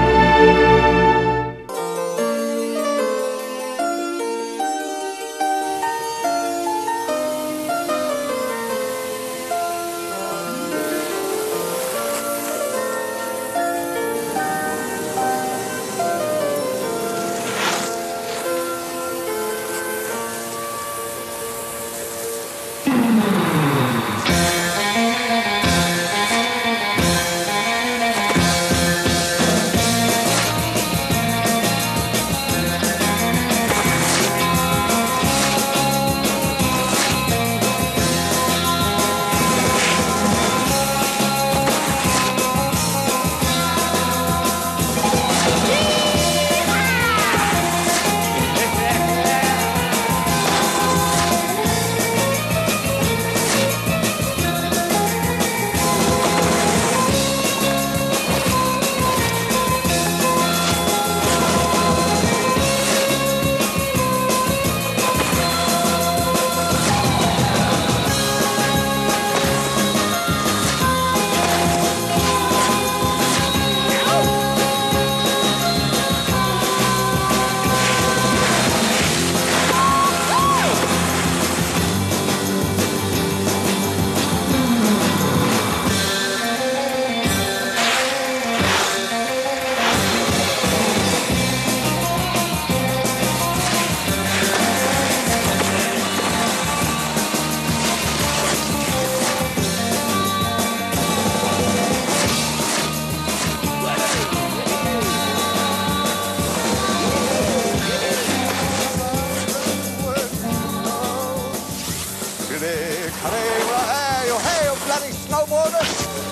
Hey, you bloody snowboarder!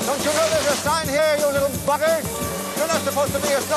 Don't you know there's a sign here, you little buggers? You're not supposed to be a snowboarder.